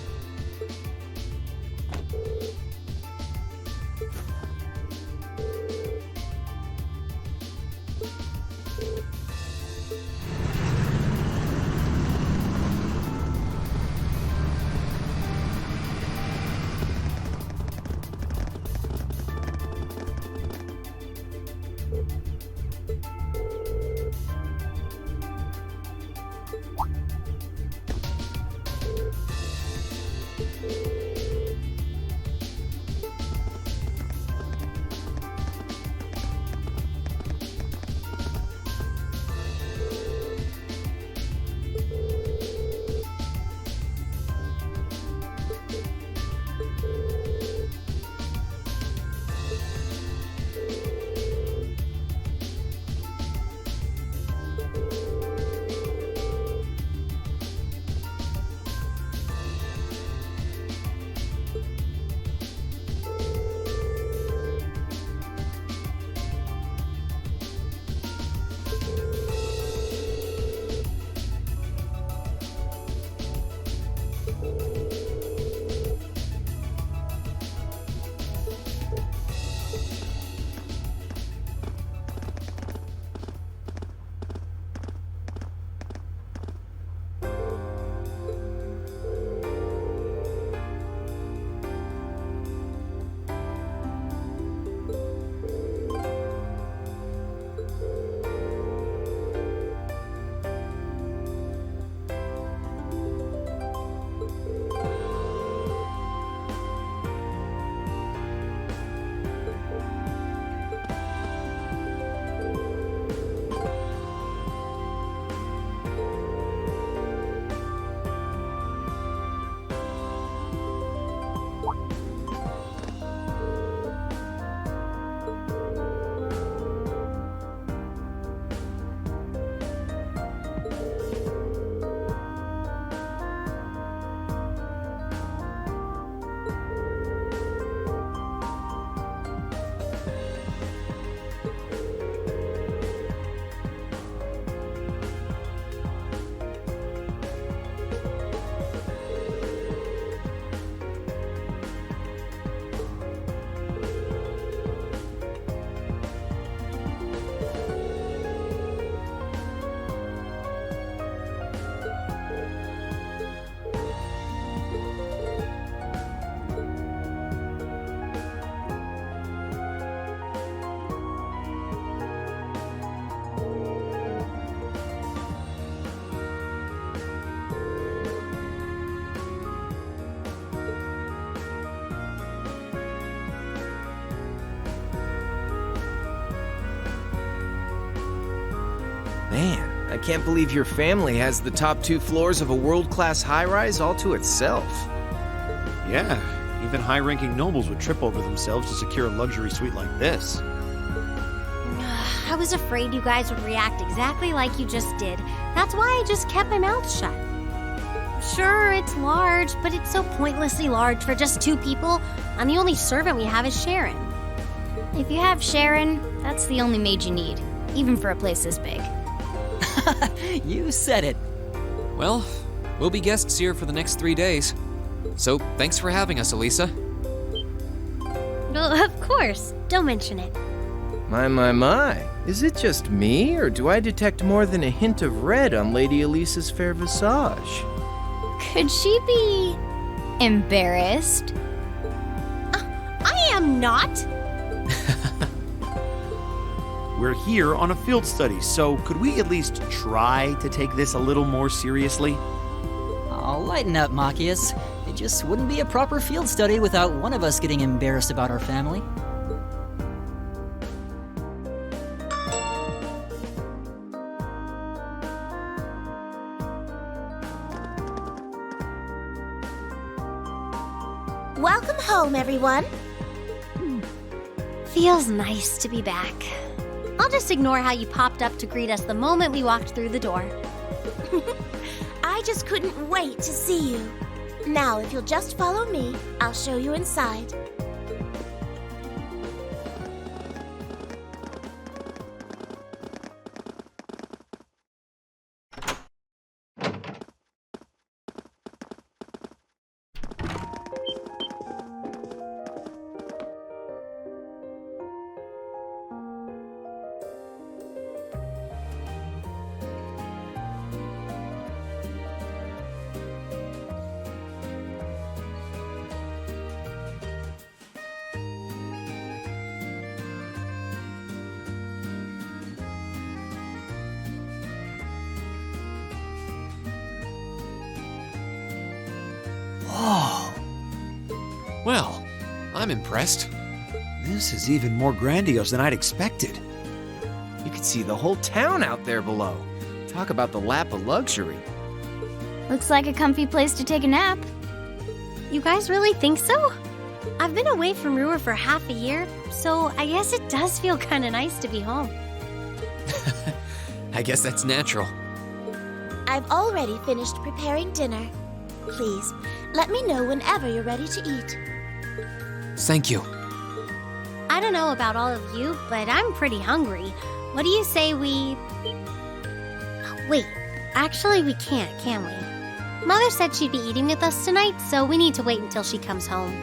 Man, I can't believe your family has the top 2 floors of a world-class high-rise all to itself. Yeah, even high-ranking nobles would trip over themselves to secure a luxury suite like this. I was afraid you guys would react exactly like you just did. That's why I just kept my mouth shut. Sure, it's large, but it's so pointlessly large for just 2 people, and the only servant we have is Sharon. If you have Sharon, that's the only maid you need, even for a place this big. You said it. Well, we'll be guests here for the next 3 days. So, thanks for having us, Elisa. Well, of course. Don't mention it. My. Is it just me, or do I detect more than a hint of red on Lady Elisa's fair visage? Could she be embarrassed? I am not. We're here on a field study, so could we at least try to take this a little more seriously? Oh, lighten up, Machias. It just wouldn't be a proper field study without one of us getting embarrassed about our family. Welcome home, everyone. Feels nice to be back. I'll just ignore how you popped up to greet us the moment we walked through the door. I just couldn't wait to see you. Now, if you'll just follow me, I'll show you inside. Whoa. Well, I'm impressed. This is even more grandiose than I'd expected. You can see the whole town out there below. Talk about the lap of luxury. Looks like a comfy place to take a nap. You guys really think so? I've been away from Ruhr for half a year, so I guess it does feel kind of nice to be home. I guess that's natural. I've already finished preparing dinner. Please, let me know whenever you're ready to eat. Thank you. I don't know about all of you, but I'm pretty hungry. What do you say we... Wait, actually we can't, can we? Mother said she'd be eating with us tonight, so we need to wait until she comes home.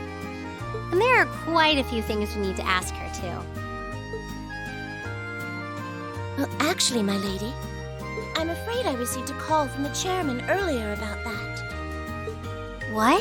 And there are quite a few things we need to ask her, too. Well, actually, my lady, I'm afraid I received a call from the chairman earlier about that. What?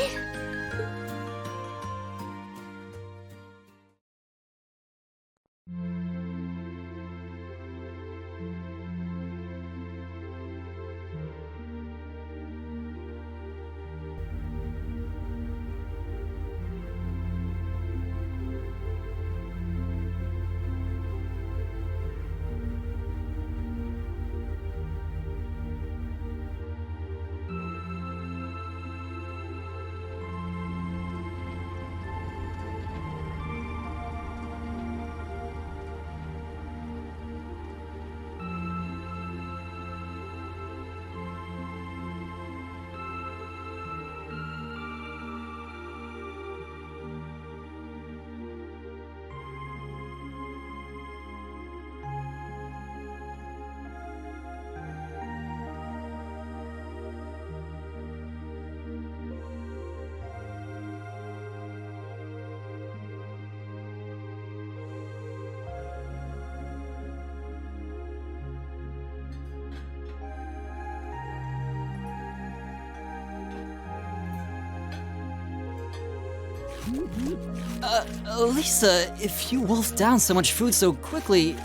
Lisa, if you wolf down so much food so quickly...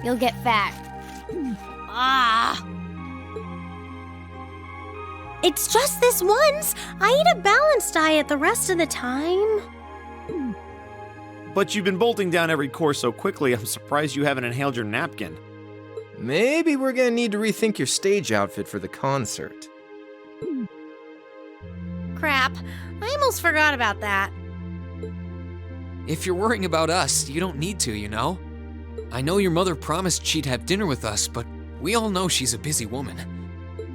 You'll get fat. Ah! It's just this once. I eat a balanced diet the rest of the time. But you've been bolting down every course so quickly, I'm surprised you haven't inhaled your napkin. Maybe we're gonna need to rethink your stage outfit for the concert. Crap, I almost forgot about that. If you're worrying about us, you don't need to, you know? I know your mother promised she'd have dinner with us, but we all know she's a busy woman.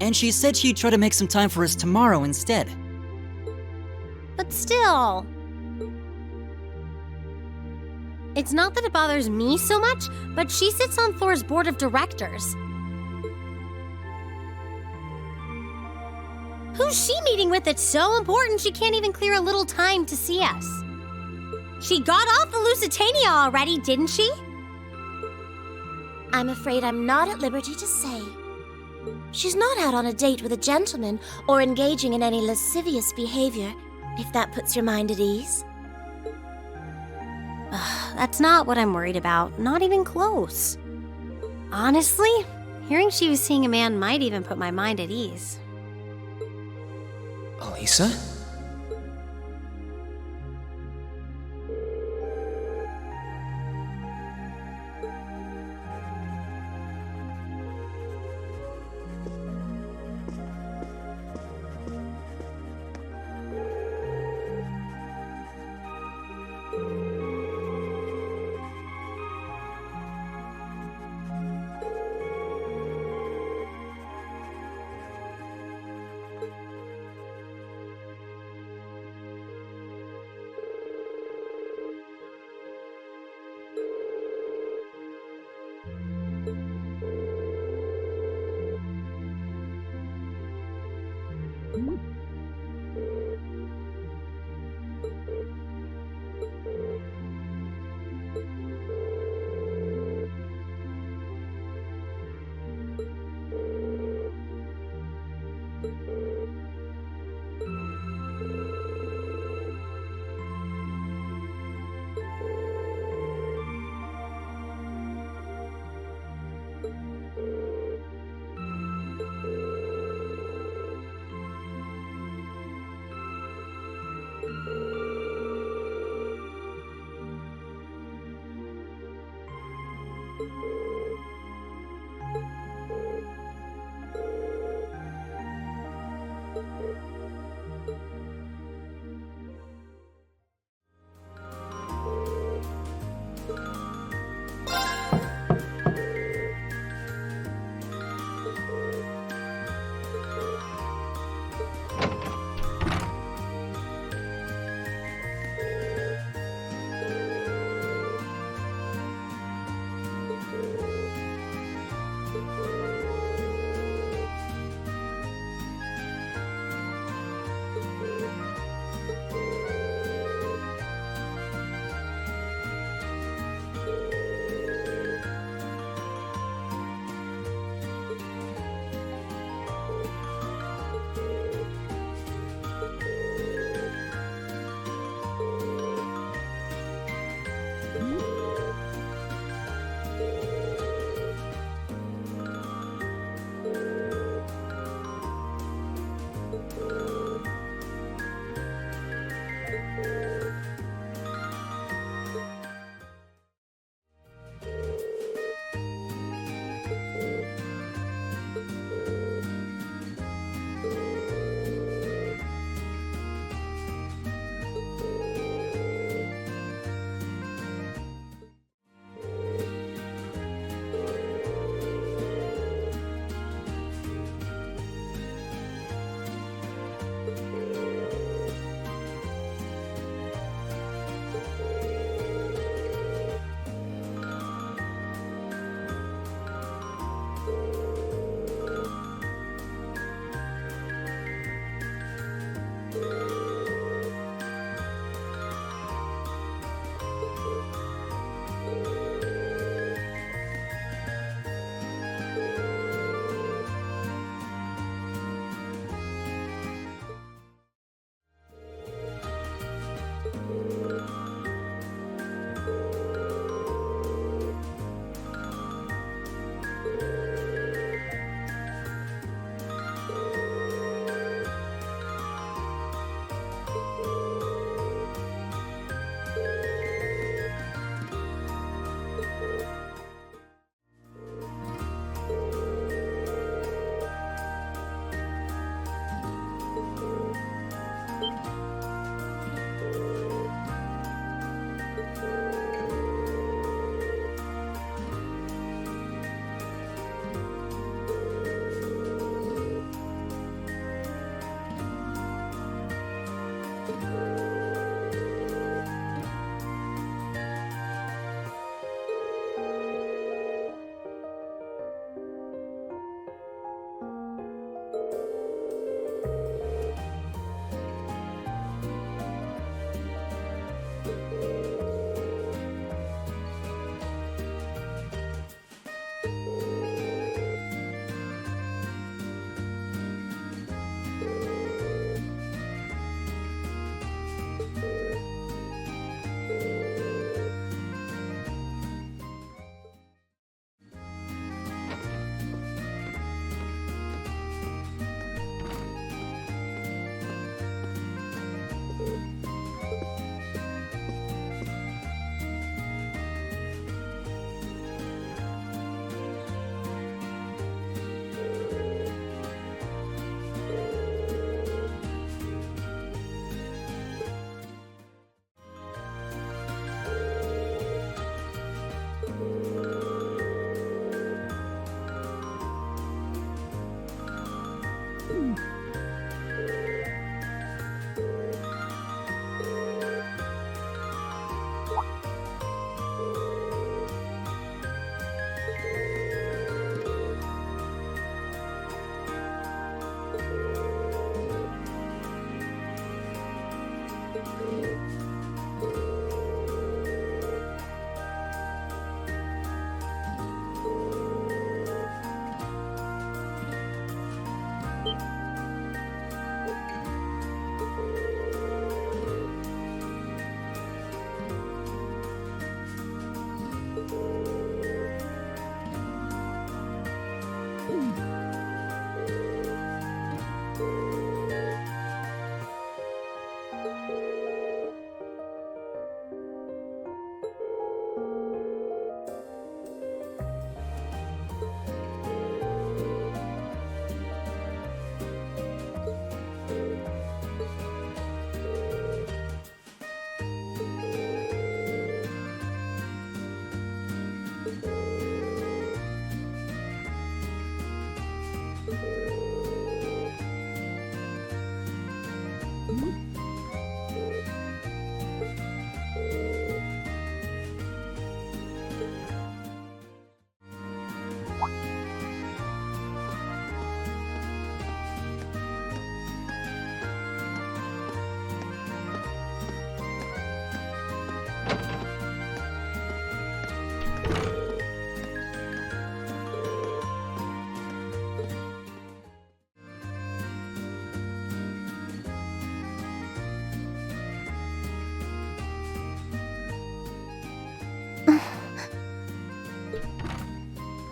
And she said she'd try to make some time for us tomorrow instead. But still. It's not that it bothers me so much, but she sits on Thor's board of directors. Who's she meeting with that's so important she can't even clear a little time to see us? She got off the Lusitania already, didn't she? I'm afraid I'm not at liberty to say. She's not out on a date with a gentleman or engaging in any lascivious behavior, if that puts your mind at ease. That's not what I'm worried about, not even close. Honestly, hearing she was seeing a man might even put my mind at ease. Elisa?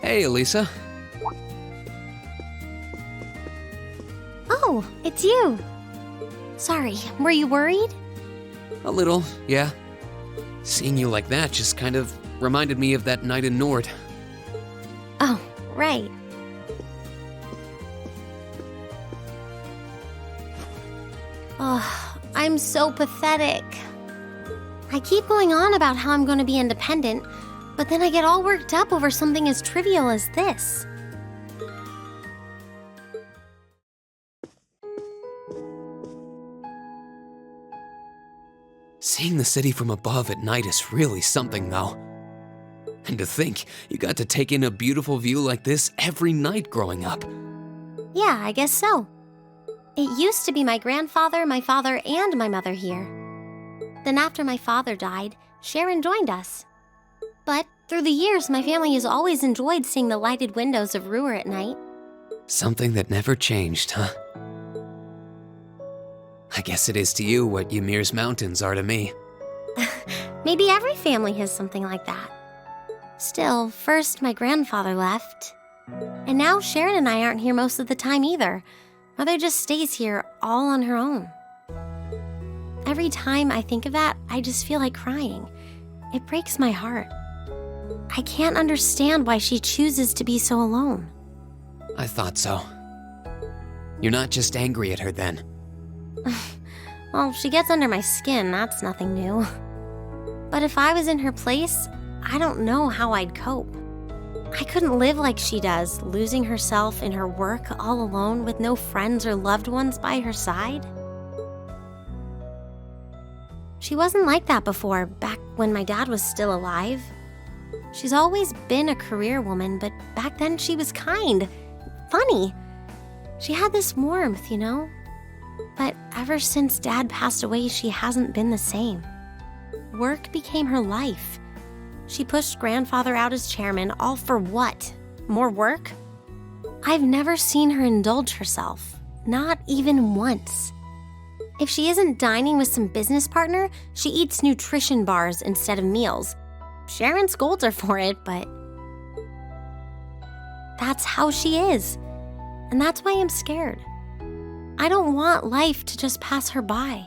Hey, Elisa. Oh, it's you. Sorry, were you worried? A little, yeah. Seeing you like that just kind of reminded me of that night in Nord. Oh, right. Oh, I'm so pathetic. I keep going on about how I'm going to be independent, but then I get all worked up over something as trivial as this. Seeing the city from above at night is really something, though. And to think, you got to take in a beautiful view like this every night growing up. Yeah, I guess so. It used to be my grandfather, my father, and my mother here. Then after my father died, Sharon joined us. But through the years, my family has always enjoyed seeing the lighted windows of Ruhr at night. Something that never changed, huh? I guess it is to you what Ymir's mountains are to me. Maybe every family has something like that. Still, first my grandfather left. And now Sharon and I aren't here most of the time either. Mother just stays here all on her own. Every time I think of that, I just feel like crying. It breaks my heart. I can't understand why she chooses to be so alone. I thought so. You're not just angry at her then. Well, she gets under my skin, that's nothing new. But if I was in her place, I don't know how I'd cope. I couldn't live like she does, losing herself in her work all alone with no friends or loved ones by her side. She wasn't like that before, back when my dad was still alive. She's always been a career woman, but back then she was kind, funny. She had this warmth, you know? But ever since Dad passed away, she hasn't been the same. Work became her life. She pushed Grandfather out as chairman, all for what? More work? I've never seen her indulge herself, not even once. If she isn't dining with some business partner, she eats nutrition bars instead of meals. Sharon scolds her for it, but that's how she is. And that's why I'm scared. I don't want life to just pass her by.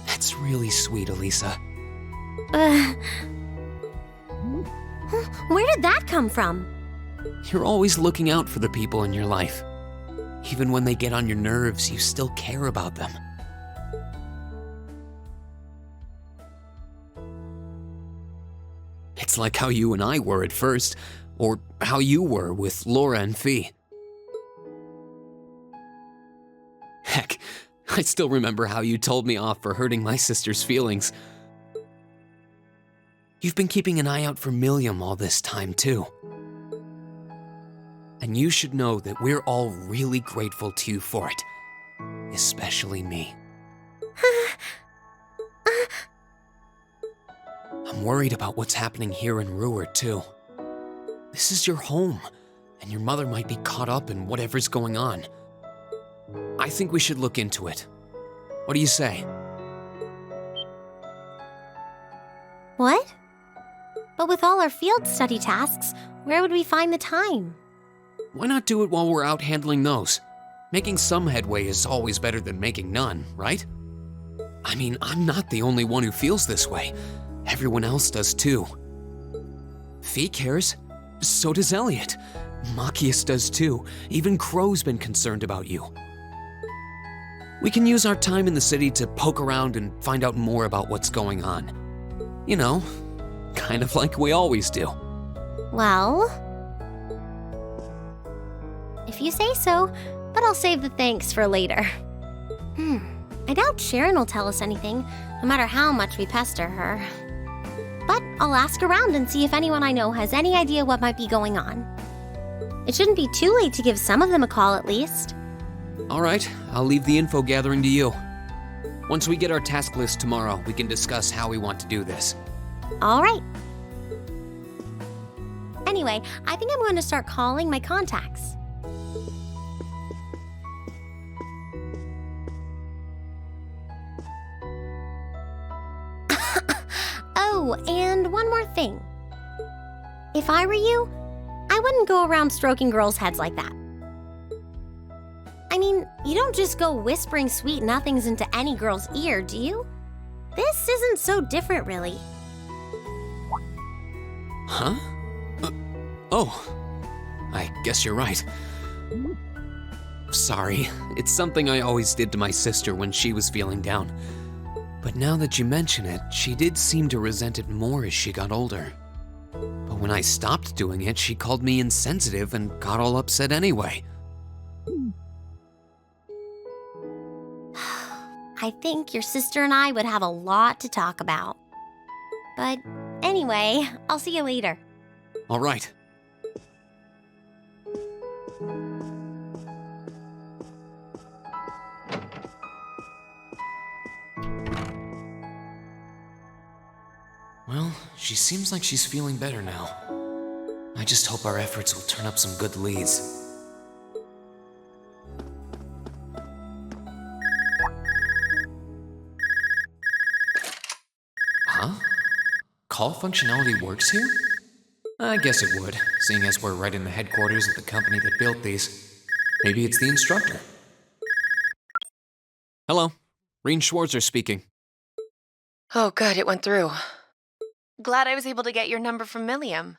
That's really sweet, Elisa. Where did that come from? You're always looking out for the people in your life. Even when they get on your nerves, you still care about them. It's like how you and I were at first, or how you were with Laura and Fee. Heck, I still remember how you told me off for hurting my sister's feelings. You've been keeping an eye out for Milliam all this time, too. And you should know that we're all really grateful to you for it. Especially me. I'm worried about what's happening here in Ruhr, too. This is your home, and your mother might be caught up in whatever's going on. I think we should look into it. What do you say? What? But with all our field study tasks, where would we find the time? Why not do it while we're out handling those? Making some headway is always better than making none, right? I mean, I'm not the only one who feels this way. Everyone else does too. Fee cares. So does Elliot. Machias does too. Even Crow's been concerned about you. We can use our time in the city to poke around and find out more about what's going on. You know, kind of like we always do. Well, if you say so, but I'll save the thanks for later. I doubt Sharon will tell us anything, no matter how much we pester her. But I'll ask around and see if anyone I know has any idea what might be going on. It shouldn't be too late to give some of them a call at least. All right, I'll leave the info gathering to you. Once we get our task list tomorrow, we can discuss how we want to do this. All right. Anyway, I think I'm going to start calling my contacts. Oh, and one more thing. If I were you, I wouldn't go around stroking girls' heads like that. I mean, you don't just go whispering sweet nothings into any girl's ear, do you? This isn't so different, really. Huh? Oh, I guess you're right. Sorry, it's something I always did to my sister when she was feeling down. But now that you mention it, she did seem to resent it more as she got older. But when I stopped doing it, she called me insensitive and got all upset anyway. I think your sister and I would have a lot to talk about. But anyway, I'll see you later. All right. Well, she seems like she's feeling better now. I just hope our efforts will turn up some good leads. Huh? Call functionality works here? I guess it would, seeing as we're right in the headquarters of the company that built these. Maybe it's the instructor. Hello, Reen Schwarzer speaking. Oh, good, it went through. Glad I was able to get your number from Milliam.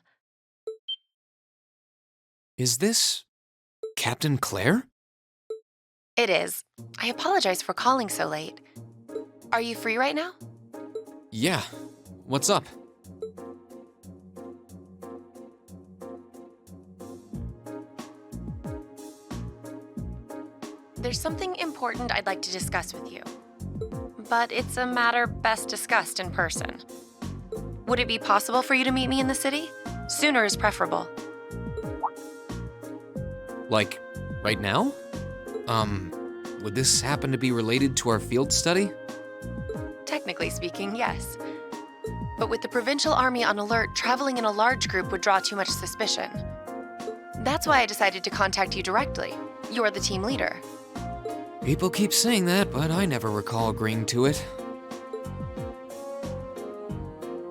Is this Captain Claire? It is. I apologize for calling so late. Are you free right now? Yeah. What's up? There's something important I'd like to discuss with you. But it's a matter best discussed in person. Would it be possible for you to meet me in the city? Sooner is preferable. Like, right now? Would this happen to be related to our field study? Technically speaking, yes. But with the provincial army on alert, traveling in a large group would draw too much suspicion. That's why I decided to contact you directly. You're the team leader. People keep saying that, but I never recall agreeing to it.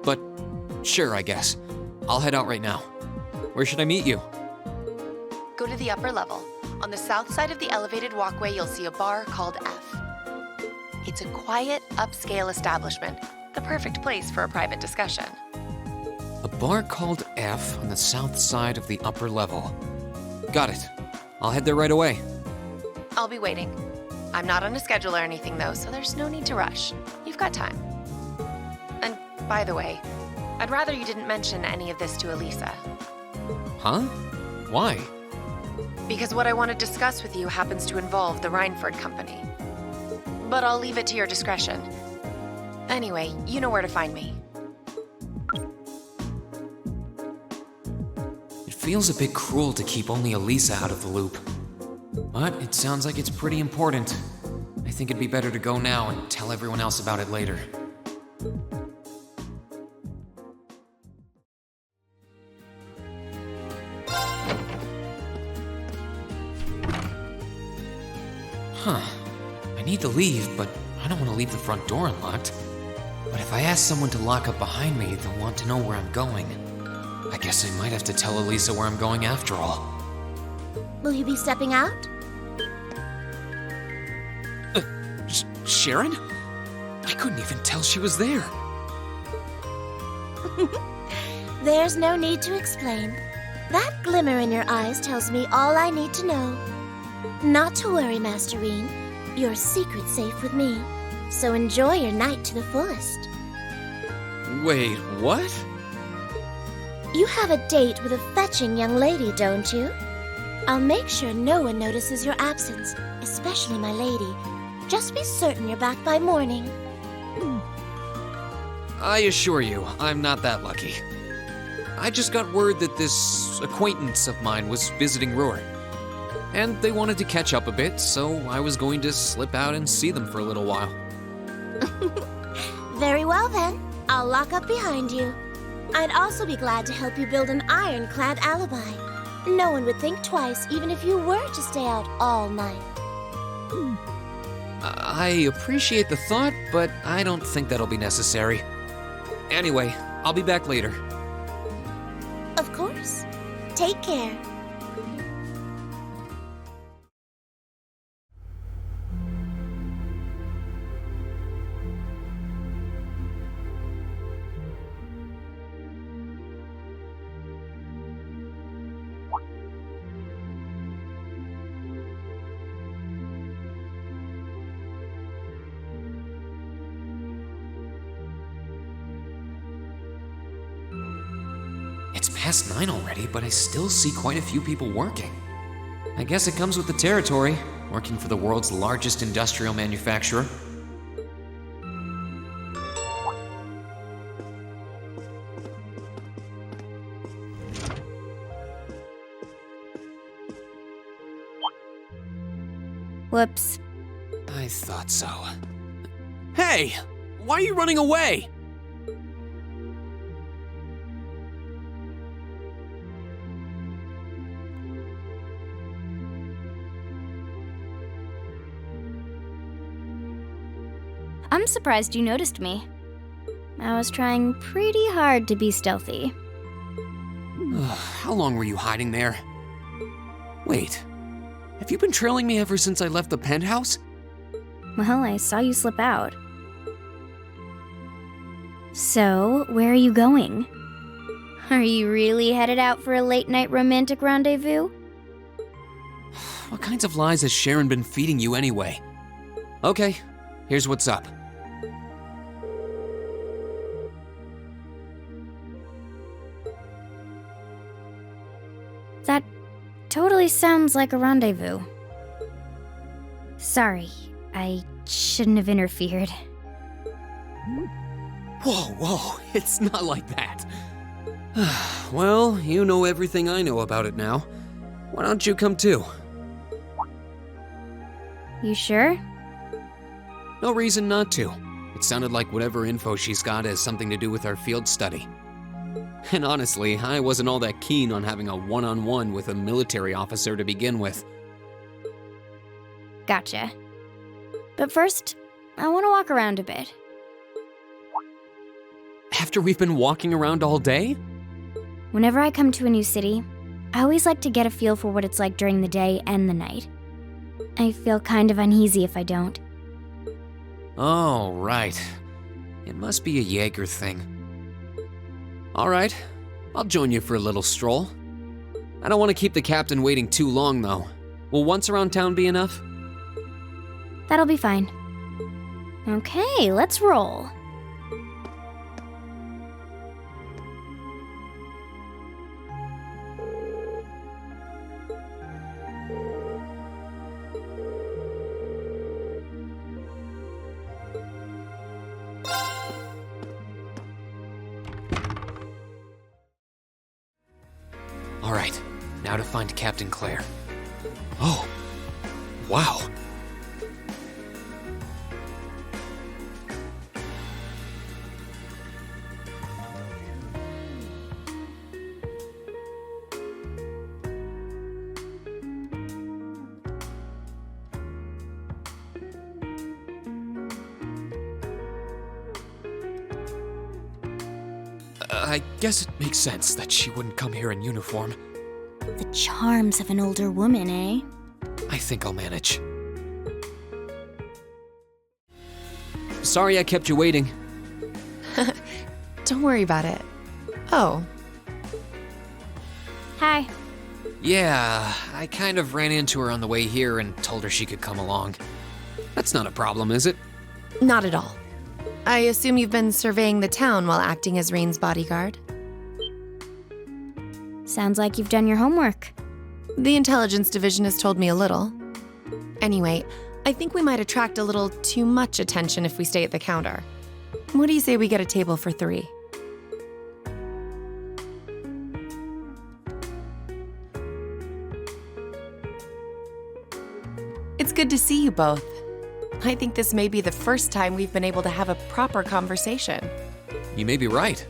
But sure, I guess. I'll head out right now. Where should I meet you? Go to the upper level. On the south side of the elevated walkway, you'll see a bar called F. It's a quiet, upscale establishment, the perfect place for a private discussion. A bar called F on the south side of the upper level. Got it. I'll head there right away. I'll be waiting. I'm not on a schedule or anything, though, so there's no need to rush. You've got time. And by the way, I'd rather you didn't mention any of this to Elisa. Huh? Why? Because what I want to discuss with you happens to involve the Rhineford Company. But I'll leave it to your discretion. Anyway, you know where to find me. It feels a bit cruel to keep only Elisa out of the loop. But it sounds like it's pretty important. I think it'd be better to go now and tell everyone else about it later. Huh. I need to leave, but I don't want to leave the front door unlocked. But if I ask someone to lock up behind me, they'll want to know where I'm going. I guess I might have to tell Elisa where I'm going after all. Will you be stepping out? Sharon? I couldn't even tell she was there. There's no need to explain. That glimmer in your eyes tells me all I need to know. Not to worry, Master Reen. Your secret's safe with me. So enjoy your night to the fullest. Wait, what? You have a date with a fetching young lady, don't you? I'll make sure no one notices your absence, especially my lady. Just be certain you're back by morning. I assure you, I'm not that lucky. I just got word that this acquaintance of mine was visiting Ruhr. And they wanted to catch up a bit, so I was going to slip out and see them for a little while. Very well then. I'll lock up behind you. I'd also be glad to help you build an ironclad alibi. No one would think twice, even if you were to stay out all night. I appreciate the thought, but I don't think that'll be necessary. Anyway, I'll be back later. Of course. Take care. It's past 9 already, but I still see quite a few people working. I guess it comes with the territory, working for the world's largest industrial manufacturer. Whoops. I thought so. Hey! Why are you running away? I'm surprised you noticed me. I was trying pretty hard to be stealthy. How long were you hiding there? Wait, have you been trailing me ever since I left the penthouse? Well, I saw you slip out. So, where are you going? Are you really headed out for a late-night romantic rendezvous? What kinds of lies has Sharon been feeding you anyway? Okay, here's what's up. That totally sounds like a rendezvous. Sorry, I shouldn't have interfered. Whoa, it's not like that. Well, you know everything I know about it now. Why don't you come too? You sure? No reason not to. It sounded like whatever info she's got has something to do with our field study. And honestly, I wasn't all that keen on having a one-on-one with a military officer to begin with. Gotcha. But first, I want to walk around a bit. After we've been walking around all day? Whenever I come to a new city, I always like to get a feel for what it's like during the day and the night. I feel kind of uneasy if I don't. Oh, right. It must be a Jaeger thing. All right, I'll join you for a little stroll. I don't want to keep the captain waiting too long, though. Will once around town be enough? That'll be fine. Okay, let's roll. All right, now to find Captain Claire. Oh, wow. I guess it makes sense that she wouldn't come here in uniform. The charms of an older woman, eh? I think I'll manage. Sorry I kept you waiting. Don't worry about it. Oh. Hi. Yeah, I kind of ran into her on the way here and told her she could come along. That's not a problem, is it? Not at all. I assume you've been surveying the town while acting as Reen's bodyguard? Sounds like you've done your homework. The intelligence division has told me a little. Anyway, I think we might attract a little too much attention if we stay at the counter. What do you say we get a table for 3? It's good to see you both. I think this may be the first time we've been able to have a proper conversation. You may be right.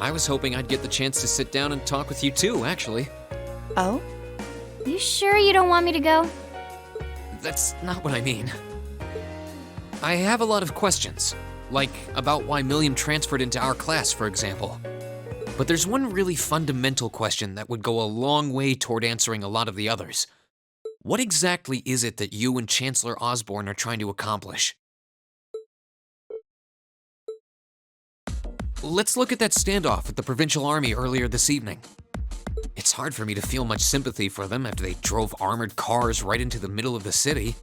I was hoping I'd get the chance to sit down and talk with you too, actually. Oh? You sure you don't want me to go? That's not what I mean. I have a lot of questions, like about why Milliam transferred into our class, for example. But there's one really fundamental question that would go a long way toward answering a lot of the others. What exactly is it that you and Chancellor Osborne are trying to accomplish? Let's look at that standoff with the Provincial Army earlier this evening. It's hard for me to feel much sympathy for them after they drove armored cars right into the middle of the city.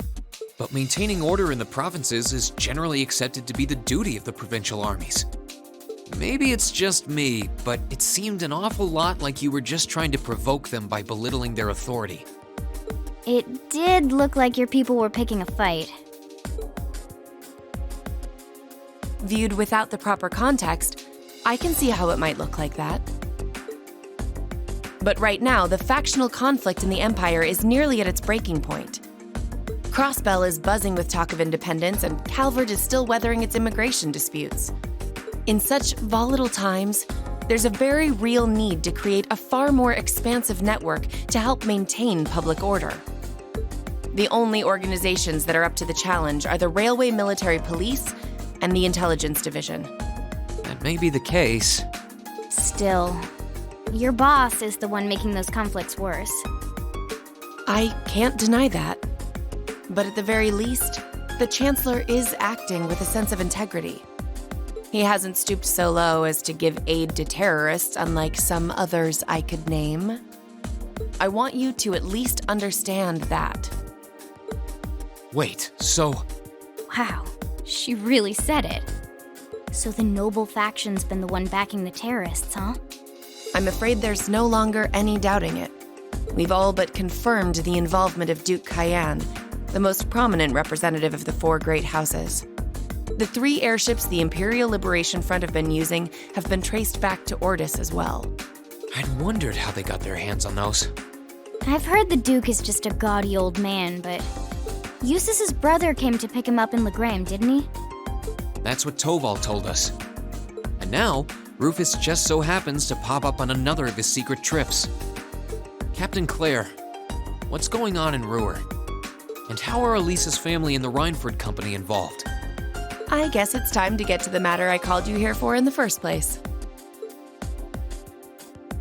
But maintaining order in the provinces is generally accepted to be the duty of the provincial armies. Maybe it's just me, but it seemed an awful lot like you were just trying to provoke them by belittling their authority. It did look like your people were picking a fight. Viewed without the proper context, I can see how it might look like that. But right now, the factional conflict in the Empire is nearly at its breaking point. Crossbell is buzzing with talk of independence, and Calvert is still weathering its immigration disputes. In such volatile times, there's a very real need to create a far more expansive network to help maintain public order. The only organizations that are up to the challenge are the Railway Military Police and the Intelligence Division. That may be the case. Still, your boss is the one making those conflicts worse. I can't deny that. But at the very least, the Chancellor is acting with a sense of integrity. He hasn't stooped so low as to give aid to terrorists, unlike some others I could name. I want you to at least understand that. Wait, so... Wow, she really said it. So the noble faction's been the one backing the terrorists, huh? I'm afraid there's no longer any doubting it. We've all but confirmed the involvement of Duke Cayenne, the most prominent representative of the four great houses. The 3 airships the Imperial Liberation Front have been using have been traced back to Ordis as well. I'd wondered how they got their hands on those. I've heard the Duke is just a gaudy old man, but Eustace's brother came to pick him up in Legram, didn't he? That's what Toval told us. And now, Rufus just so happens to pop up on another of his secret trips. Captain Claire, what's going on in Ruhr? And how are Elisa's family and the Rhineford Company involved? I guess it's time to get to the matter I called you here for in the first place.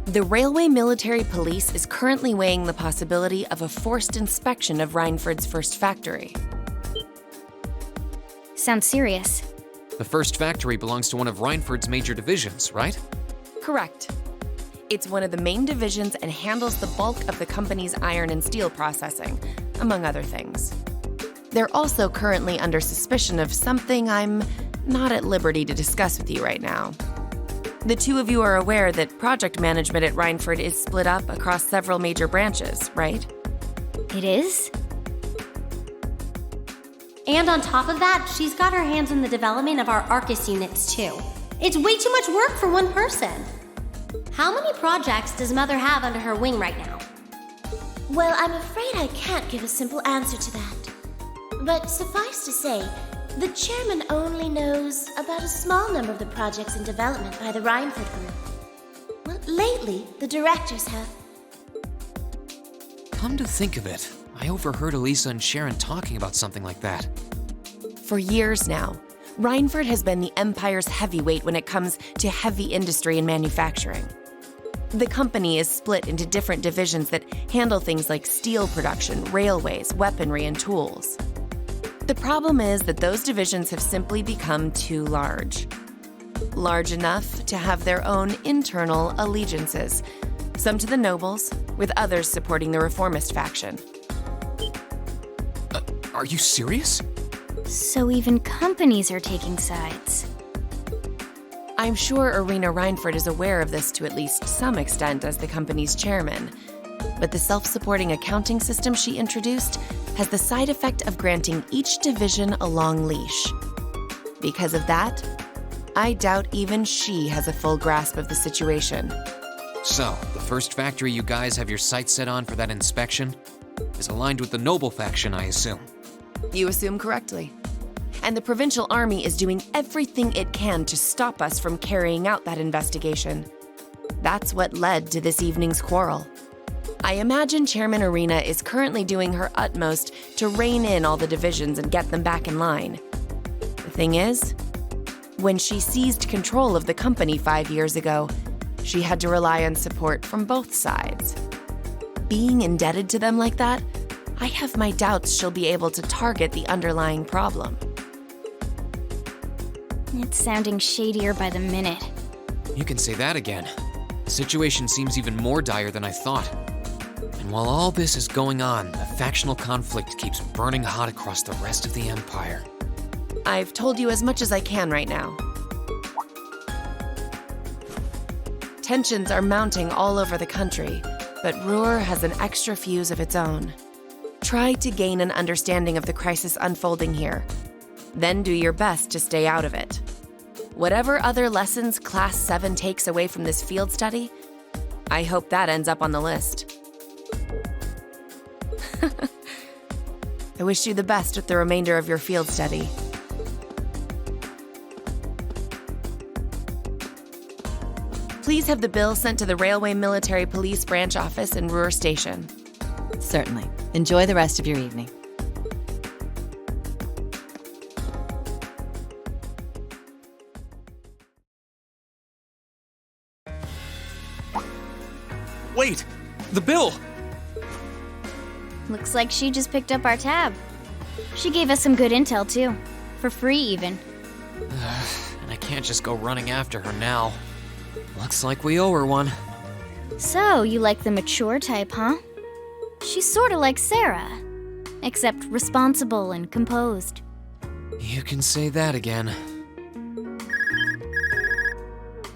The Railway Military Police is currently weighing the possibility of a forced inspection of Rhineford's first factory. Sounds serious. The first factory belongs to one of Rhineford's major divisions, right? Correct. It's one of the main divisions and handles the bulk of the company's iron and steel processing, among other things. They're also currently under suspicion of something I'm not at liberty to discuss with you right now. The 2 of you are aware that project management at Rhineford is split up across several major branches, right? It is? And on top of that, she's got her hands in the development of our Arcus units too. It's way too much work for one person. How many projects does Mother have under her wing right now? Well, I'm afraid I can't give a simple answer to that. But suffice to say, the chairman only knows about a small number of the projects in development by the Rhineford Group. Well, lately, the directors have. Come to think of it, I overheard Elisa and Sharon talking about something like that. For years now, Rhineford has been the Empire's heavyweight when it comes to heavy industry and manufacturing. The company is split into different divisions that handle things like steel production, railways, weaponry, and tools. The problem is that those divisions have simply become too large. Large enough to have their own internal allegiances, some to the nobles, with others supporting the reformist faction. Are you serious? So even companies are taking sides. I'm sure Irina Rhineford is aware of this to at least some extent as the company's chairman, but the self-supporting accounting system she introduced has the side effect of granting each division a long leash. Because of that, I doubt even she has a full grasp of the situation. So, the first factory you guys have your sights set on for that inspection is aligned with the noble faction, I assume. You assume correctly. And the Provincial Army is doing everything it can to stop us from carrying out that investigation. That's what led to this evening's quarrel. I imagine Chairman Arena is currently doing her utmost to rein in all the divisions and get them back in line. The thing is, when she seized control of the company 5 years ago, she had to rely on support from both sides. Being indebted to them like that, I have my doubts she'll be able to target the underlying problem. It's sounding shadier by the minute. You can say that again. The situation seems even more dire than I thought. And while all this is going on, the factional conflict keeps burning hot across the rest of the Empire. I've told you as much as I can right now. Tensions are mounting all over the country, but Ruhr has an extra fuse of its own. Try to gain an understanding of the crisis unfolding here. Then do your best to stay out of it. Whatever other lessons Class 7 takes away from this field study, I hope that ends up on the list. I wish you the best with the remainder of your field study. Please have the bill sent to the Railway Military Police Branch Office in Ruhr Station. Certainly. Enjoy the rest of your evening. Wait! The bill! Looks like she just picked up our tab. She gave us some good intel, too. For free, even. And I can't just go running after her now. Looks like we owe her one. So, you like the mature type, huh? She's sorta like Sarah, except responsible and composed. You can say that again.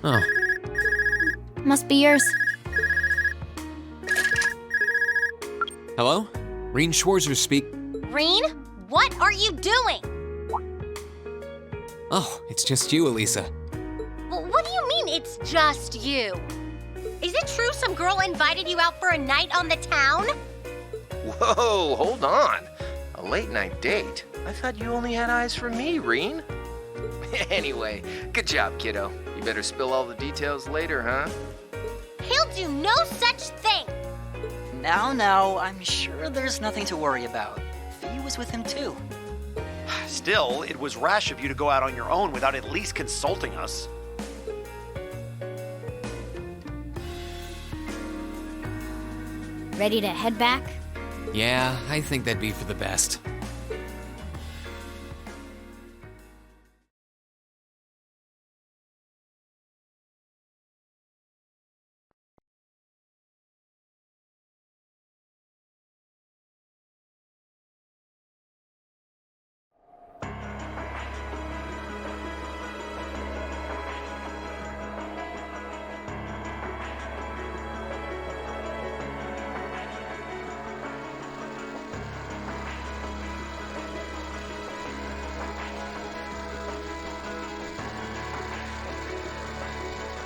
Oh. Must be yours. Hello? Reen Schwarzer speak. Reen, what are you doing? Oh, it's just you, Elisa. Well, what do you mean it's just you? Is it true some girl invited you out for a night on the town? Whoa, hold on. A late night date? I thought you only had eyes for me, Reen. Anyway, good job, kiddo. You better spill all the details later, huh? He'll do no such thing. Now, I'm sure there's nothing to worry about. Fee was with him too. Still, it was rash of you to go out on your own without at least consulting us. Ready to head back? Yeah, I think that'd be for the best.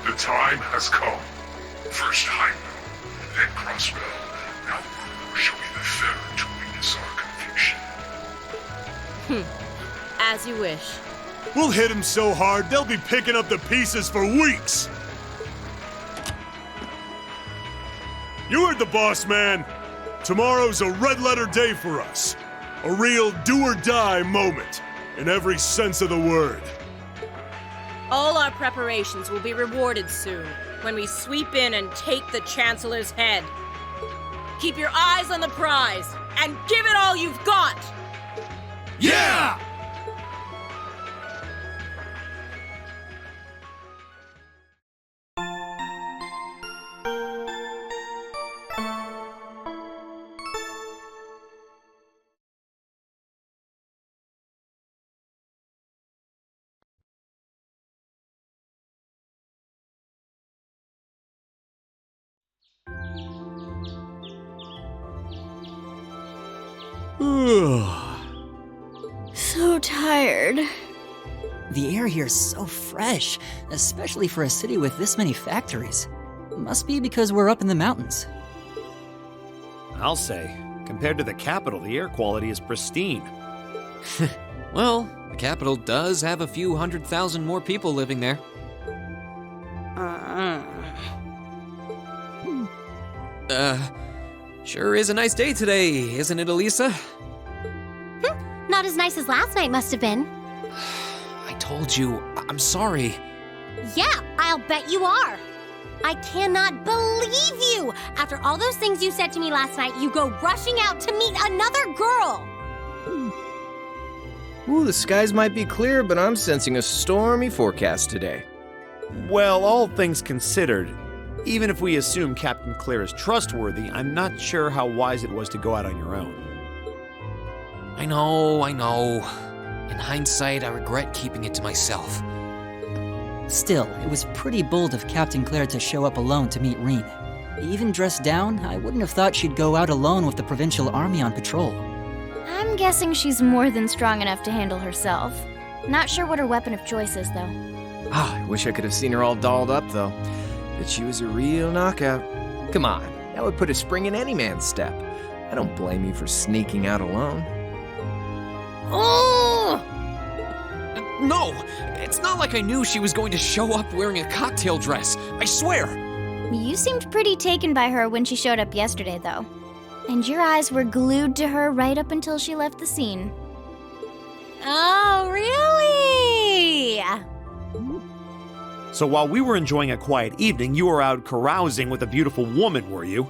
The time has come. First Heimdall, then Crossbell. Now Ruhr shall be the third to witness our conviction. As you wish. We'll hit him so hard, they'll be picking up the pieces for weeks! You heard the boss, man. Tomorrow's a red-letter day for us. A real do-or-die moment, in every sense of the word. All our preparations will be rewarded soon, when we sweep in and take the Chancellor's head. Keep your eyes on the prize, and give it all you've got! Yeah! So tired. The air here is so fresh, especially for a city with this many factories. Must be because we're up in the mountains. I'll say, compared to the capital, the air quality is pristine. Well, the capital does have a few 100,000 more people living there. Sure is a nice day today, isn't it, Elisa? Not as nice as last night must have been. I told you, I'm sorry. Yeah, I'll bet you are. I cannot believe you! After all those things you said to me last night, you go rushing out to meet another girl! Ooh, the skies might be clear, but I'm sensing a stormy forecast today. Well, all things considered, even if we assume Captain Claire is trustworthy, I'm not sure how wise it was to go out on your own. I know. In hindsight, I regret keeping it to myself. Still, it was pretty bold of Captain Claire to show up alone to meet Reen. Even dressed down, I wouldn't have thought she'd go out alone with the Provincial Army on patrol. I'm guessing she's more than strong enough to handle herself. Not sure what her weapon of choice is, though. I wish I could have seen her all dolled up, though. But she was a real knockout. Come on, that would put a spring in any man's step. I don't blame you for sneaking out alone. Oh! No! It's not like I knew she was going to show up wearing a cocktail dress. I swear! You seemed pretty taken by her when she showed up yesterday, though. And your eyes were glued to her right up until she left the scene. Oh, really? So while we were enjoying a quiet evening, you were out carousing with a beautiful woman, were you?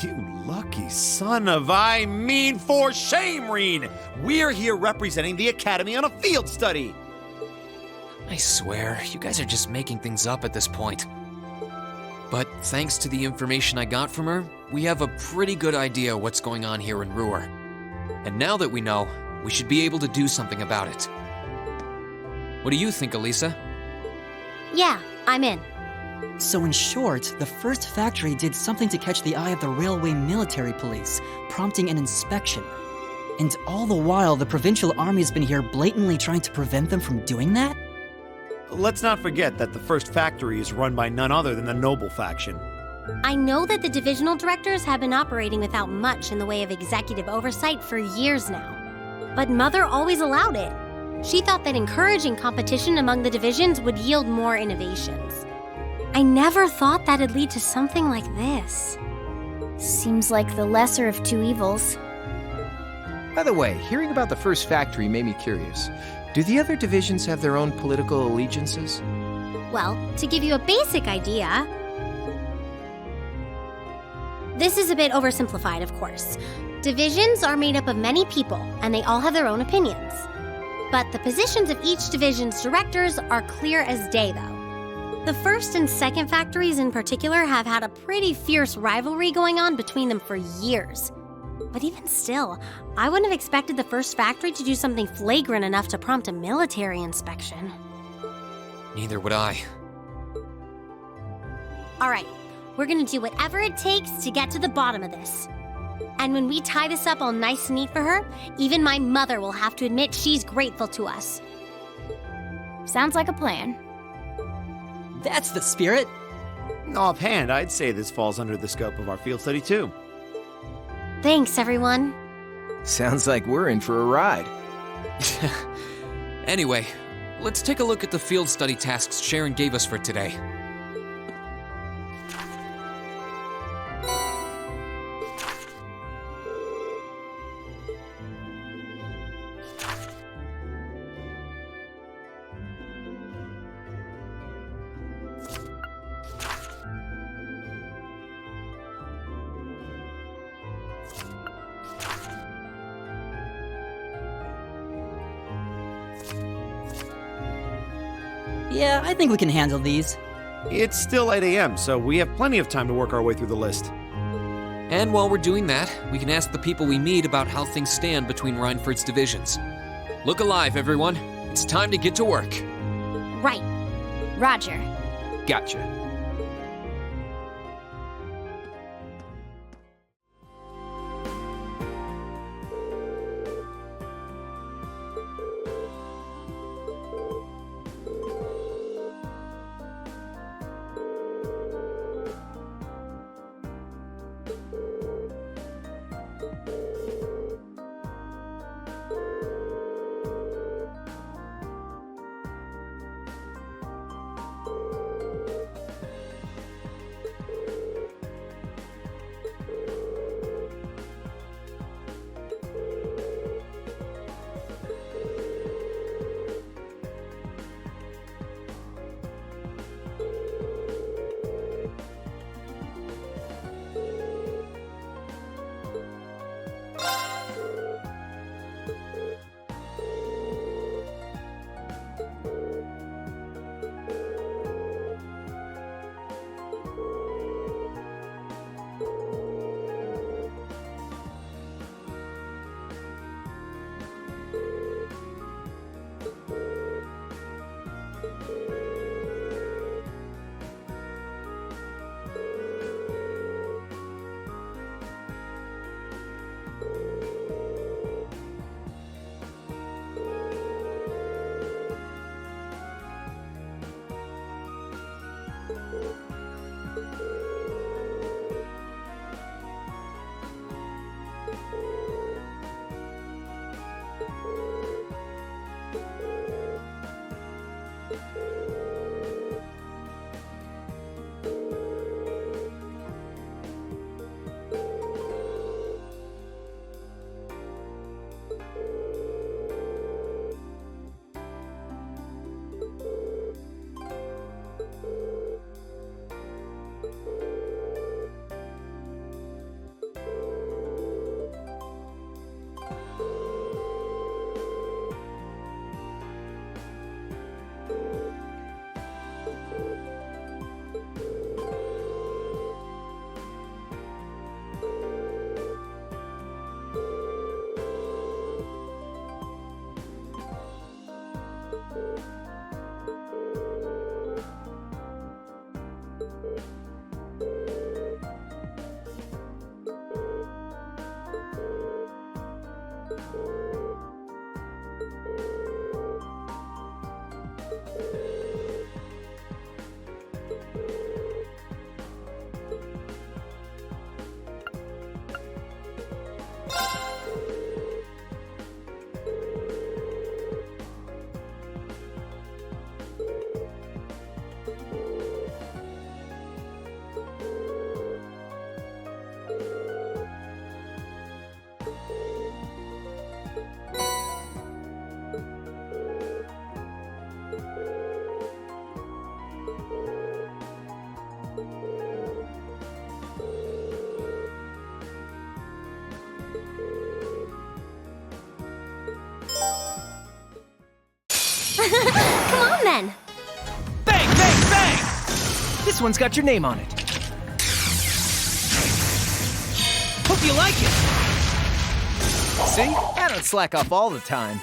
You lucky son of for shame, Reen! We're here representing the Academy on a field study! I swear, you guys are just making things up at this point. But thanks to the information I got from her, we have a pretty good idea what's going on here in Ruhr. And now that we know, we should be able to do something about it. What do you think, Elisa? Yeah, I'm in. So in short, the first factory did something to catch the eye of the railway military police, prompting an inspection. And all the while, the Provincial Army's been here blatantly trying to prevent them from doing that? Let's not forget that the first factory is run by none other than the Noble faction. I know that the divisional directors have been operating without much in the way of executive oversight for years now. But Mother always allowed it. She thought that encouraging competition among the divisions would yield more innovations. I never thought that'd lead to something like this. Seems like the lesser of two evils. By the way, hearing about the first factory made me curious. Do the other divisions have their own political allegiances? Well, to give you a basic idea, this is a bit oversimplified, of course. Divisions are made up of many people, and they all have their own opinions. But the positions of each division's directors are clear as day, though. The first and second factories in particular have had a pretty fierce rivalry going on between them for years. But even still, I wouldn't have expected the first factory to do something flagrant enough to prompt a military inspection. Neither would I. All right, we're gonna do whatever it takes to get to the bottom of this. And when we tie this up all nice and neat for her, even my mother will have to admit she's grateful to us. Sounds like a plan. That's the spirit. Offhand, I'd say this falls under the scope of our field study too. Thanks, everyone. Sounds like we're in for a ride. Anyway, let's take a look at the field study tasks Sharon gave us for today. Yeah, I think we can handle these. It's still 8 a.m., so we have plenty of time to work our way through the list. And while we're doing that, we can ask the people we meet about how things stand between Reinford's divisions. Look alive, everyone. It's time to get to work. Right. Roger. Gotcha. Come on then. Bang, bang, bang! This one's got your name on it. Hope you like it. See? I don't slack off all the time.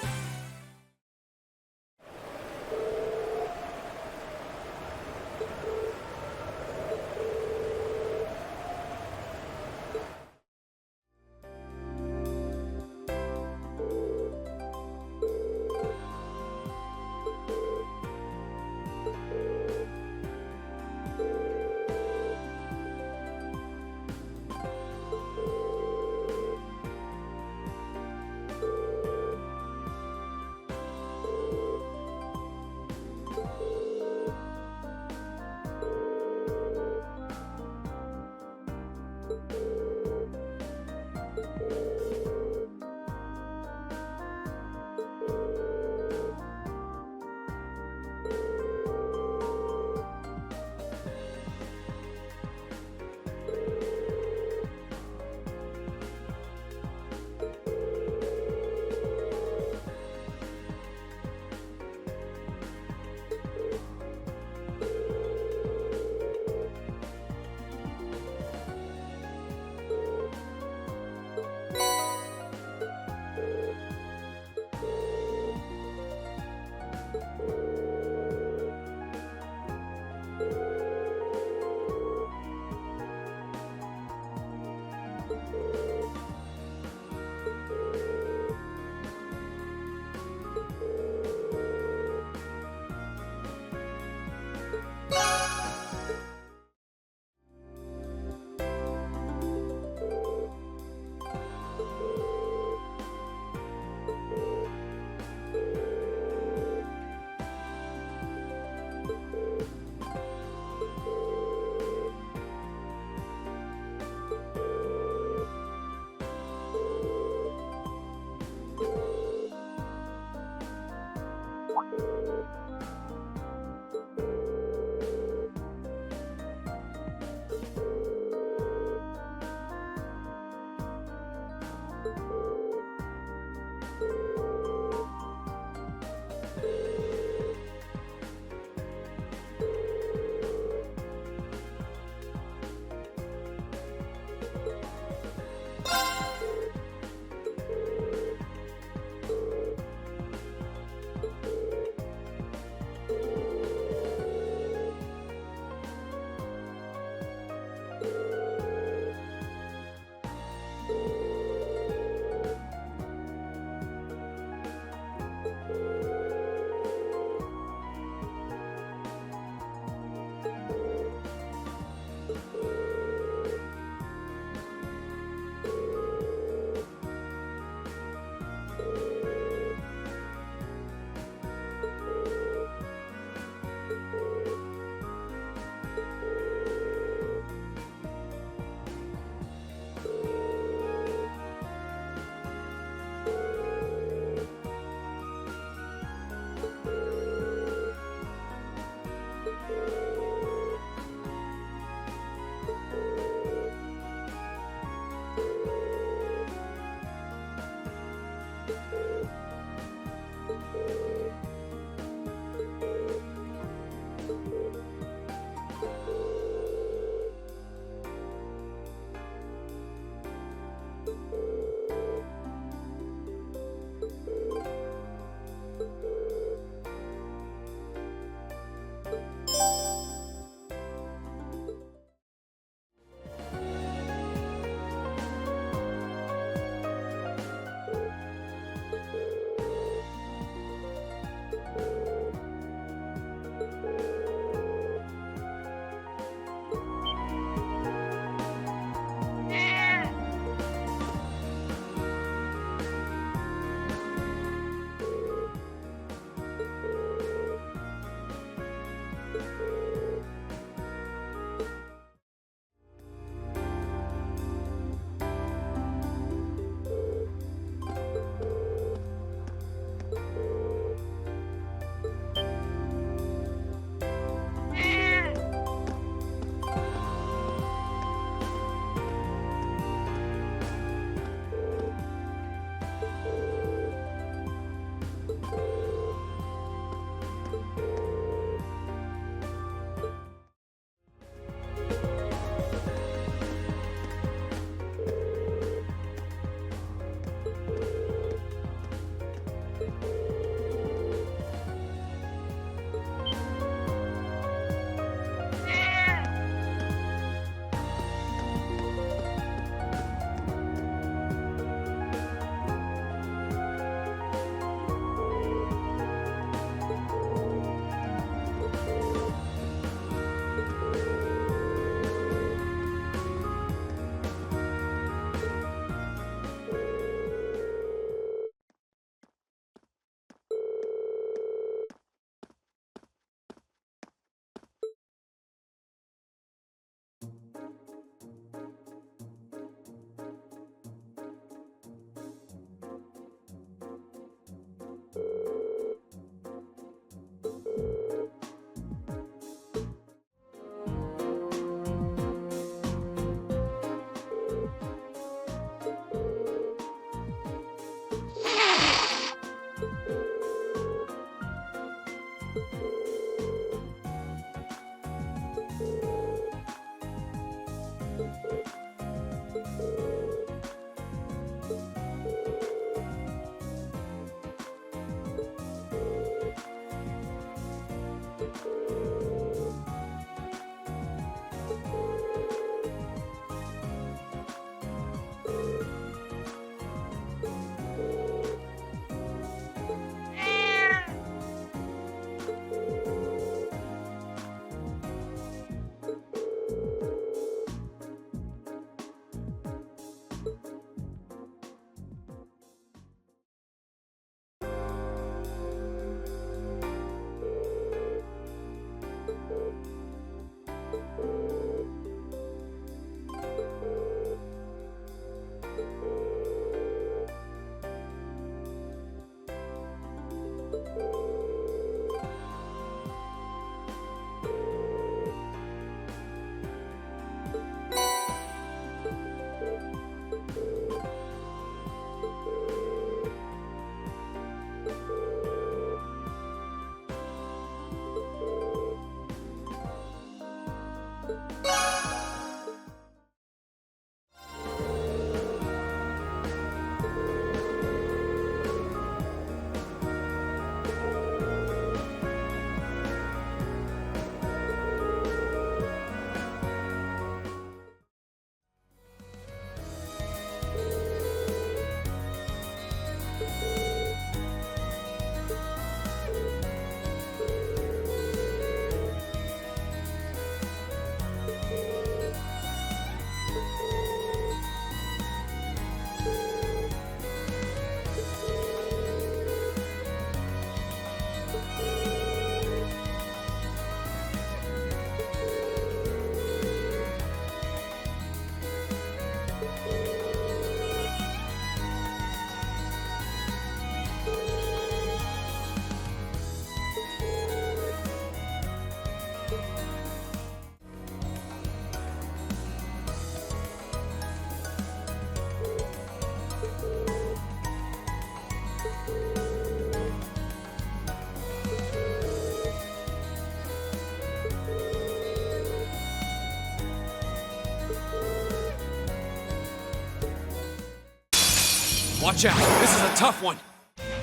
Watch out, this is a tough one.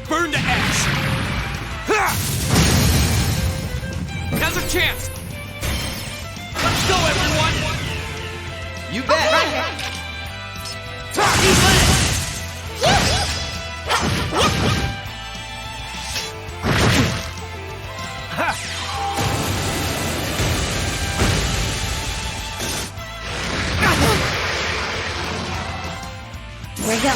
Burn to ash. Ha! Now's a chance. Let's go, everyone. You bet. Here we go.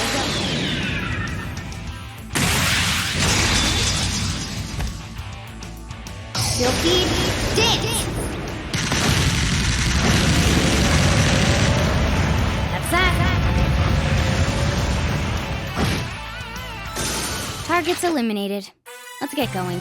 Silky dance. That's that. Targets eliminated. Let's get going.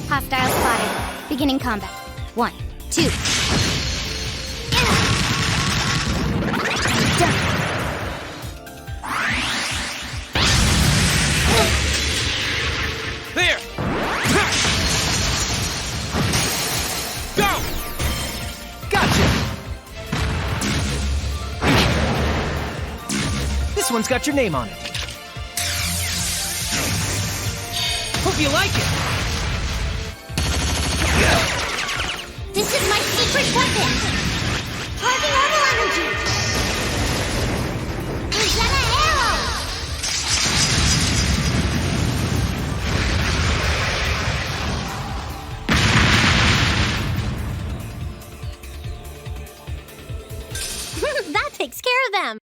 Hostile spotted. Beginning combat. 1, 2. Done. one's got your name on it. Hope you like it. This is my secret weapon! Harvey Orbital Energy! Angela Arrow! That takes care of them.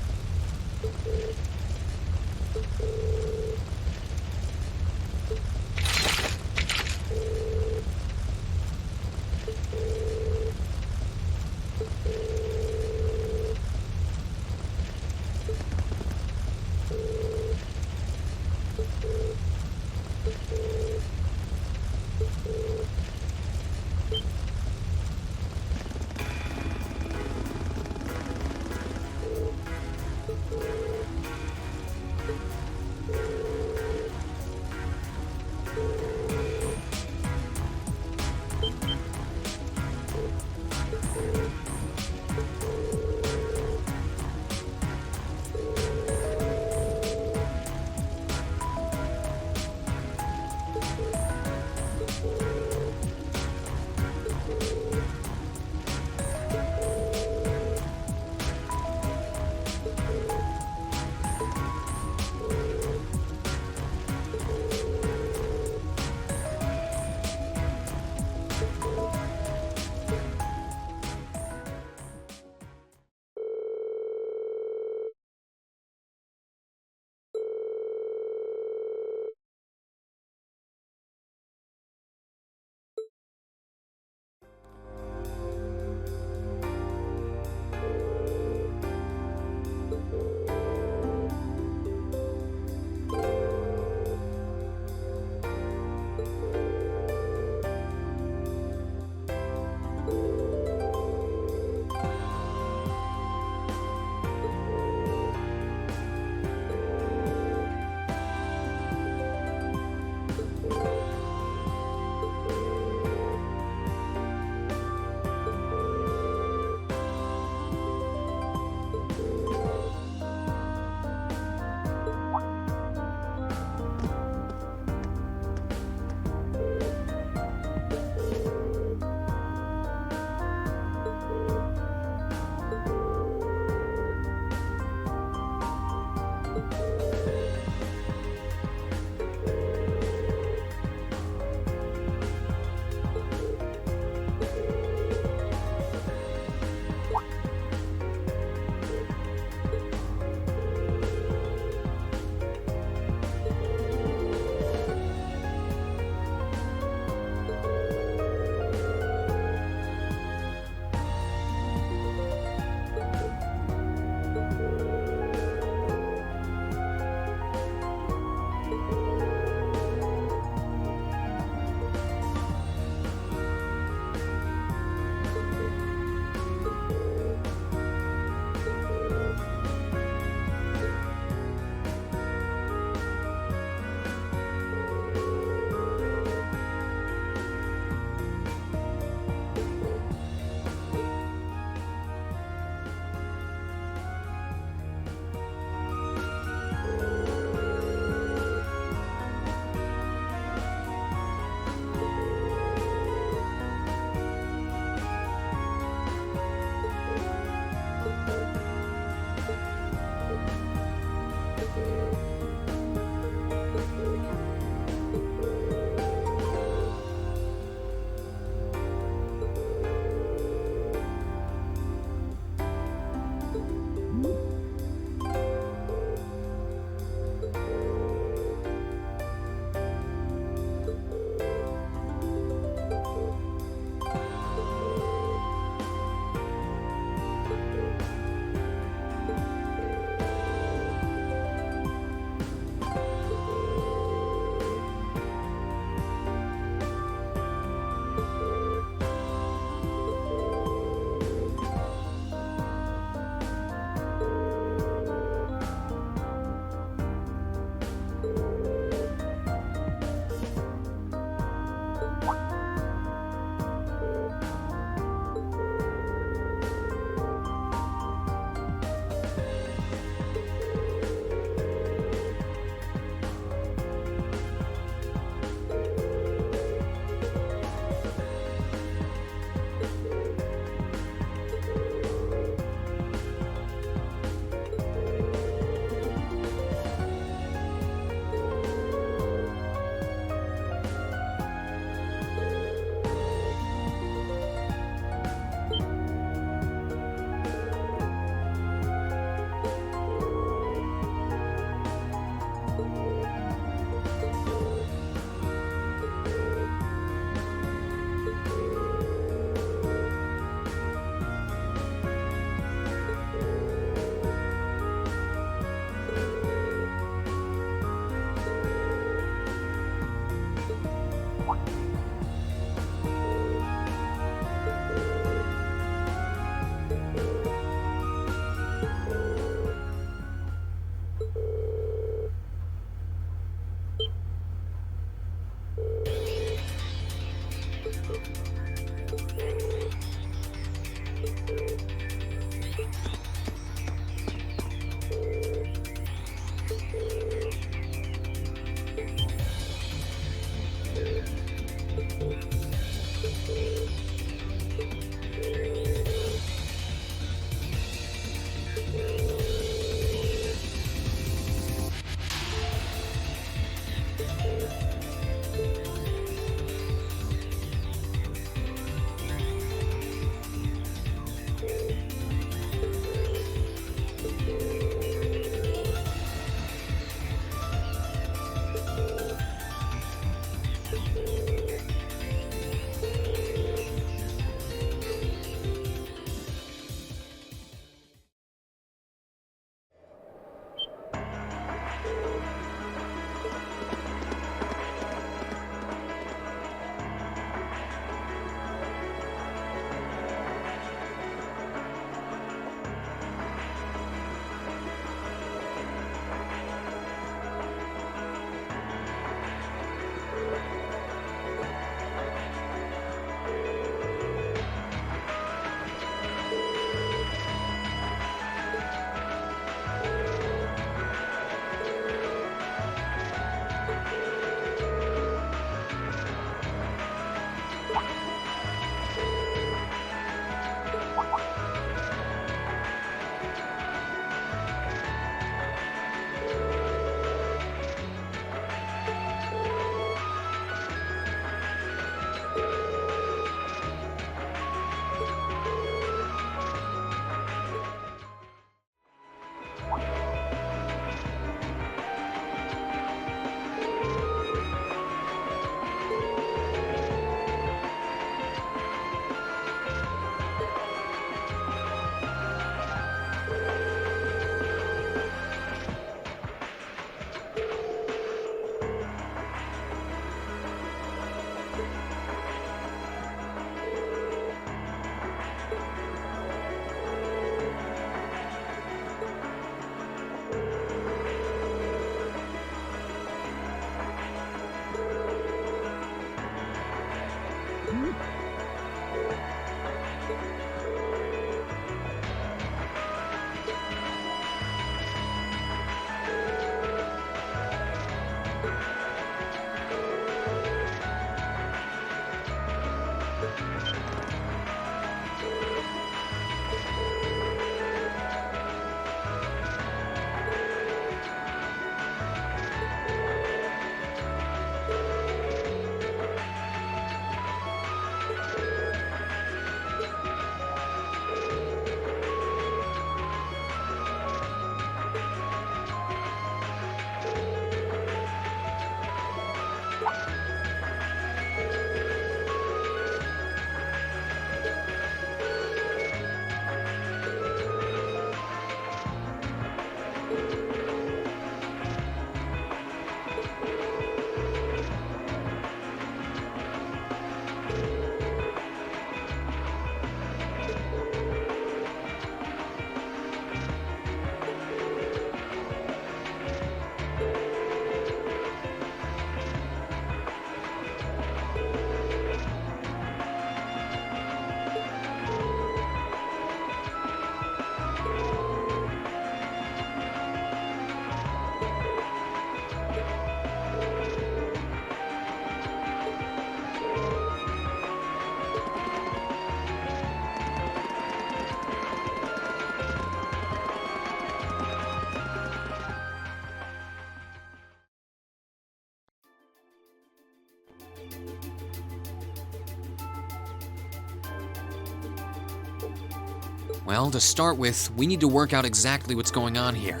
Well, to start with, we need to work out exactly what's going on here.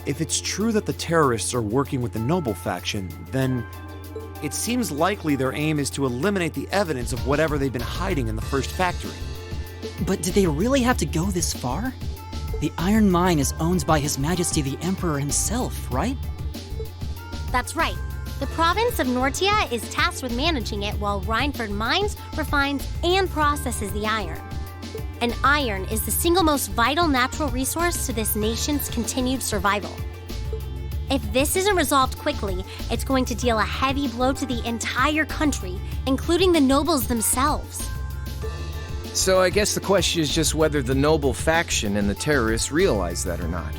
If it's true that the terrorists are working with the noble faction, then it seems likely their aim is to eliminate the evidence of whatever they've been hiding in the first factory. But did they really have to go this far? The iron mine is owned by His Majesty the Emperor himself, right? That's right. The province of Nortia is tasked with managing it while Rhineford mines, refines, and processes the iron. And iron is the single most vital natural resource to this nation's continued survival. If this isn't resolved quickly, it's going to deal a heavy blow to the entire country, including the nobles themselves. So I guess the question is just whether the noble faction and the terrorists realize that or not.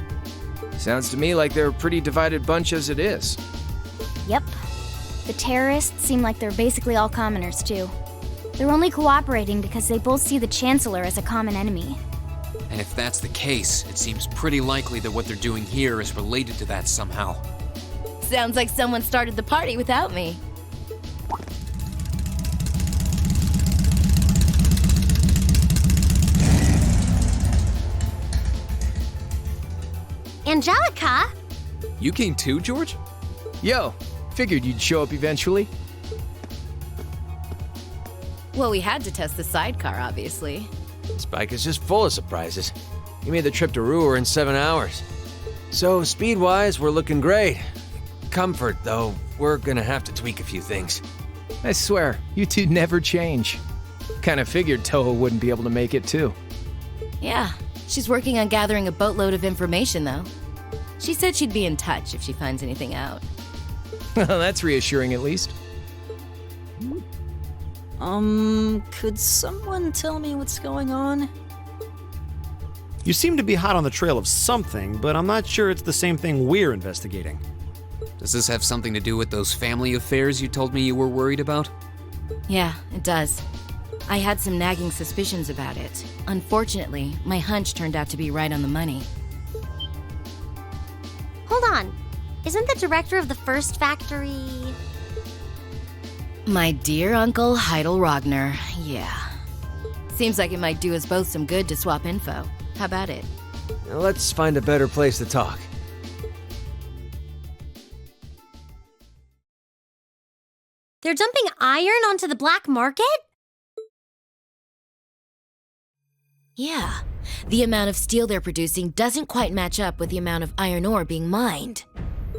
Sounds to me like they're a pretty divided bunch as it is. Yep. The terrorists seem like they're basically all commoners, too. They're only cooperating because they both see the Chancellor as a common enemy. And if that's the case, it seems pretty likely that what they're doing here is related to that somehow. Sounds like someone started the party without me. Angelica? You came too, George? Yo, figured you'd show up eventually. Well, we had to test the sidecar, obviously. Spike is just full of surprises. He made the trip to Ruhr in 7 hours. So, speed-wise, we're looking great. Comfort, though, we're gonna have to tweak a few things. I swear, you two never change. Kinda figured Toho wouldn't be able to make it, too. Yeah, she's working on gathering a boatload of information, though. She said she'd be in touch if she finds anything out. Well, that's reassuring at least. Could someone tell me what's going on? You seem to be hot on the trail of something, but I'm not sure it's the same thing we're investigating. Does this have something to do with those family affairs you told me you were worried about? Yeah, it does. I had some nagging suspicions about it. Unfortunately, my hunch turned out to be right on the money. Hold on. Isn't the director of the first factory... My dear Uncle Heidel Rogner, yeah. Seems like it might do us both some good to swap info. How about it? Now let's find a better place to talk. They're dumping iron onto the black market? Yeah. The amount of steel they're producing doesn't quite match up with the amount of iron ore being mined.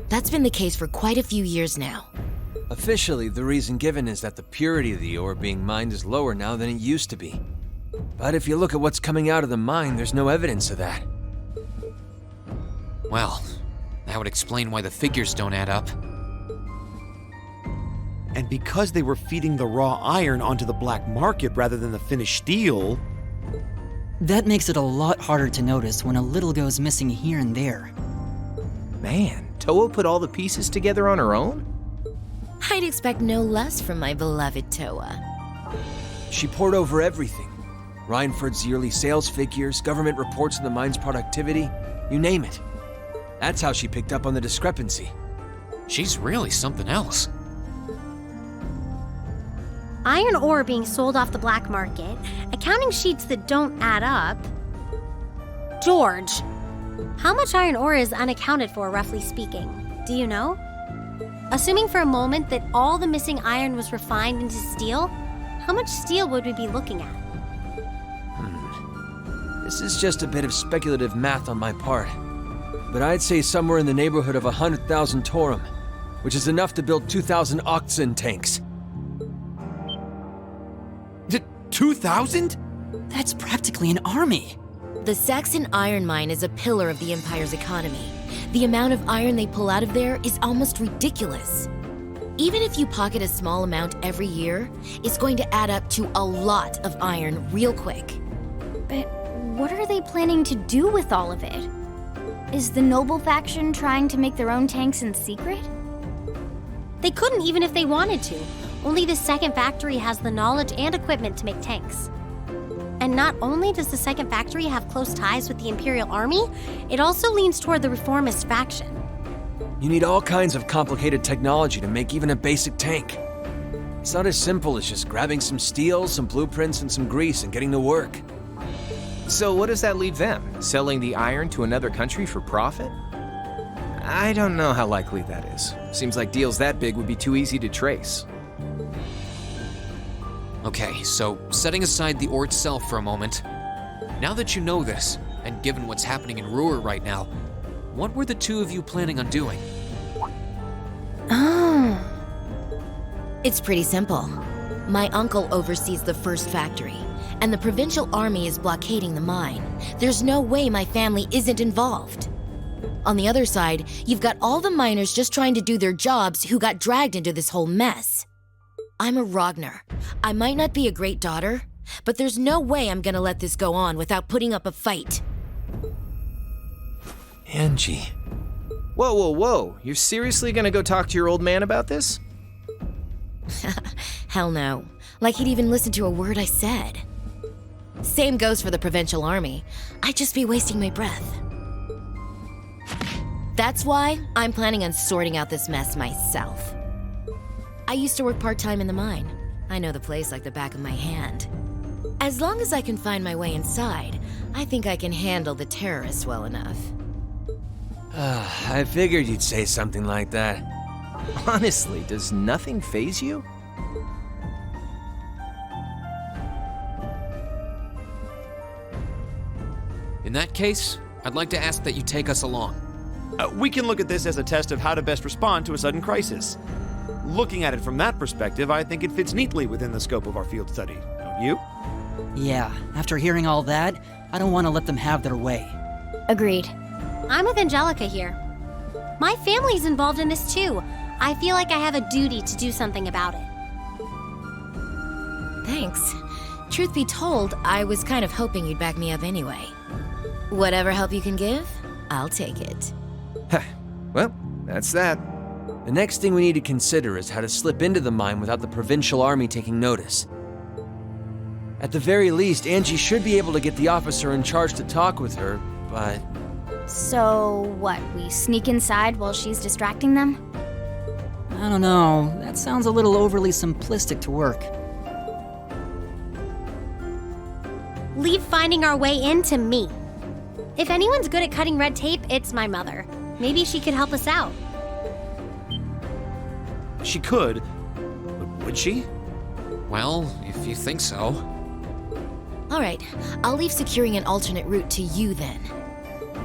That's been the case for quite a few years now. Officially, the reason given is that the purity of the ore being mined is lower now than it used to be. But if you look at what's coming out of the mine, there's no evidence of that. Well, that would explain why the figures don't add up. And because they were feeding the raw iron onto the black market rather than the finished steel... That makes it a lot harder to notice when a little goes missing here and there. Man, Toho put all the pieces together on her own? I'd expect no less from my beloved Toa. She poured over everything. Rhineford's yearly sales figures, government reports on the mine's productivity, you name it. That's how she picked up on the discrepancy. She's really something else. Iron ore being sold off the black market, accounting sheets that don't add up. George, how much iron ore is unaccounted for, roughly speaking? Do you know? Assuming for a moment that all the missing iron was refined into steel, how much steel would we be looking at? This is just a bit of speculative math on my part. But I'd say somewhere in the neighborhood of 100,000 Torum, which is enough to build 2,000 oxen tanks. 2,000? That's practically an army. The Saxon iron mine is a pillar of the Empire's economy. The amount of iron they pull out of there is almost ridiculous. Even if you pocket a small amount every year, it's going to add up to a lot of iron real quick. But what are they planning to do with all of it? Is the noble faction trying to make their own tanks in secret? They couldn't even if they wanted to. Only the second factory has the knowledge and equipment to make tanks. And not only does the second factory have close ties with the Imperial Army, it also leans toward the reformist faction. You need all kinds of complicated technology to make even a basic tank. It's not as simple as just grabbing some steel, some blueprints, and some grease and getting to work. So what does that leave them? Selling the iron to another country for profit? I don't know how likely that is. Seems like deals that big would be too easy to trace. Okay, so setting aside the ore itself for a moment, now that you know this, and given what's happening in Ruhr right now, what were the two of you planning on doing? Oh. It's pretty simple. My uncle oversees the first factory, and the provincial army is blockading the mine. There's no way my family isn't involved. On the other side, you've got all the miners just trying to do their jobs who got dragged into this whole mess. I'm a Ragnar. I might not be a great daughter, but there's no way I'm gonna let this go on without putting up a fight. Angie. Whoa, whoa, whoa. You're seriously gonna go talk to your old man about this? Hell no. Like he'd even listen to a word I said. Same goes for the provincial army. I'd just be wasting my breath. That's why I'm planning on sorting out this mess myself. I used to work part-time in the mine. I know the place like the back of my hand. As long as I can find my way inside, I think I can handle the terrorists well enough. I figured you'd say something like that. Honestly, does nothing faze you? In that case, I'd like to ask that you take us along. We can look at this as a test of how to best respond to a sudden crisis. Looking at it from that perspective, I think it fits neatly within the scope of our field study. Don't you? Yeah, after hearing all that, I don't want to let them have their way. Agreed. I'm with Angelica here. My family's involved in this too. I feel like I have a duty to do something about it. Thanks. Truth be told, I was kind of hoping you'd back me up anyway. Whatever help you can give, I'll take it. Well, that's that. The next thing we need to consider is how to slip into the mine without the provincial army taking notice. At the very least, Angie should be able to get the officer in charge to talk with her, but... So, what, we sneak inside while she's distracting them? I don't know, that sounds a little overly simplistic to work. Leave finding our way in to me. If anyone's good at cutting red tape, it's my mother. Maybe she could help us out. She could, but would she? Well, if you think so. All right, I'll leave securing an alternate route to you then.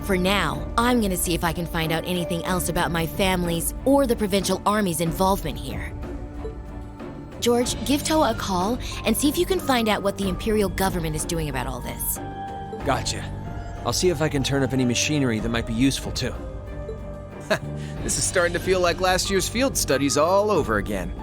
For now, I'm gonna see if I can find out anything else about my family's or the provincial army's involvement here. George, give Toa a call and see if you can find out what the Imperial government is doing about all this. Gotcha. I'll see if I can turn up any machinery that might be useful too. This is starting to feel like last year's field studies all over again.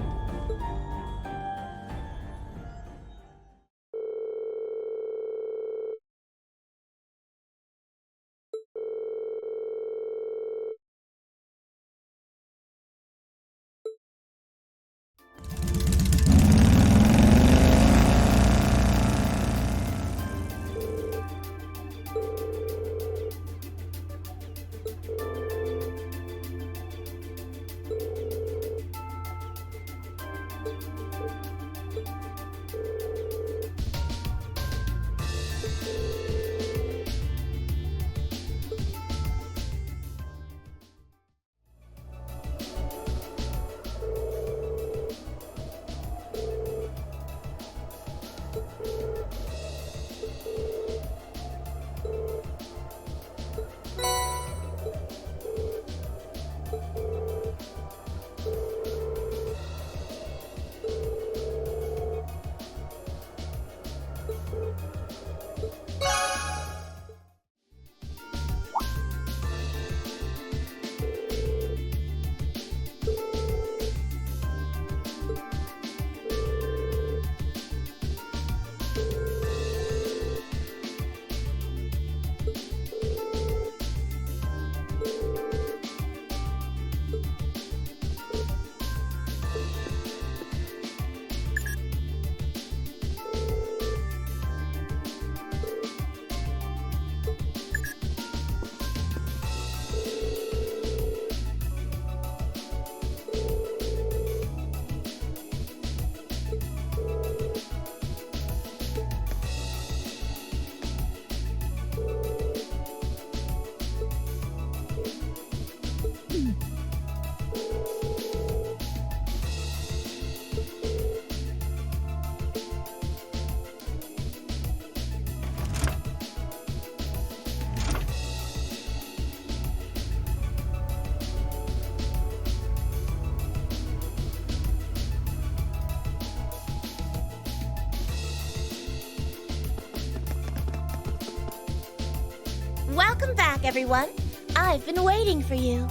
Welcome back, everyone. I've been waiting for you.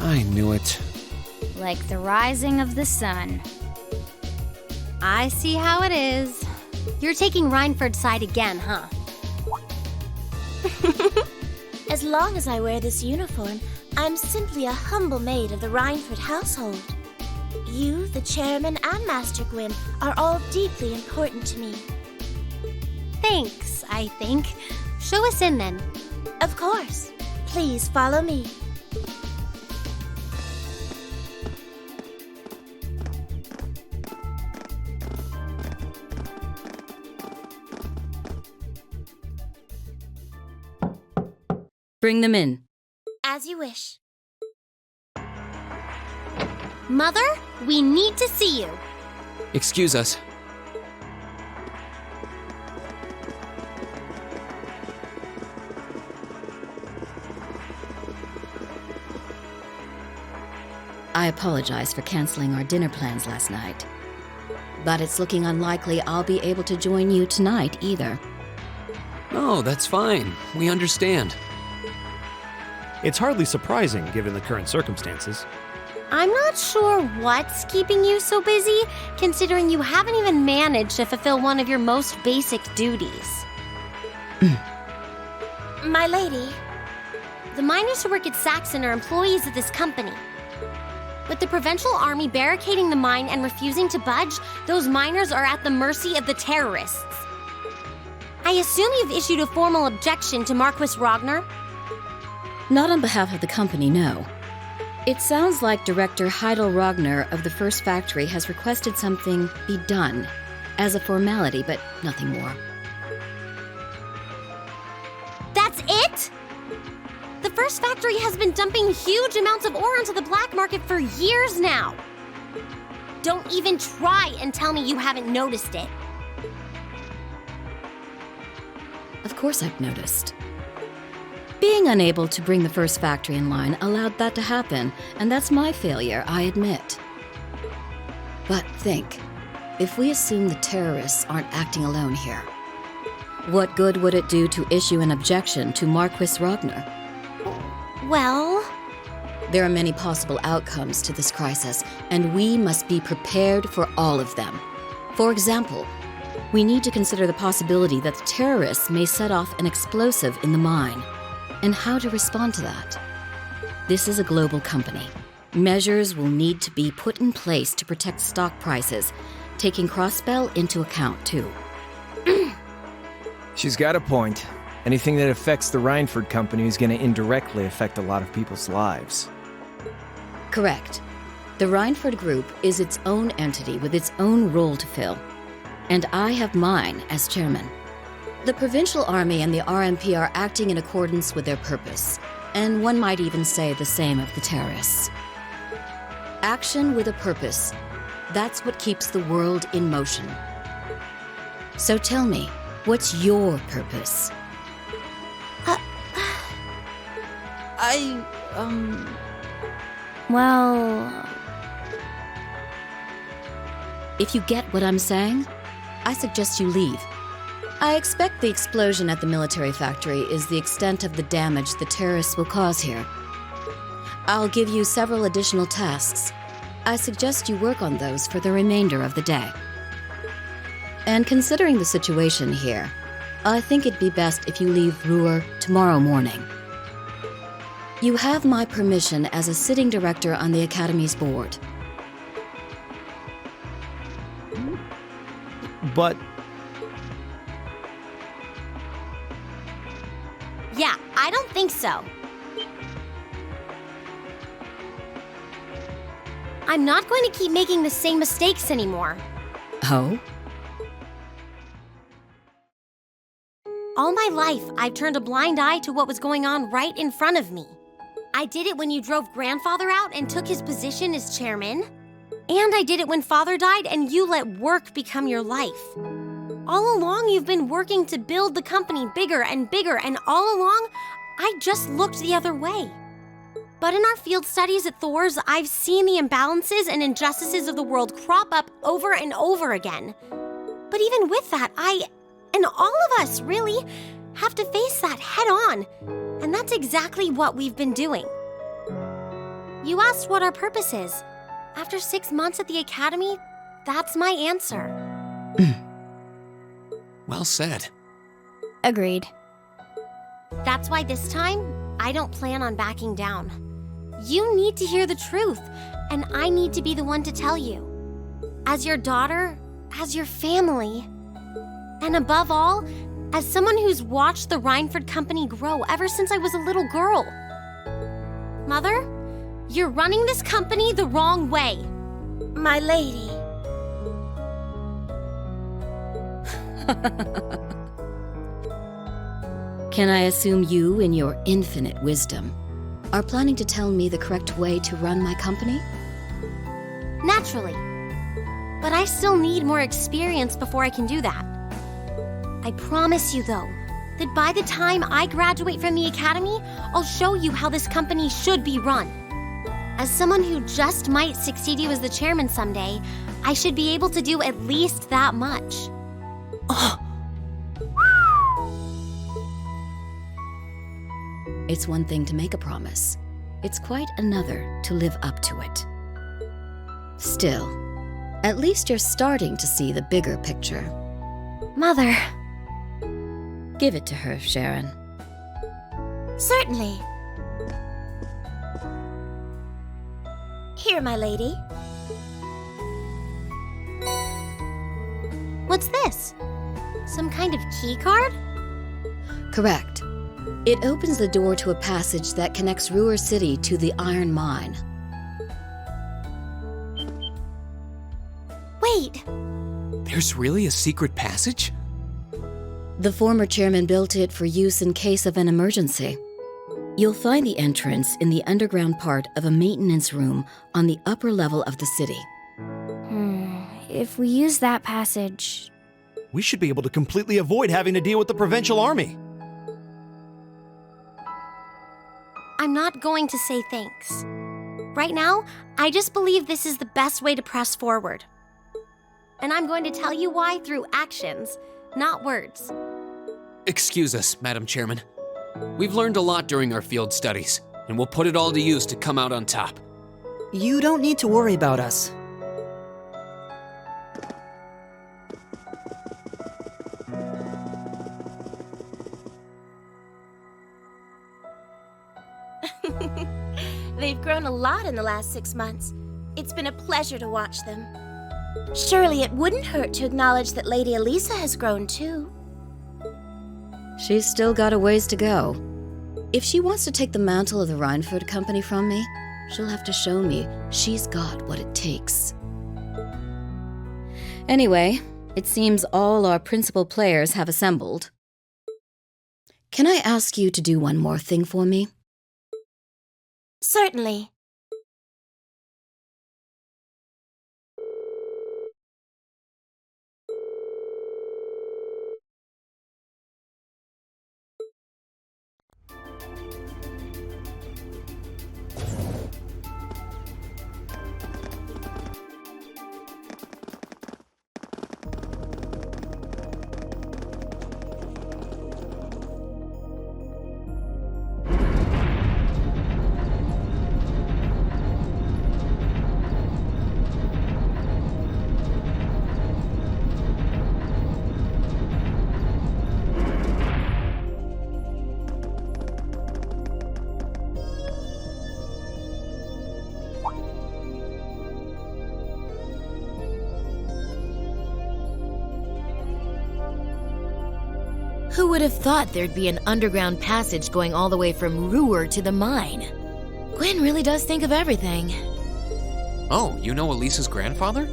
I knew it. Like the rising of the sun. I see how it is. You're taking Rhineford's side again, huh? As long as I wear this uniform, I'm simply a humble maid of the Rhineford household. You, the chairman, and Master Gwyn are all deeply important to me. Thanks, I think. Show us in, then. Of course. Please follow me. Bring them in. As you wish. Mother, we need to see you. Excuse us. I apologize for canceling our dinner plans last night. But it's looking unlikely I'll be able to join you tonight either. Oh, that's fine. We understand. It's hardly surprising given the current circumstances. I'm not sure what's keeping you so busy, considering you haven't even managed to fulfill one of your most basic duties. My lady. The miners who work at Saxon are employees of this company. With the Provincial Army barricading the mine and refusing to budge, those miners are at the mercy of the terrorists. I assume you've issued a formal objection to Marquis Ragnar? Not on behalf of the company, no. It sounds like Director Heidel Ragnar of the First Factory has requested something be done as a formality, but nothing more. That's it? The First Factory has been dumping huge amounts of ore onto the black market for years now. Don't even try and tell me you haven't noticed it. Of course I've noticed. Being unable to bring the First Factory in line allowed that to happen, and that's my failure, I admit. But think, if we assume the terrorists aren't acting alone here, what good would it do to issue an objection to Marquis Ragnar? Well, there are many possible outcomes to this crisis, and we must be prepared for all of them. For example, we need to consider the possibility that the terrorists may set off an explosive in the mine, and how to respond to that. This is a global company. Measures will need to be put in place to protect stock prices, taking Crossbell into account, too. She's got a point. Anything that affects the Rhineford company is going to indirectly affect a lot of people's lives. Correct. The Rhineford Group is its own entity with its own role to fill, and I have mine as chairman. The Provincial Army and the RMP are acting in accordance with their purpose, and one might even say the same of the terrorists. Action with a purpose, that's what keeps the world in motion. So tell me, what's your purpose? Well... If you get what I'm saying, I suggest you leave. I expect the explosion at the military factory is the extent of the damage the terrorists will cause here. I'll give you several additional tasks. I suggest you work on those for the remainder of the day. And considering the situation here, I think it'd be best if you leave Ruhr tomorrow morning. You have my permission as a sitting director on the Academy's board. But... Yeah, I don't think so. I'm not going to keep making the same mistakes anymore. Oh? All my life, I've turned a blind eye to what was going on right in front of me. I did it when you drove Grandfather out and took his position as chairman. And I did it when Father died and you let work become your life. All along, you've been working to build the company bigger and bigger, and all along, I just looked the other way. But in our field studies at Thor's, I've seen the imbalances and injustices of the world crop up over and over again. But even with that, and all of us, really, have to face that head on. And that's exactly what we've been doing. You asked what our purpose is. After 6 months at the academy, that's my answer. Well said. Agreed. That's why this time, I don't plan on backing down. You need to hear the truth, and I need to be the one to tell you. As your daughter, as your family, and above all, as someone who's watched the Rhineford Company grow ever since I was a little girl. Mother, you're running this company the wrong way. My lady. Can I assume you, in your infinite wisdom, are planning to tell me the correct way to run my company? Naturally. But I still need more experience before I can do that. I promise you, though, that by the time I graduate from the academy, I'll show you how this company should be run. As someone who just might succeed you as the chairman someday, I should be able to do at least that much. It's one thing to make a promise. It's quite another to live up to it. Still, at least you're starting to see the bigger picture. Mother. Give it to her, Sharon. Certainly. Here, my lady. What's this? Some kind of key card? Correct. It opens the door to a passage that connects Ruhr City to the Iron Mine. Wait! There's really a secret passage? The former chairman built it for use in case of an emergency. You'll find the entrance in the underground part of a maintenance room on the upper level of the city. If we use that passage... We should be able to completely avoid having to deal with the provincial army. I'm not going to say thanks. Right now, I just believe this is the best way to press forward. And I'm going to tell you why through actions, not words. Excuse us, Madam Chairman. We've learned a lot during our field studies, and we'll put it all to use to come out on top. You don't need to worry about us. They've grown a lot in the last 6 months. It's been a pleasure to watch them. Surely it wouldn't hurt to acknowledge that Lady Elisa has grown too. She's still got a ways to go. If she wants to take the mantle of the Rhineford Company from me, she'll have to show me she's got what it takes. Anyway, it seems all our principal players have assembled. Can I ask you to do one more thing for me? Certainly. Who would have thought there'd be an underground passage going all the way from Ruhr to the mine? Gwen really does think of everything. Oh, you know Elisa's grandfather?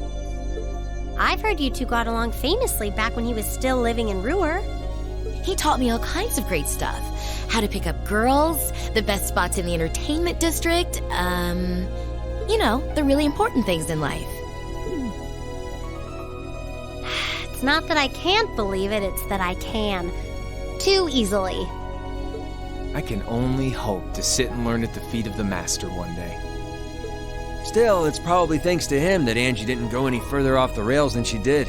I've heard you two got along famously back when he was still living in Ruhr. He taught me all kinds of great stuff. How to pick up girls, the best spots in the entertainment district, you know, the really important things in life. It's not that I can't believe it, it's that I can. Too easily. I can only hope to sit and learn at the feet of the master one day. Still, it's probably thanks to him that Angie didn't go any further off the rails than she did.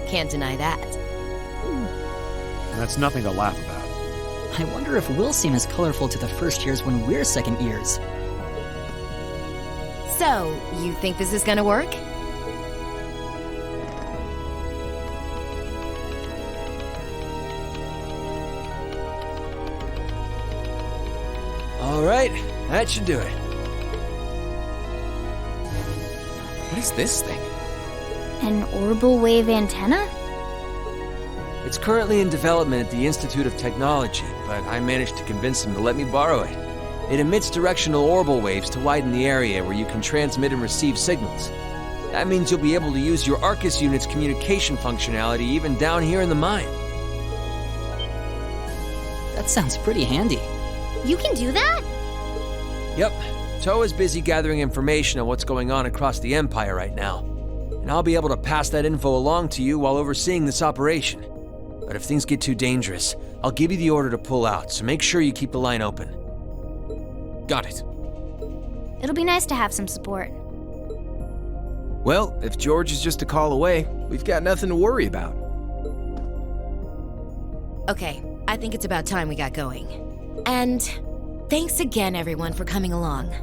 Can't deny that. and that's nothing to laugh about. I wonder if we'll seem as colorful to the first years when we're second years. So, you think this is gonna work? All right, that should do it. What is this thing? An orbital wave antenna? It's currently in development at the Institute of Technology, but I managed to convince them to let me borrow it. It emits directional orbital waves to widen the area where you can transmit and receive signals. That means you'll be able to use your Arcus unit's communication functionality even down here in the mine. That sounds pretty handy. You can do that? Yep, Toa's busy gathering information on what's going on across the Empire right now. And I'll be able to pass that info along to you while overseeing this operation. But if things get too dangerous, I'll give you the order to pull out, so make sure you keep the line open. Got it. It'll be nice to have some support. Well, if George is just a call away, we've got nothing to worry about. Okay, I think it's about time we got going. And thanks again, everyone, for coming along.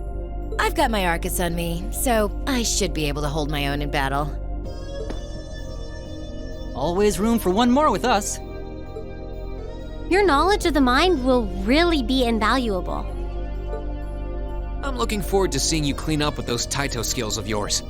I've got my Arcus on me, so I should be able to hold my own in battle. Always room for one more with us. Your knowledge of the mind will really be invaluable. I'm looking forward to seeing you clean up with those Taito skills of yours.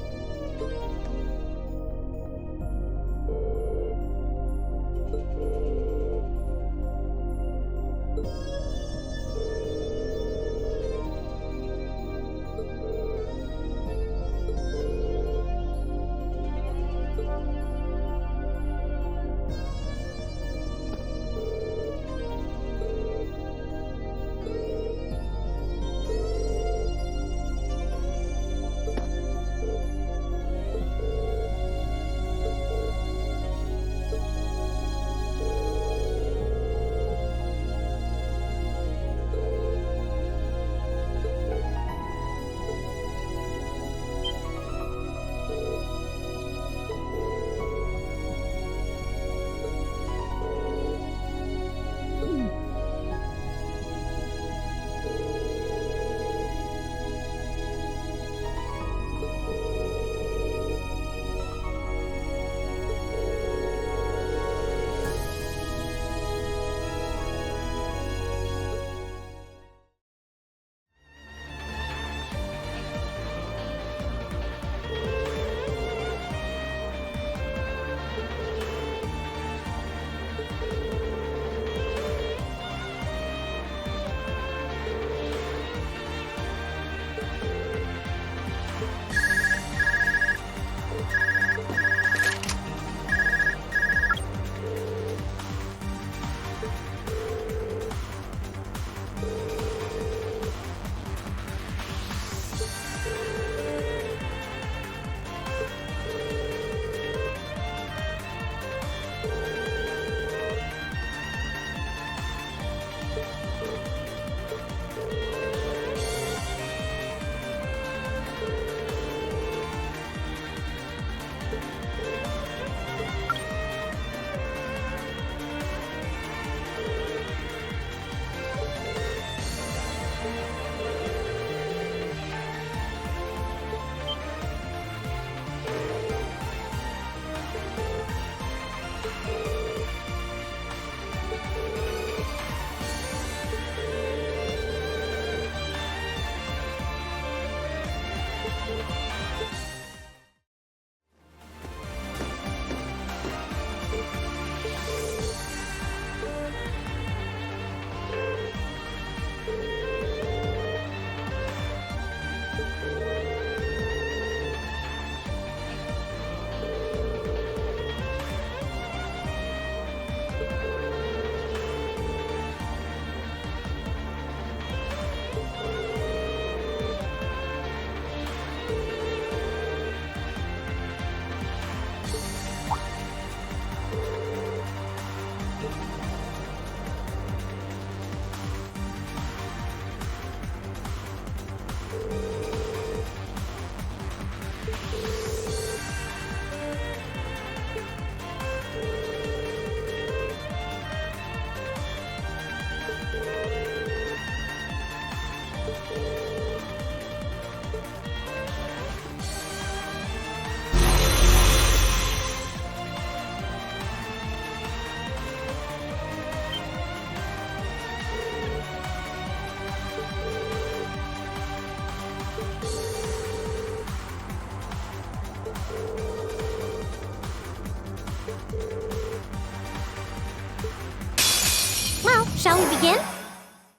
Shall we begin?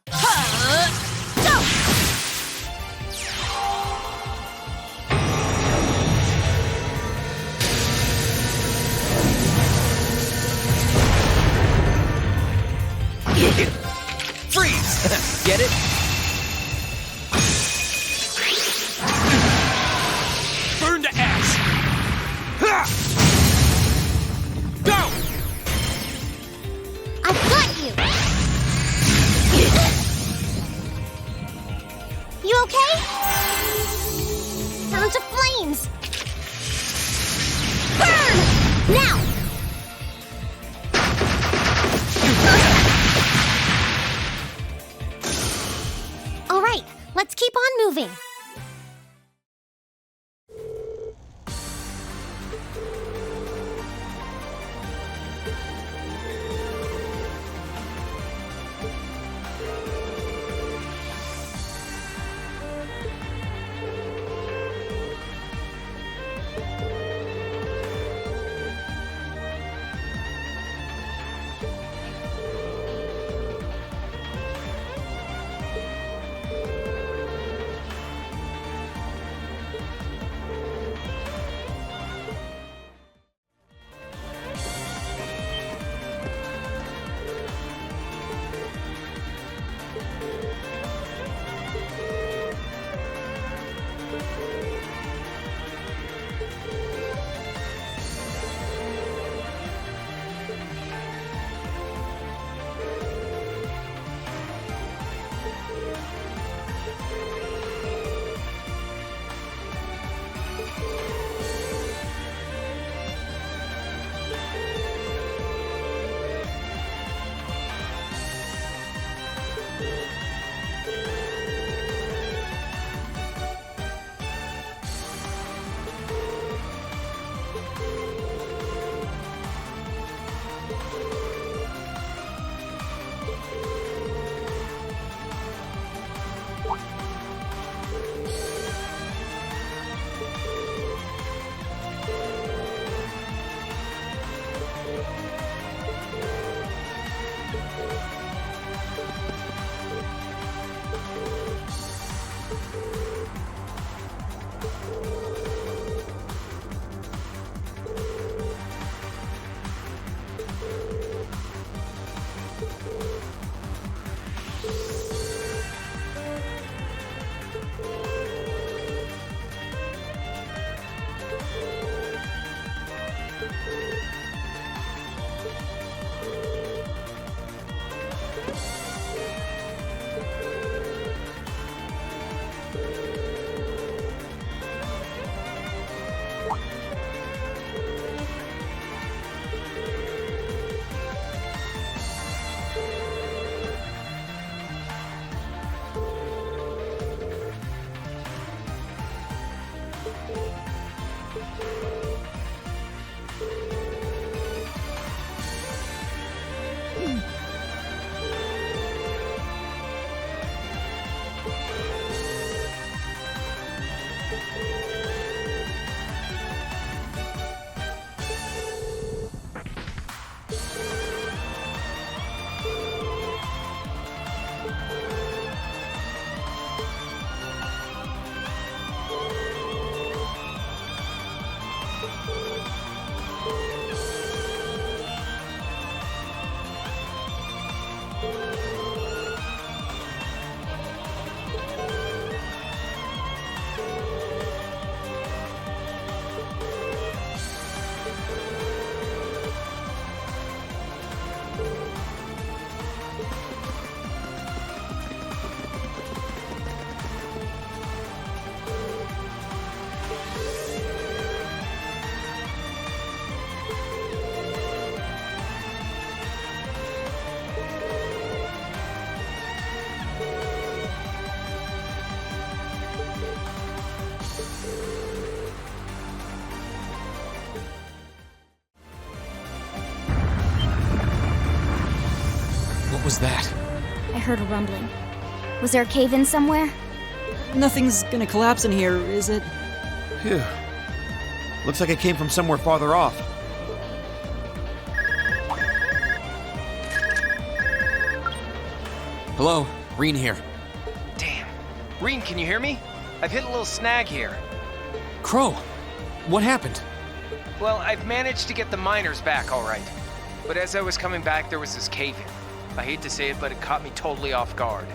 Go! Freeze! Get it? Burn to ash! Ha! Go! I've got you! You okay? Turn to flames! Burn! Now! All right, let's keep on moving. What was that? I heard a rumbling. Was there a cave-in somewhere? Nothing's gonna collapse in here, is it? Phew. Looks like it came from somewhere farther off. Hello, Reen here. Damn. Reen, can you hear me? I've hit a little snag here. Crow, what happened? Well, I've managed to get the miners back all right. But as I was coming back, there was this cave-in. I hate to say it, but it caught me totally off guard.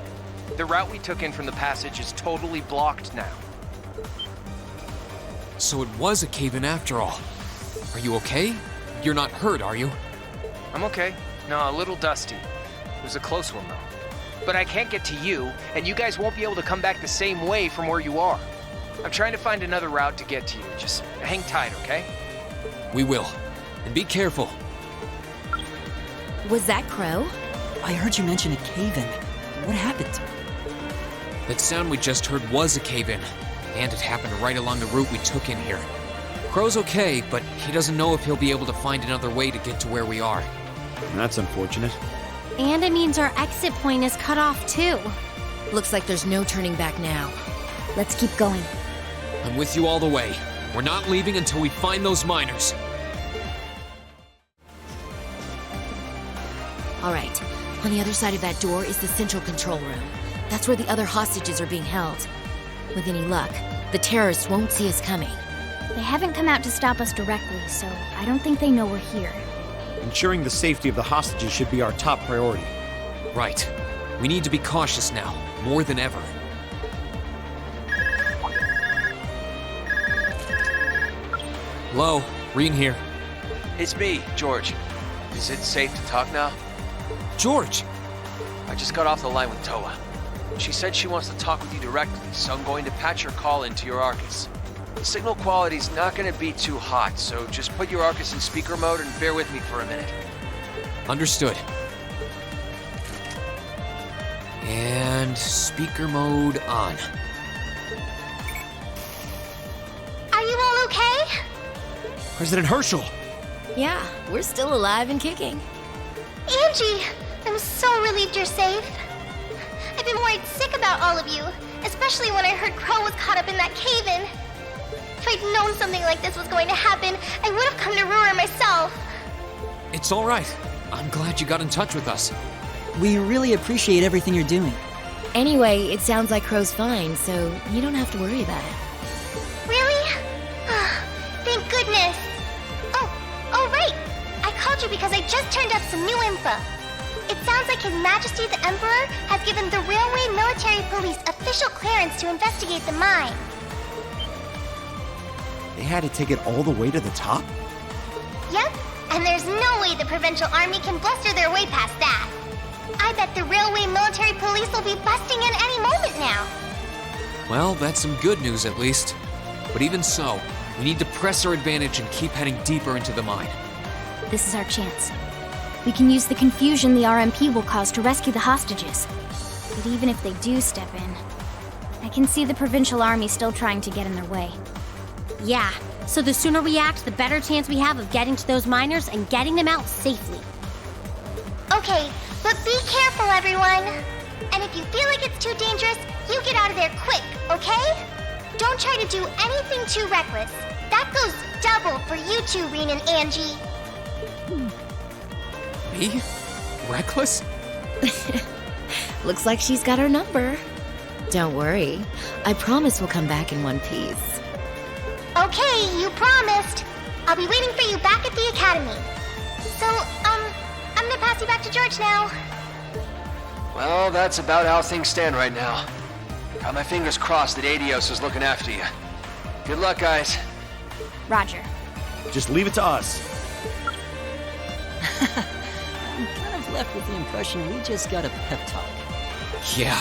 The route we took in from the passage is totally blocked now. So it was a cave-in after all. Are you okay? You're not hurt, are you? I'm okay. No, a little dusty. It was a close one, though. But I can't get to you, and you guys won't be able to come back the same way from where you are. I'm trying to find another route to get to you. Just hang tight, okay? We will. And be careful. Was that Crow? I heard you mention a cave-in. What happened? That sound we just heard was a cave-in, and it happened right along the route we took in here. Crow's okay, but he doesn't know if he'll be able to find another way to get to where we are. That's unfortunate. And it means our exit point is cut off too. Looks like there's no turning back now. Let's keep going. I'm with you all the way. We're not leaving until we find those miners. All right. On the other side of that door is the central control room. That's where the other hostages are being held. With any luck, the terrorists won't see us coming. They haven't come out to stop us directly, so I don't think they know we're here. Ensuring the safety of the hostages should be our top priority. Right. We need to be cautious now, more than ever. Hello, Reen here. It's me, George. Is it safe to talk now? George! I just got off the line with Toa. She said she wants to talk with you directly, so I'm going to patch your call into your Arcus. The signal quality's not going to be too hot, so just put your Arcus in speaker mode and bear with me for a minute. Understood. And speaker mode on. Are you all okay? President Herschel! Yeah, we're still alive and kicking. Angie! I'm so relieved you're safe. I've been worried sick about all of you, especially when I heard Crow was caught up in that cave-in. If I'd known something like this was going to happen, I would have come to Ruhr myself. It's all right. I'm glad you got in touch with us. We really appreciate everything you're doing. Anyway, it sounds like Crow's fine, so you don't have to worry about it. Really? Thank goodness. Oh, right. I called you because I just turned up some new info. It sounds like His Majesty the Emperor has given the Railway Military Police official clearance to investigate the mine. They had to take it all the way to the top? Yep, and there's no way the Provincial Army can bluster their way past that. I bet the Railway Military Police will be busting in any moment now. Well, that's some good news at least. But even so, we need to press our advantage and keep heading deeper into the mine. This is our chance. We can use the confusion the RMP will cause to rescue the hostages. But even if they do step in, I can see the Provincial Army still trying to get in their way. Yeah, so the sooner we act, the better chance we have of getting to those miners and getting them out safely. Okay, but be careful, everyone. And if you feel like it's too dangerous, you get out of there quick, okay? Don't try to do anything too reckless. That goes double for you two, Reen and Angie. Me? Reckless? Looks like she's got our number. Don't worry. I promise we'll come back in one piece. Okay, you promised. I'll be waiting for you back at the academy. So, I'm gonna pass you back to George now. Well, that's about how things stand right now. Got my fingers crossed that Adios is looking after you. Good luck, guys. Roger. Just leave it to us. I'm kind of left with the impression we just got a pep talk. Yeah.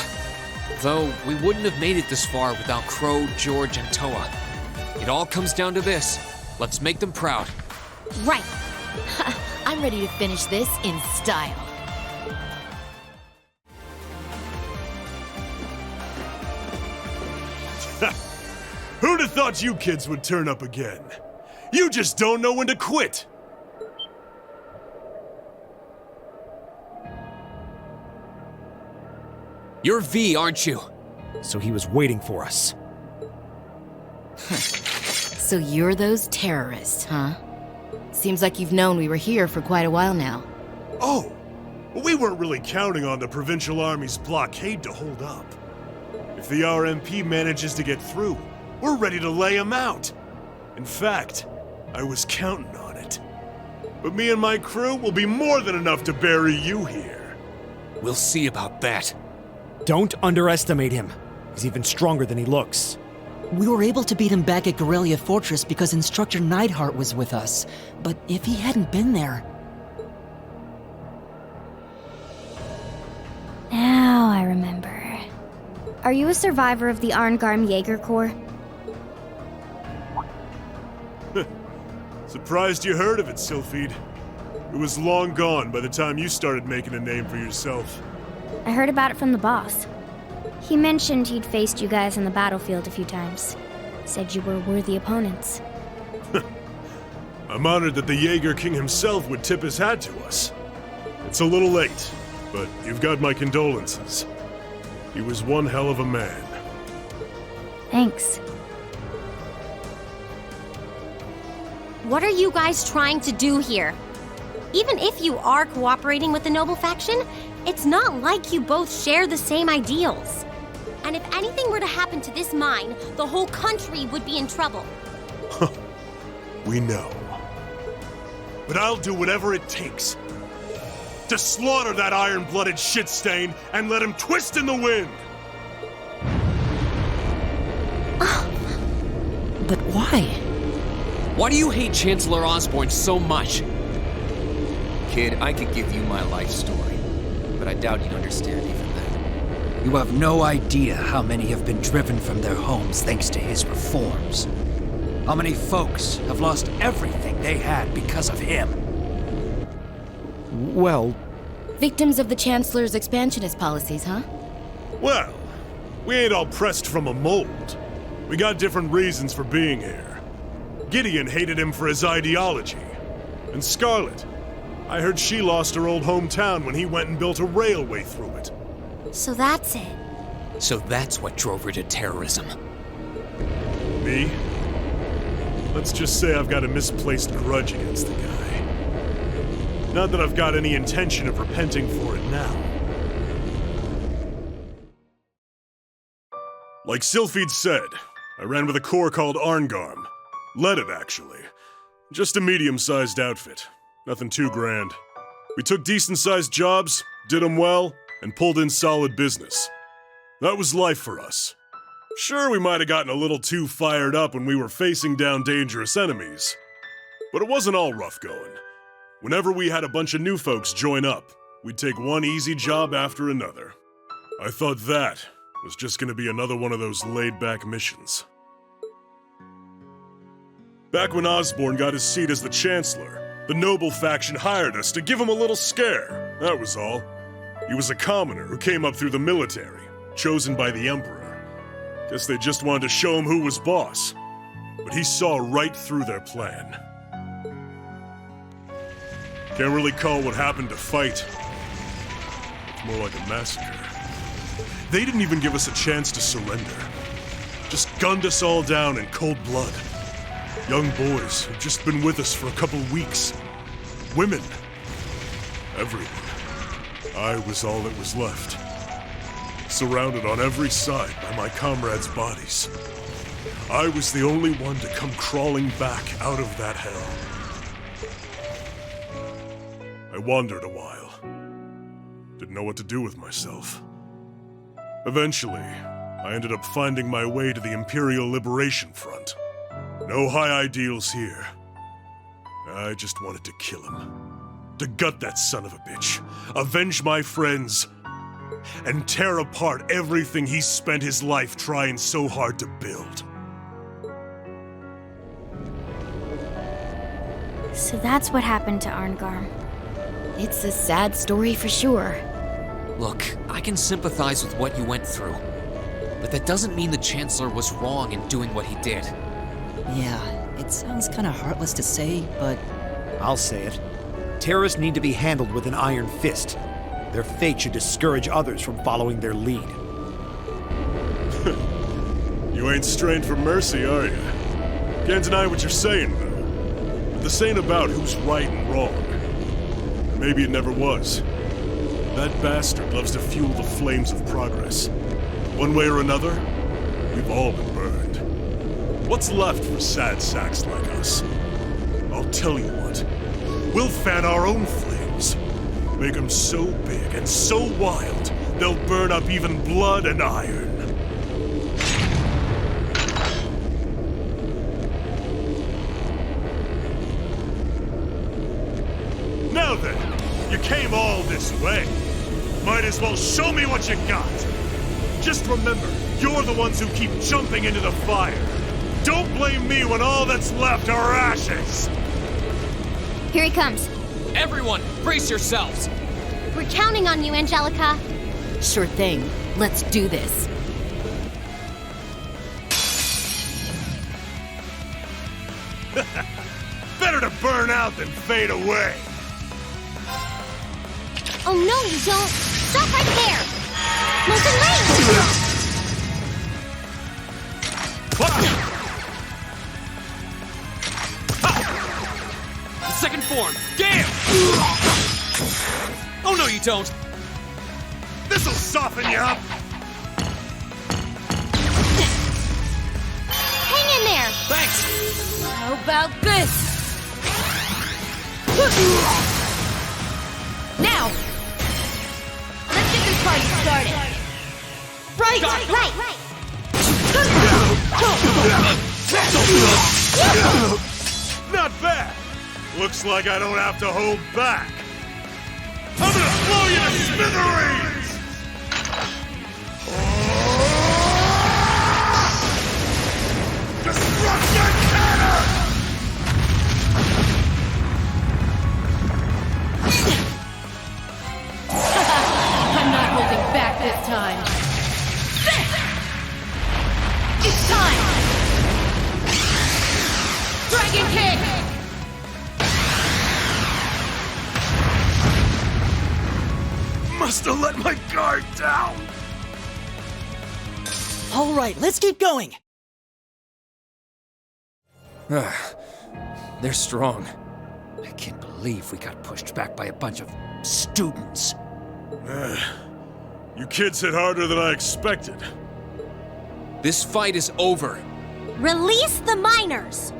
Though, we wouldn't have made it this far without Crow, George, and Toa. It all comes down to this. Let's make them proud. Right. I'm ready to finish this in style. Who'd have thought you kids would turn up again? You just don't know when to quit! You're V, aren't you? So he was waiting for us. So you're those terrorists, huh? Seems like you've known we were here for quite a while now. Oh, But we weren't really counting on the Provincial Army's blockade to hold up. If the RMP manages to get through, we're ready to lay them out. In fact, I was counting on it. But me and my crew will be more than enough to bury you here. We'll see about that. Don't underestimate him. He's even stronger than he looks. We were able to beat him back at Guerrilla Fortress because Instructor Neidhart was with us. But if he hadn't been there... Now I remember. Are you a survivor of the Arngarm Jaeger Corps? Surprised you heard of it, Sylphide. It was long gone by the time you started making a name for yourself. I heard about it from the boss. He mentioned he'd faced you guys on the battlefield a few times. Said you were worthy opponents. I'm honored that the Jaeger King himself would tip his hat to us. It's a little late, but you've got my condolences. He was one hell of a man. Thanks. What are you guys trying to do here? Even if you are cooperating with the noble faction, it's not like you both share the same ideals. And if anything were to happen to this mine, the whole country would be in trouble. We know. But I'll do whatever it takes to slaughter that iron-blooded shit stain and let him twist in the wind! But why? Why do you hate Chancellor Osborne so much? Kid, I could give you my life story, but I doubt you'd understand even that. You have no idea how many have been driven from their homes thanks to his reforms. How many folks have lost everything they had because of him. Well... Victims of the Chancellor's expansionist policies, huh? Well, we ain't all pressed from a mold. We got different reasons for being here. Gideon hated him for his ideology. And Scarlet, I heard she lost her old hometown when he went and built a railway through it. So that's it. So that's what drove her to terrorism. Me? Let's just say I've got a misplaced grudge against the guy. Not that I've got any intention of repenting for it now. Like Sylphide said, I ran with a corps called Arngarm. Led it, actually. Just a medium-sized outfit. Nothing too grand. We took decent-sized jobs, did them well, and pulled in solid business. That was life for us. Sure, we might have gotten a little too fired up when we were facing down dangerous enemies. But it wasn't all rough going. Whenever we had a bunch of new folks join up, we'd take one easy job after another. I thought that was just gonna be another one of those laid-back missions. Back when Osborne got his seat as the Chancellor, the Noble faction hired us to give him a little scare, that was all. He was a commoner who came up through the military, chosen by the Emperor. Guess they just wanted to show him who was boss. But he saw right through their plan. Can't really call what happened a fight. It's more like a massacre. They didn't even give us a chance to surrender. Just gunned us all down in cold blood. Young boys who'd just been with us for a couple weeks. Women. Everyone. I was all that was left. Surrounded on every side by my comrades' bodies. I was the only one to come crawling back out of that hell. I wandered a while. Didn't know what to do with myself. Eventually, I ended up finding my way to the Imperial Liberation Front. No high ideals here. I just wanted to kill him. To gut that son of a bitch. Avenge my friends. And tear apart everything he spent his life trying so hard to build. So that's what happened to Arngarm. It's a sad story for sure. Look, I can sympathize with what you went through. But that doesn't mean the Chancellor was wrong in doing what he did. Yeah, it sounds kind of heartless to say, but... I'll say it. Terrorists need to be handled with an iron fist. Their fate should discourage others from following their lead. You ain't strained for mercy, are you? Can't deny what you're saying, though. But this ain't about who's right and wrong. Maybe it never was. That bastard loves to fuel the flames of progress. One way or another, we've all been burned. What's left for sad sacks like us? I'll tell you what. We'll fan our own flames. Make them so big and so wild, they'll burn up even blood and iron. Now then, you came all this way. Might as well show me what you got. Just remember, you're the ones who keep jumping into the fire. Don't blame me when all that's left are ashes. Here he comes. Everyone, brace yourselves. We're counting on you, Angelica. Sure thing. Let's do this. Better to burn out than fade away. Oh no, you don't! Stop right there! Molten Rain! Second form, damn! Oh no, you don't! This'll soften you up! Hang in there! Thanks! How about this? Now! Let's get this party started! Right! Right! Not bad! Looks like I don't have to hold back. I'm gonna blow you to smithereens! Destruction cannon! I'm not holding back this time. It's time! Dragon Kick! Must have let my guard down! All right, let's keep going. They're strong. I can't believe we got pushed back by a bunch of students. You kids hit harder than I expected. This fight is over. Release the miners!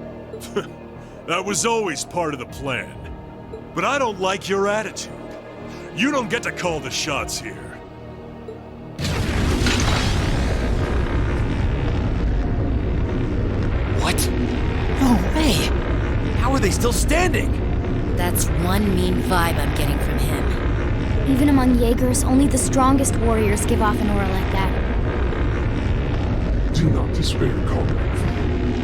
That was always part of the plan. But I don't like your attitude. You don't get to call the shots here. What? No way! How are they still standing? That's one mean vibe I'm getting from him. Even among Jaegers, only the strongest warriors give off an aura like that. Do not despair, comrade.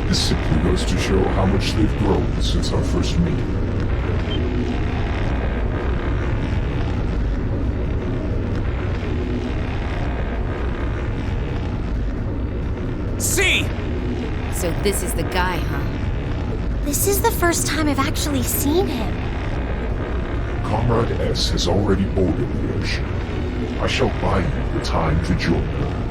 This simply goes to show how much they've grown since our first meeting. See! So this is the guy, huh? This is the first time I've actually seen him. Comrade S has already boarded the airship. I shall buy you the time to join her.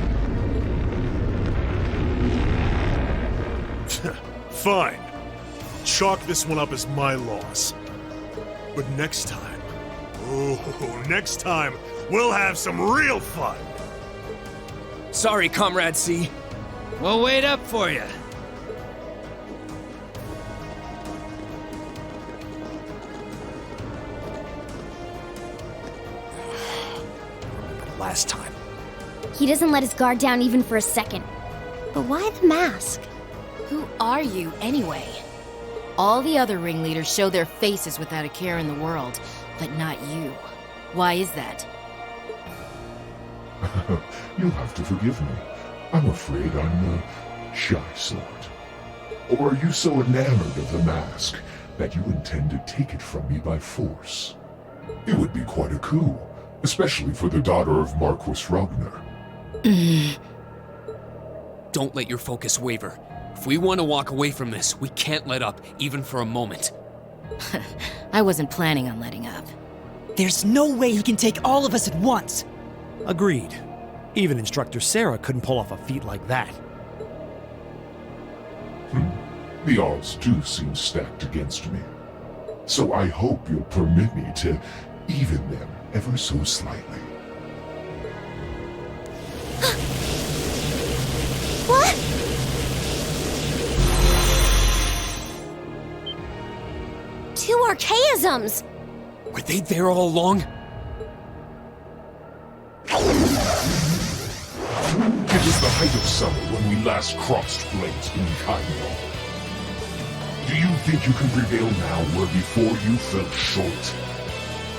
Fine. Chalk this one up as my loss. But next time, next time, we'll have some real fun. Sorry, Comrade C. We'll wait up for you. Last time. He doesn't let his guard down even for a second. But why the mask? Who are you, anyway? All the other ringleaders show their faces without a care in the world, but not you. Why is that? You'll have to forgive me. I'm afraid I'm the shy sort. Or are you so enamored of the mask that you intend to take it from me by force? It would be quite a coup, especially for the daughter of Marquis Ragnar. Don't let your focus waver. If we want to walk away from this, we can't let up, even for a moment. I wasn't planning on letting up. There's no way he can take all of us at once. Agreed. Even Instructor Sarah couldn't pull off a feat like that. The odds do seem stacked against me. So I hope you'll permit me to even them ever so slightly. What? Two archaisms! Were they there all along? It was the height of summer when we last crossed blades in Kaino. Do you think you can prevail now where before you fell short?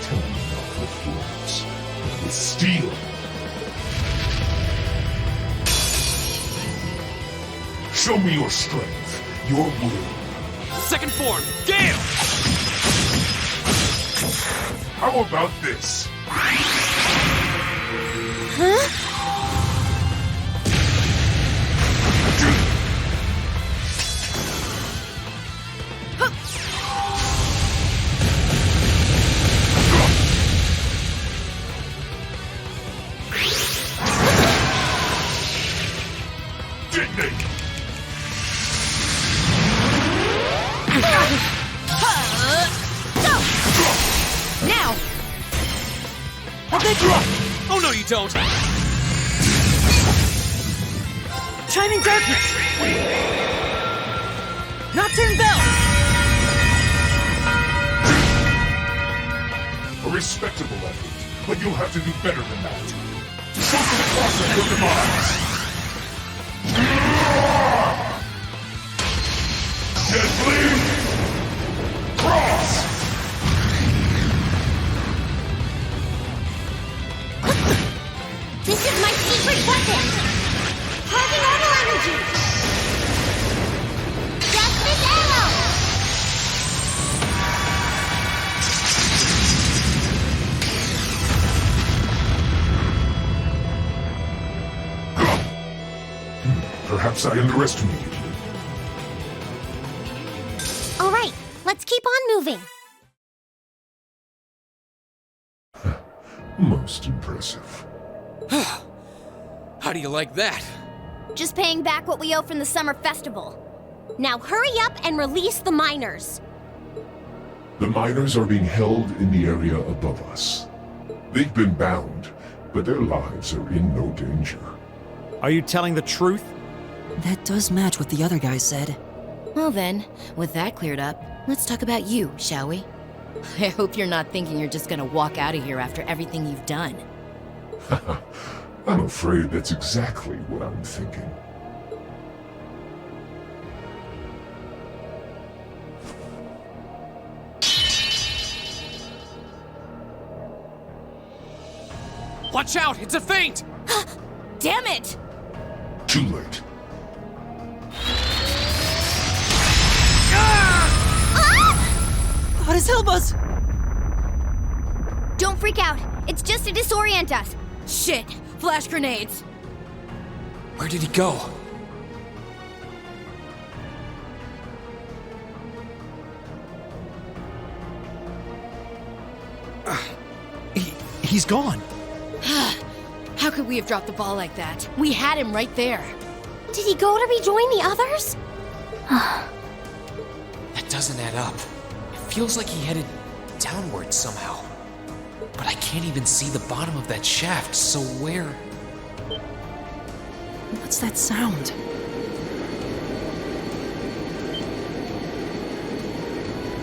Tell me not with words, but with steel. Show me your strength, your will. Second form, Gale! How about this? Huh? Now! Oh no, you don't! Chiming darkness! Nocturne bell! A respectable effort, but you'll have to do better than that. Social process of demise! Deadly! Cross! This is my secret weapon! Heavy auto energy! Death's arrow! Perhaps I underestimated you. All right, let's keep on moving. Most impressive. How do you like that? Just paying back what we owe from the summer festival. Now hurry up and release the miners. The miners are being held in the area above us. They've been bound, but their lives are in no danger. Are you telling the truth? That does match what the other guy said. Well then, with that cleared up, let's talk about you, shall we? I hope you're not thinking you're just gonna walk out of here after everything you've done. I'm afraid that's exactly what I'm thinking. Watch out! It's a feint! Damn it! Too late. How does help us? Don't freak out. It's just to disorient us. Shit! Flash grenades! Where did he go? He's gone. How could we have dropped the ball like that? We had him right there. Did he go to rejoin the others? That doesn't add up. It feels like he headed downward somehow. But I can't even see the bottom of that shaft, so where? What's that sound?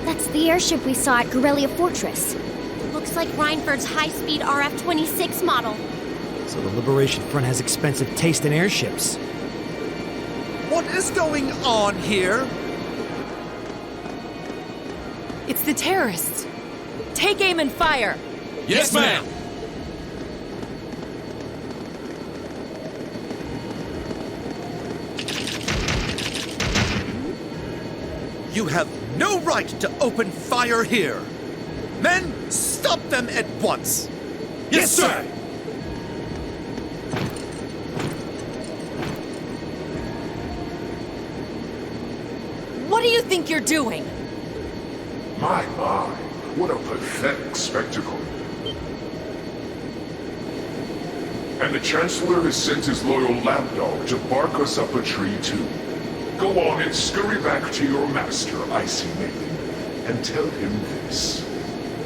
That's the airship we saw at Guerrilla Fortress. Looks like Reinford's high-speed RF-26 model. So the Liberation Front has expensive taste in airships. What is going on here? It's the terrorists. Take aim and fire. Yes, ma'am! You have no right to open fire here. Men, stop them at once. Yes, sir! What do you think you're doing? My, what a pathetic spectacle. And the Chancellor has sent his loyal lapdog to bark us up a tree too. Go on and scurry back to your master, Icy Maiden, and tell him this.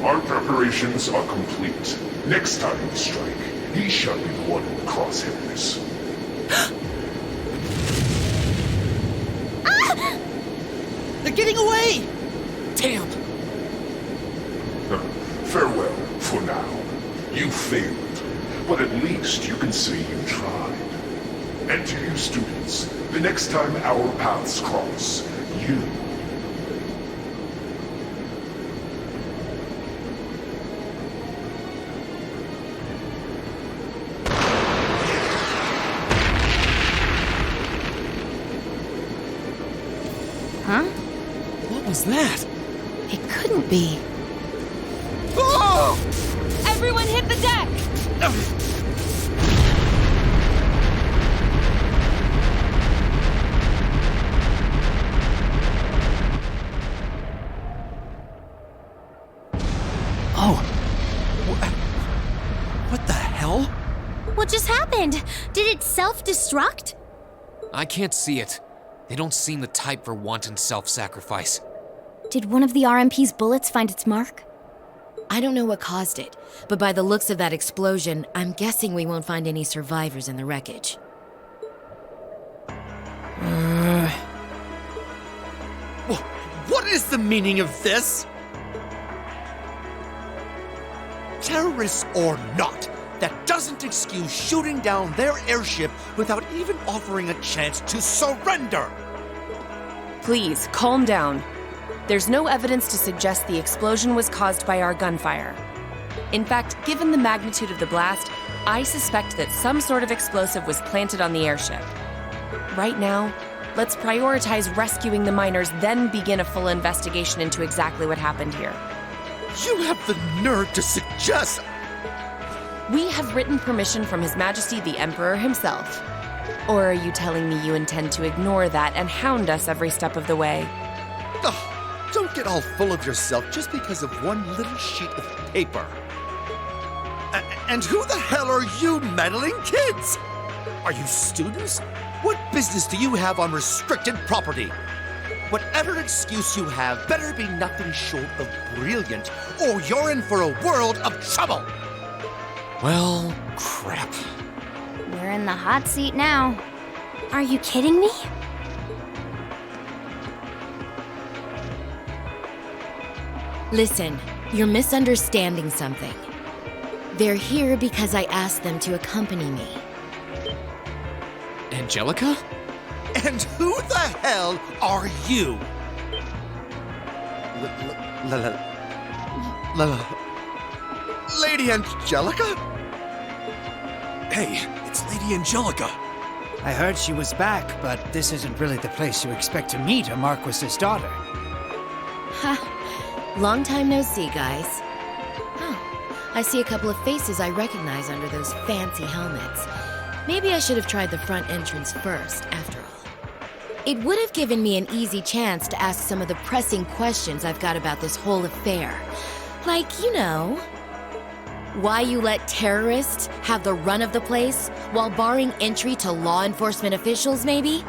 Our preparations are complete. Next time you strike, he shall be the one with crosshairs. They're getting away! Damn! Farewell, for now. You failed, but at least you can say you tried. And to you students, the next time our paths cross, you... Huh? What was that? It couldn't be. Oh! Everyone hit the deck! Oh. What the hell? What just happened? Did it self-destruct? I can't see it. They don't seem the type for wanton self-sacrifice. Did one of the RMP's bullets find its mark? I don't know what caused it, but by the looks of that explosion, I'm guessing we won't find any survivors in the wreckage. What is the meaning of this? Terrorists or not, that doesn't excuse shooting down their airship without even offering a chance to surrender! Please, calm down. There's no evidence to suggest the explosion was caused by our gunfire. In fact, given the magnitude of the blast, I suspect that some sort of explosive was planted on the airship. Right now, let's prioritize rescuing the miners, then begin a full investigation into exactly what happened here. You have the nerve to suggest... We have written permission from His Majesty the Emperor himself. Or are you telling me you intend to ignore that and hound us every step of the way? Ugh, don't get all full of yourself just because of one little sheet of paper. And who the hell are you meddling kids? Are you students? What business do you have on restricted property? Whatever excuse you have better be nothing short of brilliant, or you're in for a world of trouble! Well, crap. We're in the hot seat now. Are you kidding me? Listen, you're misunderstanding something. They're here because I asked them to accompany me. Angelica? And who the hell are you? Lady Angelica? Hey, it's Lady Angelica. I heard she was back, but this isn't really the place you expect to meet a Marquis's daughter. Ha! Long time no see, guys. Oh, I see a couple of faces I recognize under those fancy helmets. Maybe I should have tried the front entrance first, after all. It would have given me an easy chance to ask some of the pressing questions I've got about this whole affair. Like, you know, why you let terrorists have the run of the place while barring entry to law enforcement officials, maybe?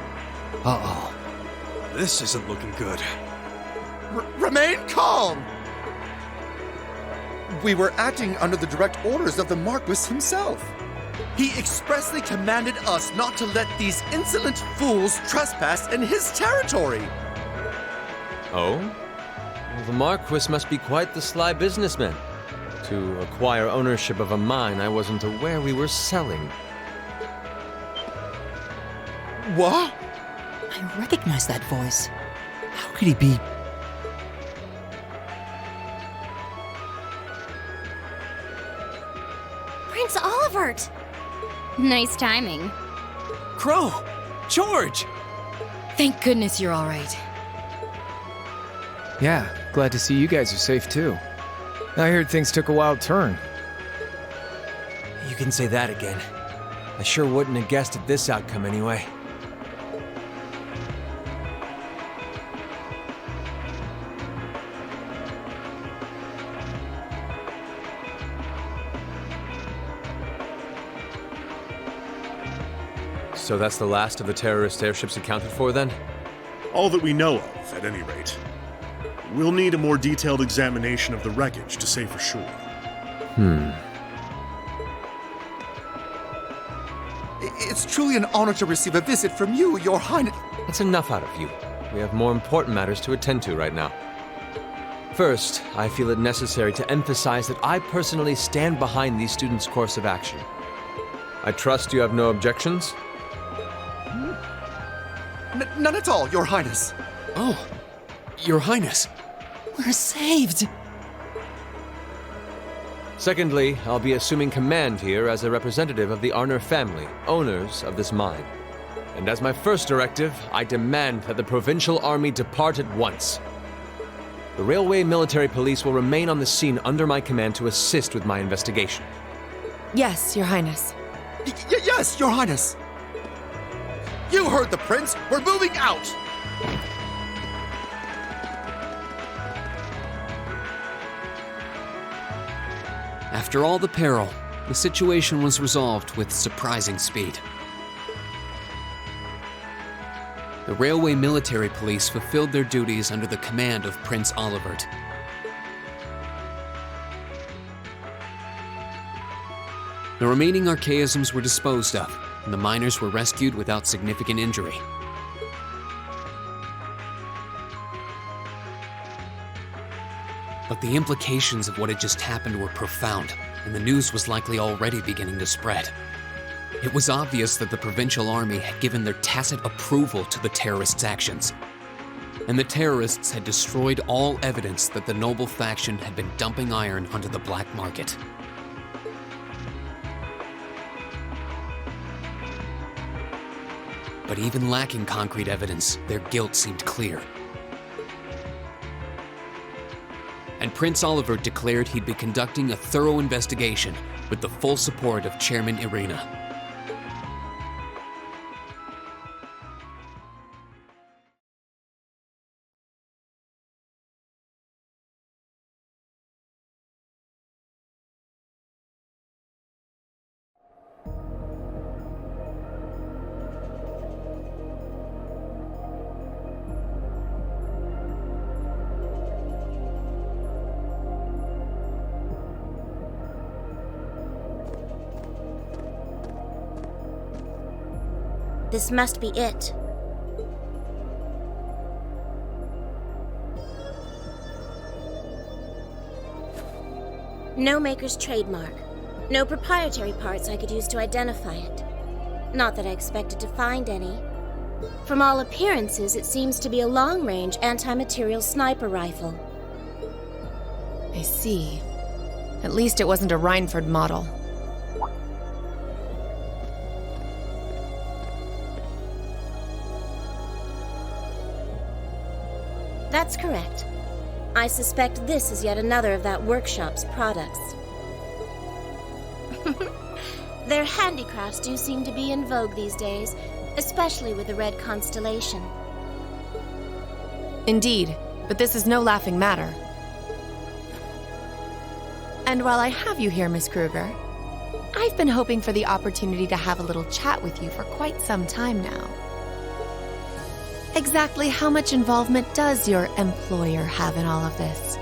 Uh-oh. This isn't looking good. Remain calm! We were acting under the direct orders of the Marquis himself. He expressly commanded us not to let these insolent fools trespass in his territory. Oh? Well, the Marquis must be quite the sly businessman. To acquire ownership of a mine I wasn't aware we were selling. What? I recognize that voice. How could he be... Prince Olivert! Nice timing. Crow! George! Thank goodness you're all right. Yeah, glad to see you guys are safe too. I heard things took a wild turn. You can say that again. I sure wouldn't have guessed at this outcome anyway. So that's the last of the terrorist airships accounted for, then? All that we know of, at any rate. We'll need a more detailed examination of the wreckage to say for sure. truly an honor to receive a visit from you, Your Highness. That's enough out of you. We have more important matters to attend to right now. First, I feel it necessary to emphasize that I personally stand behind these students' course of action. I trust you have no objections? None at all, Your Highness. Oh, Your Highness. We're saved! Secondly, I'll be assuming command here as a representative of the Arner family, owners of this mine. And as my first directive, I demand that the Provincial Army depart at once. The Railway Military Police will remain on the scene under my command to assist with my investigation. Yes, Your Highness. Yes, Your Highness. You heard the Prince. We're moving out. After all the peril, the situation was resolved with surprising speed. The Railway Military Police fulfilled their duties under the command of Prince Olivert. The remaining archaisms were disposed of, and the miners were rescued without significant injury. But the implications of what had just happened were profound, and the news was likely already beginning to spread. It was obvious that the Provincial Army had given their tacit approval to the terrorists' actions, and the terrorists had destroyed all evidence that the noble faction had been dumping iron onto the black market. But even lacking concrete evidence, their guilt seemed clear. And Prince Olivert declared he'd be conducting a thorough investigation with the full support of Chairman Irina. This must be it. No maker's trademark. No proprietary parts I could use to identify it. Not that I expected to find any. From all appearances, it seems to be a long-range anti-material sniper rifle. I see. At least it wasn't a Rhineford model. That's correct. I suspect this is yet another of that workshop's products. Their handicrafts do seem to be in vogue these days, especially with the Red Constellation. Indeed, but this is no laughing matter. And while I have you here, Miss Kruger, I've been hoping for the opportunity to have a little chat with you for quite some time now. Exactly how much involvement does your employer have in all of this?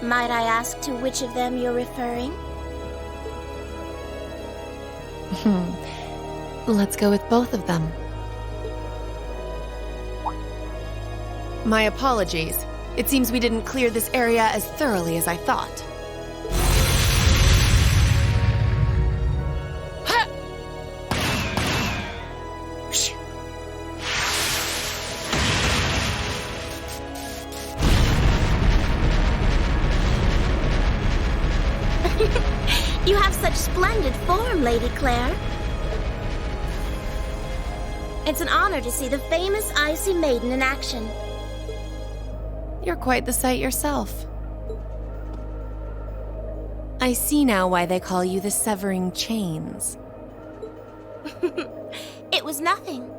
Might I ask to which of them you're referring? Let's go with both of them. My apologies. It seems we didn't clear this area as thoroughly as I thought. You have such splendid form, Lady Claire. It's an honor to see the famous Icy Maiden in action. You're quite the sight yourself. I see now why they call you the Severing Chains. It was nothing.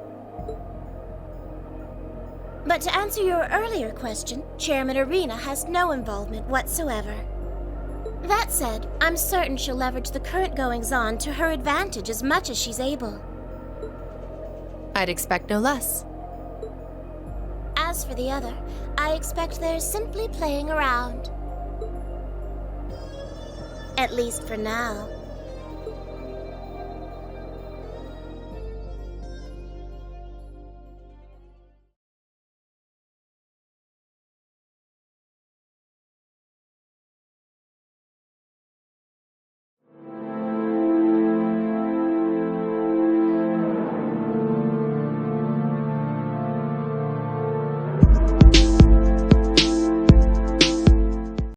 But to answer your earlier question, Chairman Irina has no involvement whatsoever. That said, I'm certain she'll leverage the current goings-on to her advantage as much as she's able. I'd expect no less. As for the other, I expect they're simply playing around. At least for now.